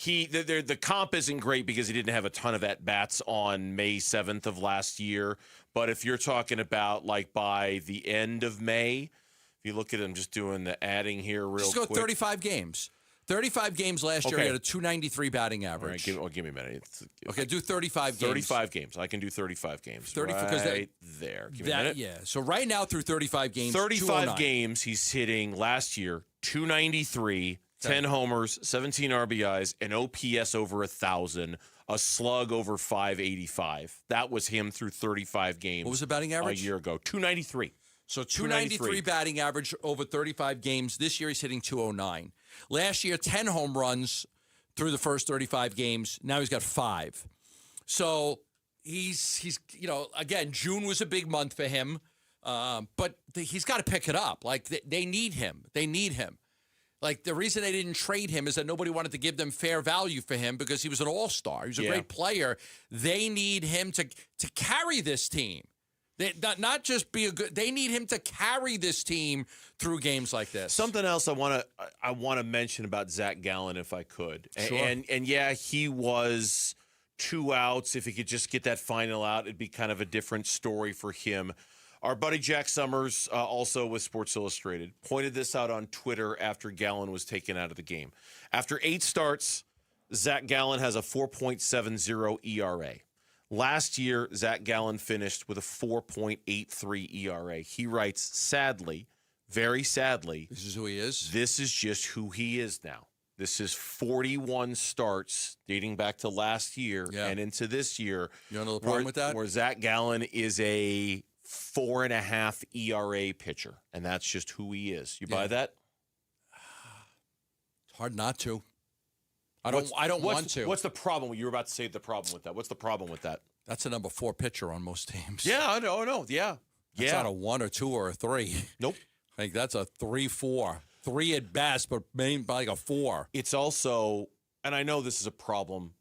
the comp isn't great because he didn't have a ton of at bats on May 7th of last year. But if you're talking about like by the end of May, if you look at him, just doing the adding here real quick. Just go 35 games. 35 games last year. He had a 293 batting average. All right, give me a minute. Okay, do 35 games. 35 games. I can do 35 games. 30 right because there. Give me a minute. Yeah. So right now through 35 games, 35 games, he's hitting last year 293, 10 homers, 17 RBIs, an OPS over 1,000, a slug over 585. That was him through 35 games. What was the batting average? A year ago, 293. So 293 batting average over 35 games. This year he's hitting 209. Last year, 10 home runs through the first 35 games. Now he's got 5. So he's again, June was a big month for him, but he's got to pick it up. Like, they need him. They need him. Like, the reason they didn't trade him is that nobody wanted to give them fair value for him because he was an all-star. He was a great player. They need him to carry this team. Not just be a good. They need him to carry this team through games like this. Something else I want to mention about Zach Gallen, if I could. Sure. And yeah, he was 2 outs. If he could just get that final out, it'd be kind of a different story for him. Our buddy Jack Summers, also with Sports Illustrated, pointed this out on Twitter after Gallen was taken out of the game. After 8 starts, Zach Gallen has a 4.70 ERA. Last year, Zach Gallen finished with a 4.83 ERA. He writes, sadly, very sadly, this is who he is. This is just who he is now. This is 41 starts dating back to last year and into this year. You know the problem with that? Where Zach Gallen is a 4.5 ERA pitcher, and that's just who he is. You buy that? It's hard not to. I don't want to. What's the problem? You were about to say the problem with that. What's the problem with that? That's a number 4 pitcher on most teams. Yeah, I know. Yeah. That's not a 1 or 2 or a 3. Nope. I think that's a 3-4. 3 at best, but maybe like a 4. It's also, and I know this is a problem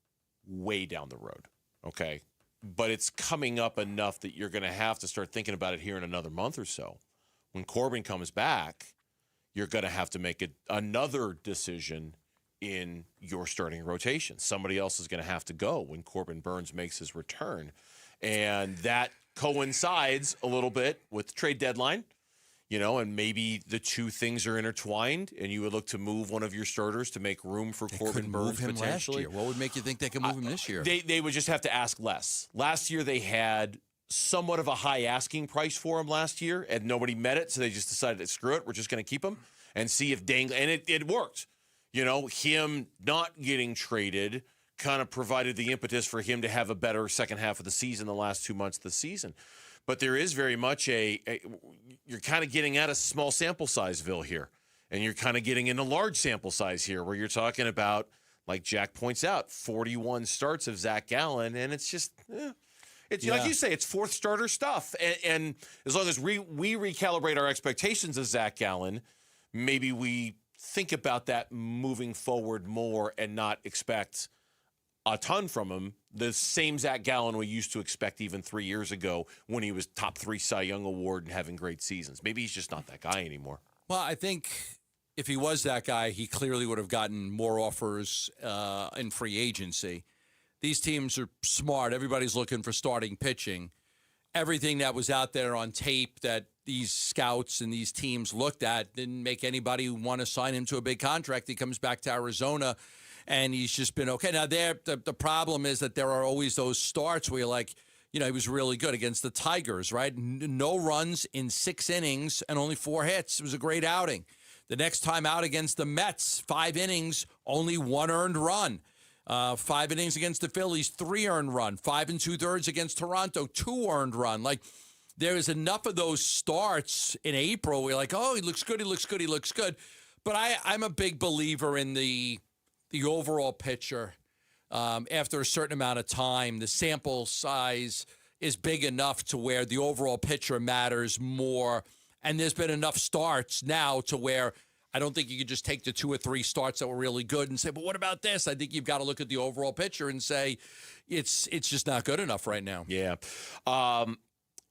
way down the road, okay? But it's coming up enough that you're going to have to start thinking about it here in another month or so. When Corbin comes back, you're going to have to make another decision in your starting rotation. Somebody else is going to have to go when Corbin Burnes makes his return. And that coincides a little bit with the trade deadline, and maybe the two things are intertwined, and you would look to move one of your starters to make room for Corbin Burnes potentially. Last year. What would make you think they could move him this year? They would just have to ask less. Last year they had somewhat of a high asking price for him last year, and nobody met it, so they just decided to screw it. We're just going to keep him and see if and it worked. Him not getting traded kind of provided the impetus for him to have a better second half of the season, the last 2 months of the season. But there is very much you're kind of getting at a small sample sizeville here. And you're kind of getting into large sample size here where you're talking about, like Jack points out, 41 starts of Zach Gallen. And it's just, it's like you say, it's fourth starter stuff. And as long as we recalibrate our expectations of Zach Gallen, maybe we think about that moving forward more and not expect a ton from him. The same Zach Gallen we used to expect even 3 years ago when he was top 3 Cy Young Award and having great seasons. Maybe he's just not that guy anymore. Well, I think if he was that guy, he clearly would have gotten more offers in free agency. these teams are smart. Everybody's looking for starting pitching. Everything that was out there on tape that these scouts and these teams looked at didn't make anybody want to sign him to a big contract. He comes back to Arizona, and he's just been okay. Now, the problem is that there are always those starts where you're like, he was really good against the Tigers, right? No runs in 6 innings and only 4 hits. It was a great outing. The next time out against the Mets, 5 innings, only 1 earned run. 5 innings against the Phillies, 3 earned run. 5 2/3 against Toronto, 2 earned run. Like, there is enough of those starts in April where you're like, oh, he looks good, he looks good, he looks good. But I'm a big believer in the overall pitcher. After a certain amount of time, the sample size is big enough to where the overall pitcher matters more. And there's been enough starts now to where I don't think you can just take the 2 or 3 starts that were really good and say, but what about this? I think you've got to look at the overall pitcher and say it's just not good enough right now. Yeah.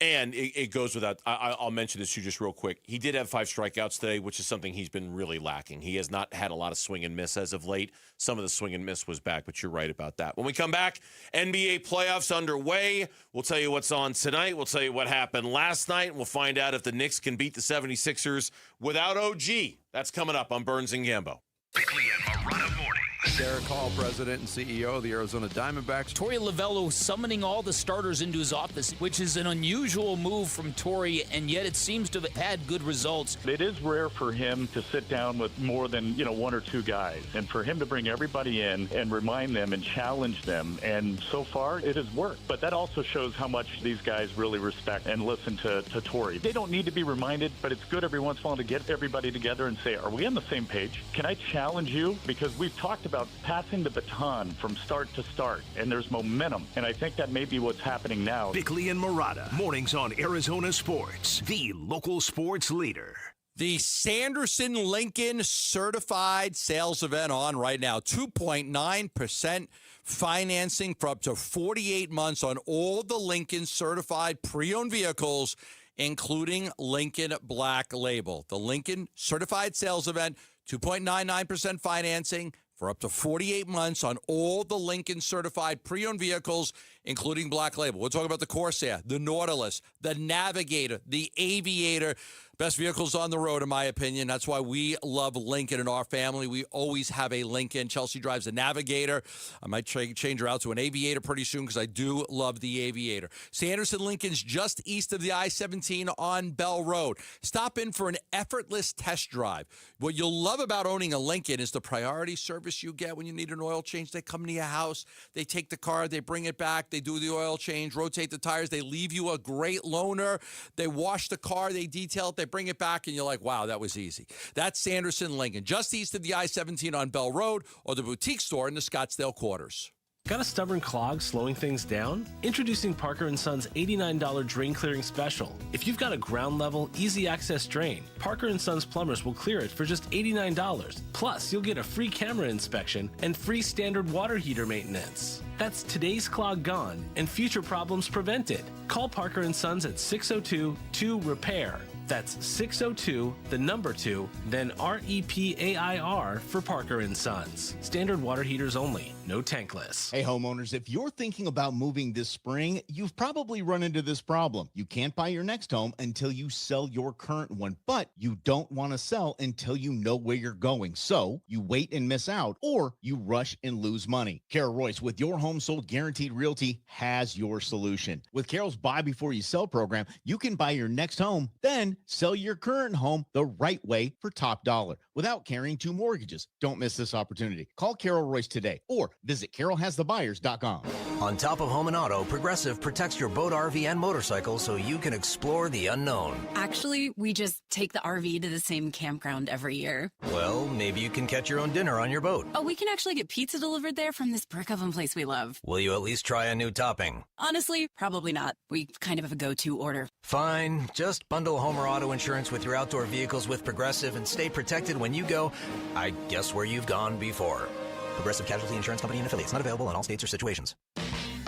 And it goes without, I'll mention this to you just real quick. He did have 5 strikeouts today, which is something he's been really lacking. He has not had a lot of swing and miss as of late. Some of the swing and miss was back, but you're right about that. When we come back, NBA playoffs underway. We'll tell you what's on tonight. We'll tell you what happened last night. And we'll find out if the Knicks can beat the 76ers without OG. That's coming up on Burns and Gambo. Bickley and Marotta morning. Derek Hall, president and CEO of the Arizona Diamondbacks. Torey Lovello summoning all the starters into his office, which is an unusual move from Torey, and yet it seems to have had good results. It is rare for him to sit down with more than 1 or 2 guys, and for him to bring everybody in and remind them and challenge them, and so far it has worked. But that also shows how much these guys really respect and listen to Torey. They don't need to be reminded, but it's good every once in a while to get everybody together and say, are we on the same page? Can I challenge you? Because we've talked about passing the baton from start to start, and there's momentum, and I think that may be what's happening now. Bickley and Marotta, mornings on Arizona Sports, the local sports leader. The Sanderson Lincoln Certified Sales Event on right now. 2.9% financing for up to 48 months on all the Lincoln certified pre-owned vehicles, including Lincoln Black Label. The Lincoln Certified Sales Event, 2.99% financing for up to 48 months on all the Lincoln certified pre-owned vehicles, including Black Label. We're talking about the Corsair, the Nautilus, the Navigator, the Aviator. Best vehicles on the road, in my opinion. That's why we love Lincoln in our family. We always have a Lincoln. Chelsea drives a Navigator. I might change her out to an Aviator pretty soon because I do love the Aviator. Sanderson Lincoln's just east of the I-17 on Bell Road. Stop in for an effortless test drive. What you'll love about owning a Lincoln is the priority service you get when you need an oil change. They come to your house. They take the car. They bring it back. They do the oil change, rotate the tires. They leave you a great loaner. They wash the car. They detail it. They bring it back, and you're like, wow, that was easy. That's Sanderson Lincoln, just east of the I-17 on Bell Road, or the boutique store in the Scottsdale Quarters. Got a stubborn clog slowing things down? Introducing Parker & Son's $89 drain clearing special. If you've got a ground level, easy access drain, Parker & Son's plumbers will clear it for just $89. Plus, you'll get a free camera inspection and free standard water heater maintenance. That's today's clog gone and future problems prevented. Call Parker & Sons at 602-2-REPAIR. That's 602, the number 2, then REPAIR for Parker & Sons. Standard water heaters only, no tankless. Hey homeowners, if you're thinking about moving this spring, you've probably run into this problem. You can't buy your next home until you sell your current one, but you don't want to sell until you know where you're going. So you wait and miss out, or you rush and lose money. Carol Royce with Your Home Sold Guaranteed Realty has your solution. With Carol's Buy Before You Sell program, you can buy your next home, then sell your current home the right way for top dollar without carrying 2 mortgages. Don't miss this opportunity. Call Carol Royce today or visit carolhasthebuyers.com. On top of home and auto, Progressive protects your boat, RV, and motorcycle so you can explore the unknown. Actually, we just take the RV to the same campground every year. Well, maybe you can catch your own dinner on your boat. Oh, we can actually get pizza delivered there from this brick oven place we love. Will you at least try a new topping? Honestly, probably not. We kind of have a go-to order. Fine. Just bundle home or auto insurance with your outdoor vehicles with Progressive and stay protected when you go, I guess, where you've gone before. Progressive Casualty Insurance Company and affiliates. Not available in all states or situations.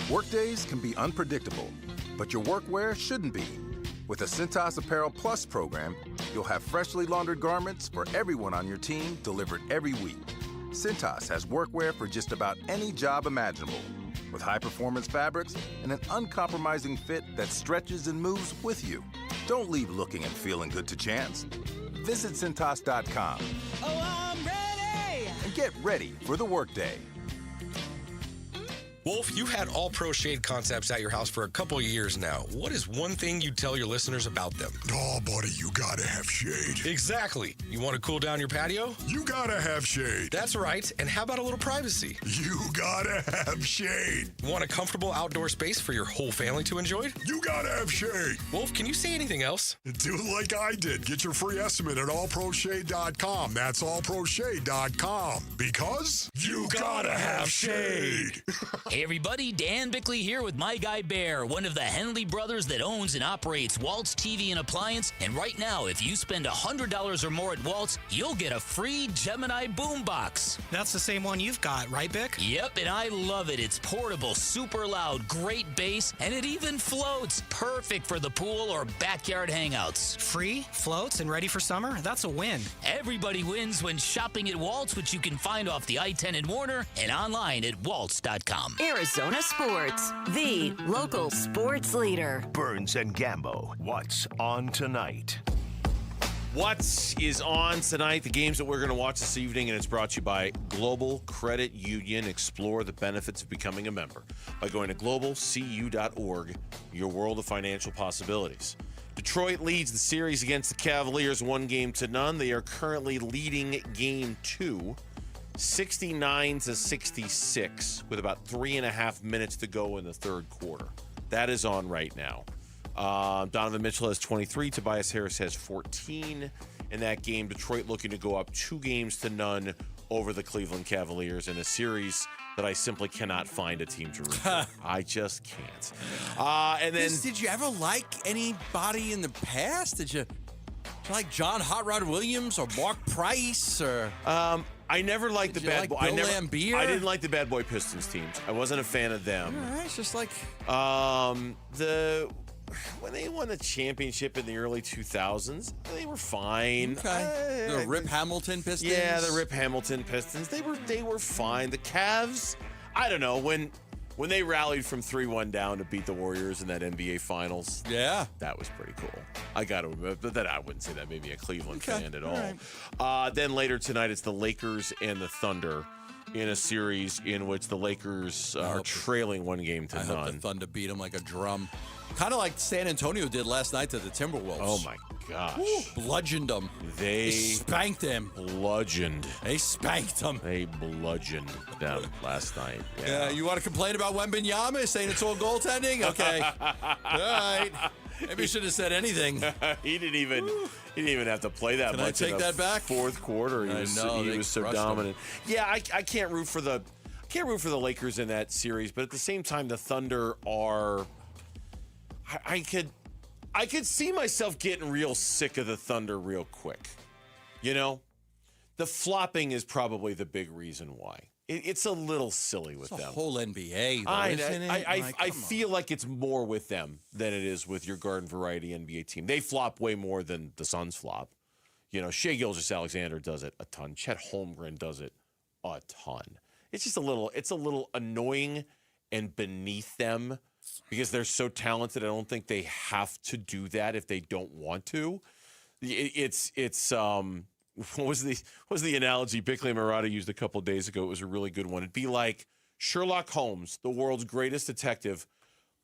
Workdays can be unpredictable, but your workwear shouldn't be. With the Cintas Apparel Plus program, you'll have freshly laundered garments for everyone on your team delivered every week. Cintas has workwear for just about any job imaginable. with high-performance fabrics and an uncompromising fit that stretches and moves with you. Don't leave looking and feeling good to chance. Visit Cintas.com. Oh, I'm ready! And get ready for the workday. Wolf, you've had All Pro Shade concepts at your house for a couple of years now. What is one thing you tell your listeners about them? Oh, buddy, you gotta have shade. Exactly. You want to cool down your patio? You gotta have shade. That's right. And how about a little privacy? You gotta have shade. Want a comfortable outdoor space for your whole family to enjoy? You gotta have shade. Wolf, can you say anything else? Do like I did. Get your free estimate at allproshade.com. That's allproshade.com. Because you gotta have shade. Hey everybody, Dan Bickley here with my guy Bear, one of the Henley brothers that owns and operates Waltz TV and Appliance. And right now, if you spend $100 or more at Waltz, you'll get a free Gemini boombox. That's the same one you've got, right, Bick? Yep, and I love it. It's portable, super loud, great bass, and it even floats. Perfect for the pool or backyard hangouts. Free, floats, and ready for summer? That's a win. Everybody wins when shopping at Waltz, which you can find off the I-10 in Warner and online at waltz.com. Arizona Sports, the local sports leader. Burns and Gambo, what's on tonight? What is on tonight? The games that we're going to watch this evening, and it's brought to you by Global Credit Union. Explore the benefits of becoming a member by going to globalcu.org, your world of financial possibilities. Detroit leads the series against the Cavaliers 1-0. They are currently leading Game 2, 69-66, with about 3.5 minutes to go in the third quarter. That is on right now. Donovan Mitchell has 23. Tobias Harris has 14 in that game. Detroit looking to go up 2-0 over the Cleveland Cavaliers in a series that I simply cannot find a team to root for. I just can't. And then, did you ever like anybody in the past? Did you like John Hot Rod Williams or Mark Price or? I never liked the bad boy. I didn't like the bad boy Pistons teams. I wasn't a fan of them. All right, it's just like when they won the championship in the early 2000s, they were fine. Okay. The Rip Hamilton Pistons. Yeah, the Rip Hamilton Pistons. They were fine. The Cavs, I don't know, when they rallied from 3-1 down to beat the Warriors in that NBA Finals. Yeah. That was pretty cool. I got to admit, but then I wouldn't say that made me a Cleveland fan at all. Right. Then later tonight, it's the Lakers and the Thunder in a series in which the Lakers are trailing 1-0. I hope the Thunder beat them like a drum. Kind of like San Antonio did last night to the Timberwolves. Oh, my gosh. Woo, bludgeoned them. They spanked them. They spanked them. They bludgeoned them last night. Yeah, you want to complain about Wembanyama saying it's all goaltending? Okay. All right. Maybe you shouldn't have said anything. He didn't even have to play that Can much. I take in that back? Fourth quarter, he was so dominant. Yeah, I can't root for the Lakers in that series, but at the same time, the Thunder are. I could see myself getting real sick of the Thunder real quick. You know, the flopping is probably the big reason why. It's a little silly with them. The whole NBA, though, I feel like it's more with them than it is with your garden variety NBA team. They flop way more than the Suns flop. You know, Shai Gilgeous-Alexander does it a ton. Chet Holmgren does it a ton. It's just a little annoying and beneath them because they're so talented. I don't think they have to do that if they don't want to. What was the analogy Bickley and Murata used a couple of days ago? It was a really good one. It'd be like Sherlock Holmes, the world's greatest detective,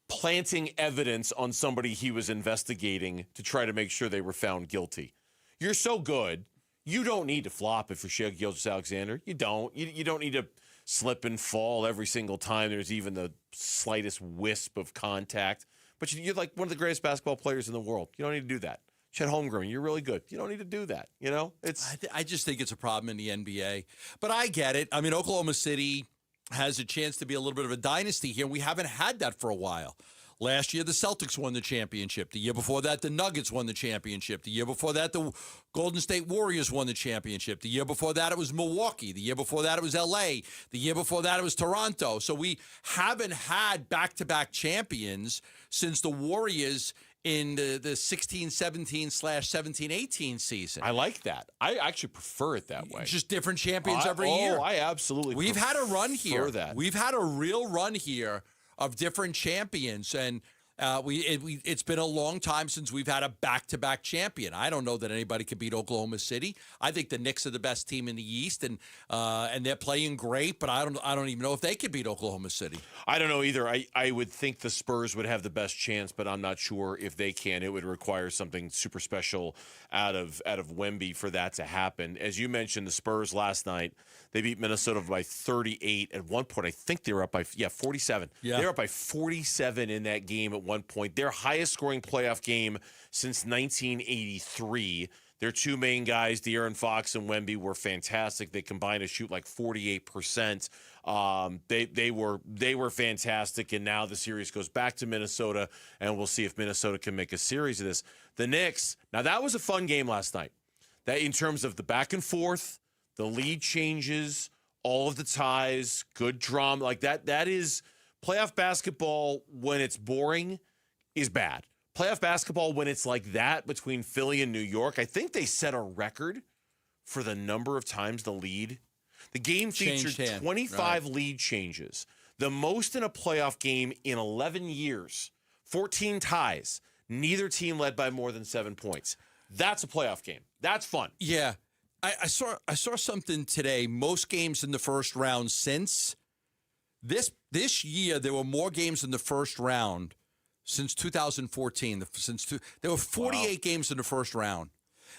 planting evidence on somebody he was investigating to try to make sure they were found guilty. You're so good. You don't need to flop if you're Shai Gilgeous-Alexander. You don't. You don't need to slip and fall every single time there's even the slightest wisp of contact. But you're like one of the greatest basketball players in the world. You don't need to do that. Chet Holmgren, you're really good. You don't need to do that. You know, I just think it's a problem in the NBA. But I get it. I mean, Oklahoma City has a chance to be a little bit of a dynasty here. We haven't had that for a while. Last year, the Celtics won the championship. The year before that, the Nuggets won the championship. The year before that, the Golden State Warriors won the championship. The year before that, it was Milwaukee. The year before that, it was L.A. The year before that, it was Toronto. So we haven't had back-to-back champions since the Warriors in the 16-17/17-18 season. I like that. I actually prefer it that way. Just different champions every year. I absolutely We've had a run here. that. We've had a real run here of different champions, and it's been a long time since we've had a back-to-back champion. I don't know that anybody could beat Oklahoma City. I think the Knicks are the best team in the East, and they're playing great. But I don't even know if they could beat Oklahoma City. I don't know either. I would think the Spurs would have the best chance, but I'm not sure if they can. It would require something super special out of Wemby for that to happen. As you mentioned, the Spurs last night, they beat Minnesota by 38. At one point, I think they were up by 47. Yeah. They were up by 47 in that game at one point. Their highest scoring playoff game since 1983. Their two main guys, De'Aaron Fox and Wemby, were fantastic. They combined to shoot like 48%. They were fantastic, and now the series goes back to Minnesota, and we'll see if Minnesota can make a series of this. The Knicks, now that was a fun game last night. That in terms of the back and forth, the lead changes, all of the ties, good drama, like that is playoff basketball when it's boring is bad. Playoff basketball when it's like that between Philly and New York, I think they set a record for the number of times the game featured 25 lead changes, the most in a playoff game in 11 years, 14 ties. Neither team led by more than 7 points. That's a playoff game. That's fun. Yeah. I saw something today. Most games in the first round since this year, there were more games in the first round since 2014. There were 48 games in the first round.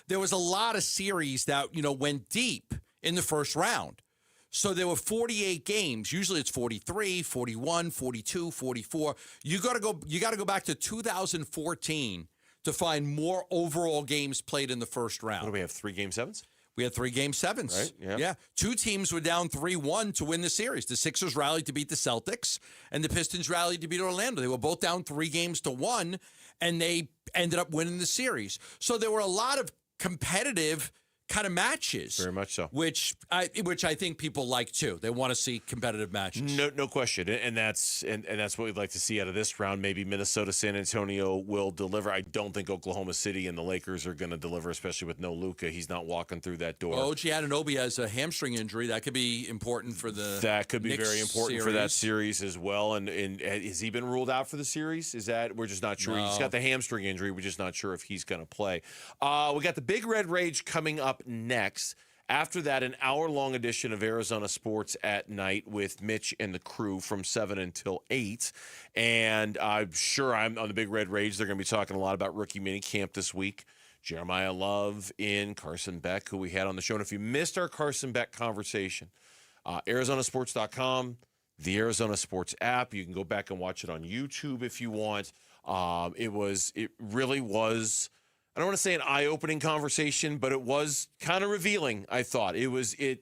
There was a lot of series that went deep in the first round. So there were 48 games. Usually it's 43, 41, 42, 44. You got to go back to 2014 to find more overall games played in the first round. What do we have? 3 Game 7s? We had 3 Game 7s. Right, yeah. 2 teams were down 3-1 to win the series. The Sixers rallied to beat the Celtics, and the Pistons rallied to beat Orlando. They were both down 3-1, and they ended up winning the series. So there were a lot of competitive kind of matches. Very much so. Which I think people like too. They want to see competitive matches. No question. And that's what we'd like to see out of this round. Maybe Minnesota, San Antonio will deliver. I don't think Oklahoma City and the Lakers are going to deliver, especially with no Luka. He's not walking through that door. OG Anunoby has a hamstring injury. That could be important for the That could be Knicks very important series. for that series as well. And has he been ruled out for the series? We're just not sure. No. He's got the hamstring injury. We're just not sure if he's going to play. We got the Big Red Rage coming up next. After that, an hour-long edition of Arizona Sports at Night with Mitch and the crew from 7 until 8. And I'm sure I'm on the Big Red Rage. They're going to be talking a lot about rookie minicamp this week. Jeremiah Love in Carson Beck, who we had on the show. And if you missed our Carson Beck conversation, ArizonaSports.com, the Arizona Sports app. You can go back and watch it on YouTube if you want. It really was, I don't want to say an eye-opening conversation, but it was kind of revealing, I thought. It was a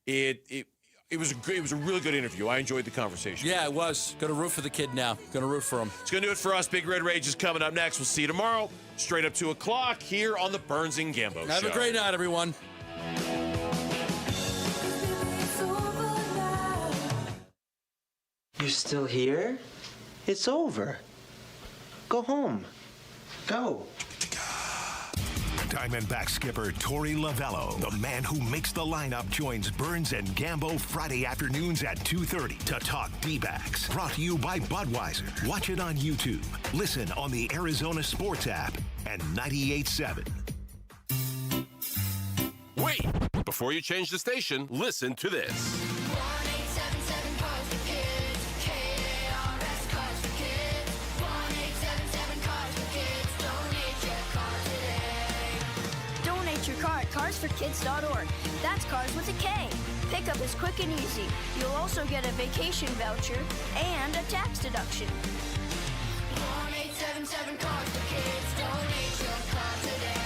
really good interview. I enjoyed the conversation. Yeah, it was. Going to root for the kid now. Going to root for him. It's going to do it for us. Big Red Rage is coming up next. We'll see you tomorrow, straight up 2 o'clock here on the Burns and Gambo Show. Have a great night, everyone. You're still here? It's over. Go home. Go. Diamondback skipper Torey Lovello, the man who makes the lineup, joins Burns and Gambo Friday afternoons at 2:30 to talk D-backs. Brought to you by Budweiser. Watch it on YouTube. Listen on the Arizona Sports app and 98.7. Wait! Before you change the station, listen to this. CarsForKids.org. That's cars with a K. Pickup is quick and easy. You'll also get a vacation voucher and a tax deduction. 1-877 Cars for Kids. Donate your car today.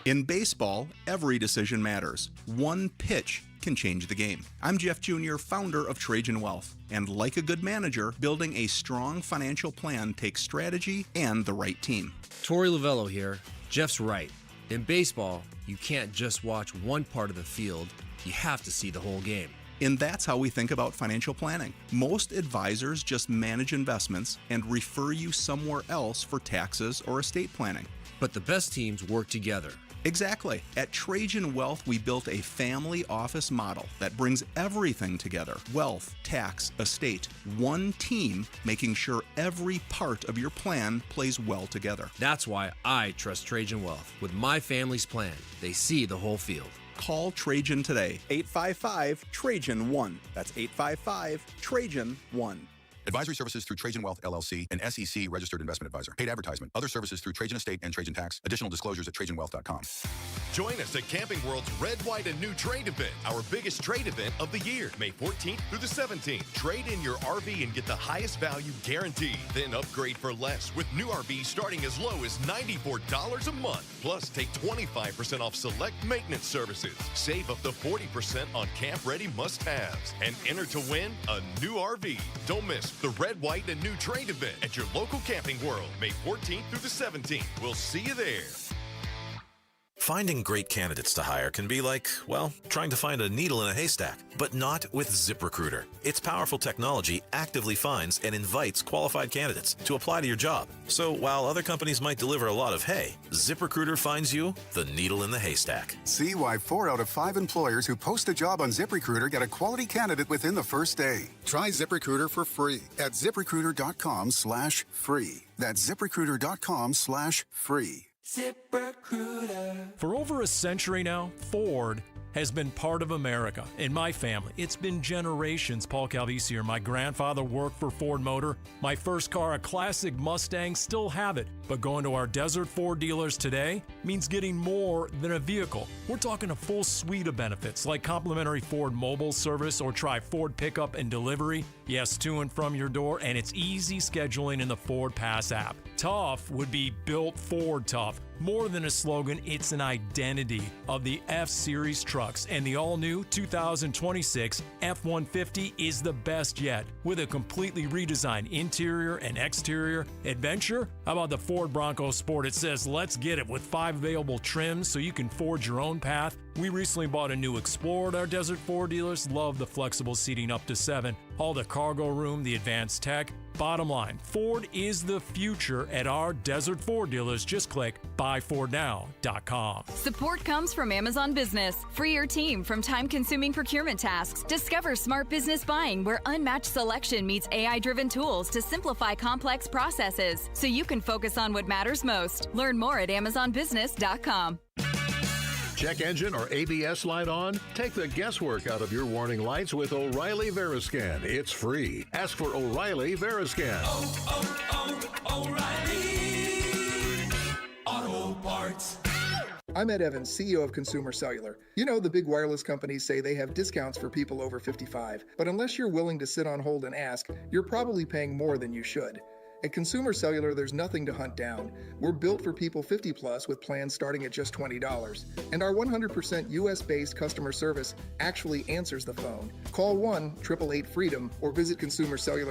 In baseball, every decision matters. One pitch can change the game. I'm Jeff Jr., founder of Trajan Wealth. And like a good manager, building a strong financial plan takes strategy and the right team. Torey Lovello here. Jeff's right. In baseball, you can't just watch one part of the field. You have to see the whole game. And that's how we think about financial planning. Most advisors just manage investments and refer you somewhere else for taxes or estate planning. But the best teams work together. Exactly. At Trajan Wealth, we built a family office model that brings everything together. Wealth, tax, estate. One team making sure every part of your plan plays well together. That's why I trust Trajan Wealth. With my family's plan, they see the whole field. Call Trajan today. 855-TRAJAN-1. That's 855-TRAJAN-1. Advisory services through Trajan Wealth, LLC, an SEC registered investment advisor. Paid advertisement. Other services through Trajan Estate and Trajan Tax. Additional disclosures at TrajanWealth.com. Join us at Camping World's Red, White, and New Trade event, our biggest trade event of the year, May 14th through the 17th. Trade in your RV and get the highest value guaranteed. Then upgrade for less with new RVs starting as low as $94 a month. Plus, take 25% off select maintenance services. Save up to 40% on camp-ready must-haves. And enter to win a new RV. Don't miss the Red, White, and New Trade event at your local Camping World, May 14th through the 17th. We'll see you there. Finding great candidates to hire can be like, well, trying to find a needle in a haystack, but not with ZipRecruiter. Its powerful technology actively finds and invites qualified candidates to apply to your job. So while other companies might deliver a lot of hay, ZipRecruiter finds you the needle in the haystack. See why 4 out of 5 employers who post a job on ZipRecruiter get a quality candidate within the first day. Try ZipRecruiter for free at ZipRecruiter.com/free. That's ZipRecruiter.com/free. ZipRecruiter. For over a century now, Ford has been part of America. In my family, it's been generations. Paul Calvisi here. My grandfather worked for Ford Motor. My first car, a classic Mustang, still have it. But going to our Desert Ford dealers today means getting more than a vehicle. We're talking a full suite of benefits like complimentary Ford mobile service or try Ford pickup and delivery. Yes, to and from your door, and it's easy scheduling in the Ford Pass app. Tough would be built Ford tough. More than a slogan, it's an identity of the F-Series trucks, and the all-new 2026 F-150 is the best yet. With a completely redesigned interior and exterior adventure, how about the Ford Bronco Sport? It says, let's get it, with 5 available trims so you can forge your own path. We recently bought a new Explorer at our Desert Ford dealers. Love the flexible seating up to 7. All the cargo room, the advanced tech. Bottom line, Ford is the future at our Desert Ford dealers. Just click buyfordnow.com. Support comes from Amazon Business. Free your team from time-consuming procurement tasks. Discover smart business buying where unmatched selection meets AI-driven tools to simplify complex processes so you can focus on what matters most. Learn more at amazonbusiness.com. Check engine or ABS light on? Take the guesswork out of your warning lights with O'Reilly Veriscan. It's free. Ask for O'Reilly Veriscan. O'Reilly Auto Parts. I'm Ed Evans, CEO of Consumer Cellular. You know, the big wireless companies say they have discounts for people over 55. But unless you're willing to sit on hold and ask, you're probably paying more than you should. At Consumer Cellular, there's nothing to hunt down. We're built for people 50 plus with plans starting at just $20. And our 100% US-based customer service actually answers the phone. Call 1-888-FREEDOM or visit Consumer Cellular.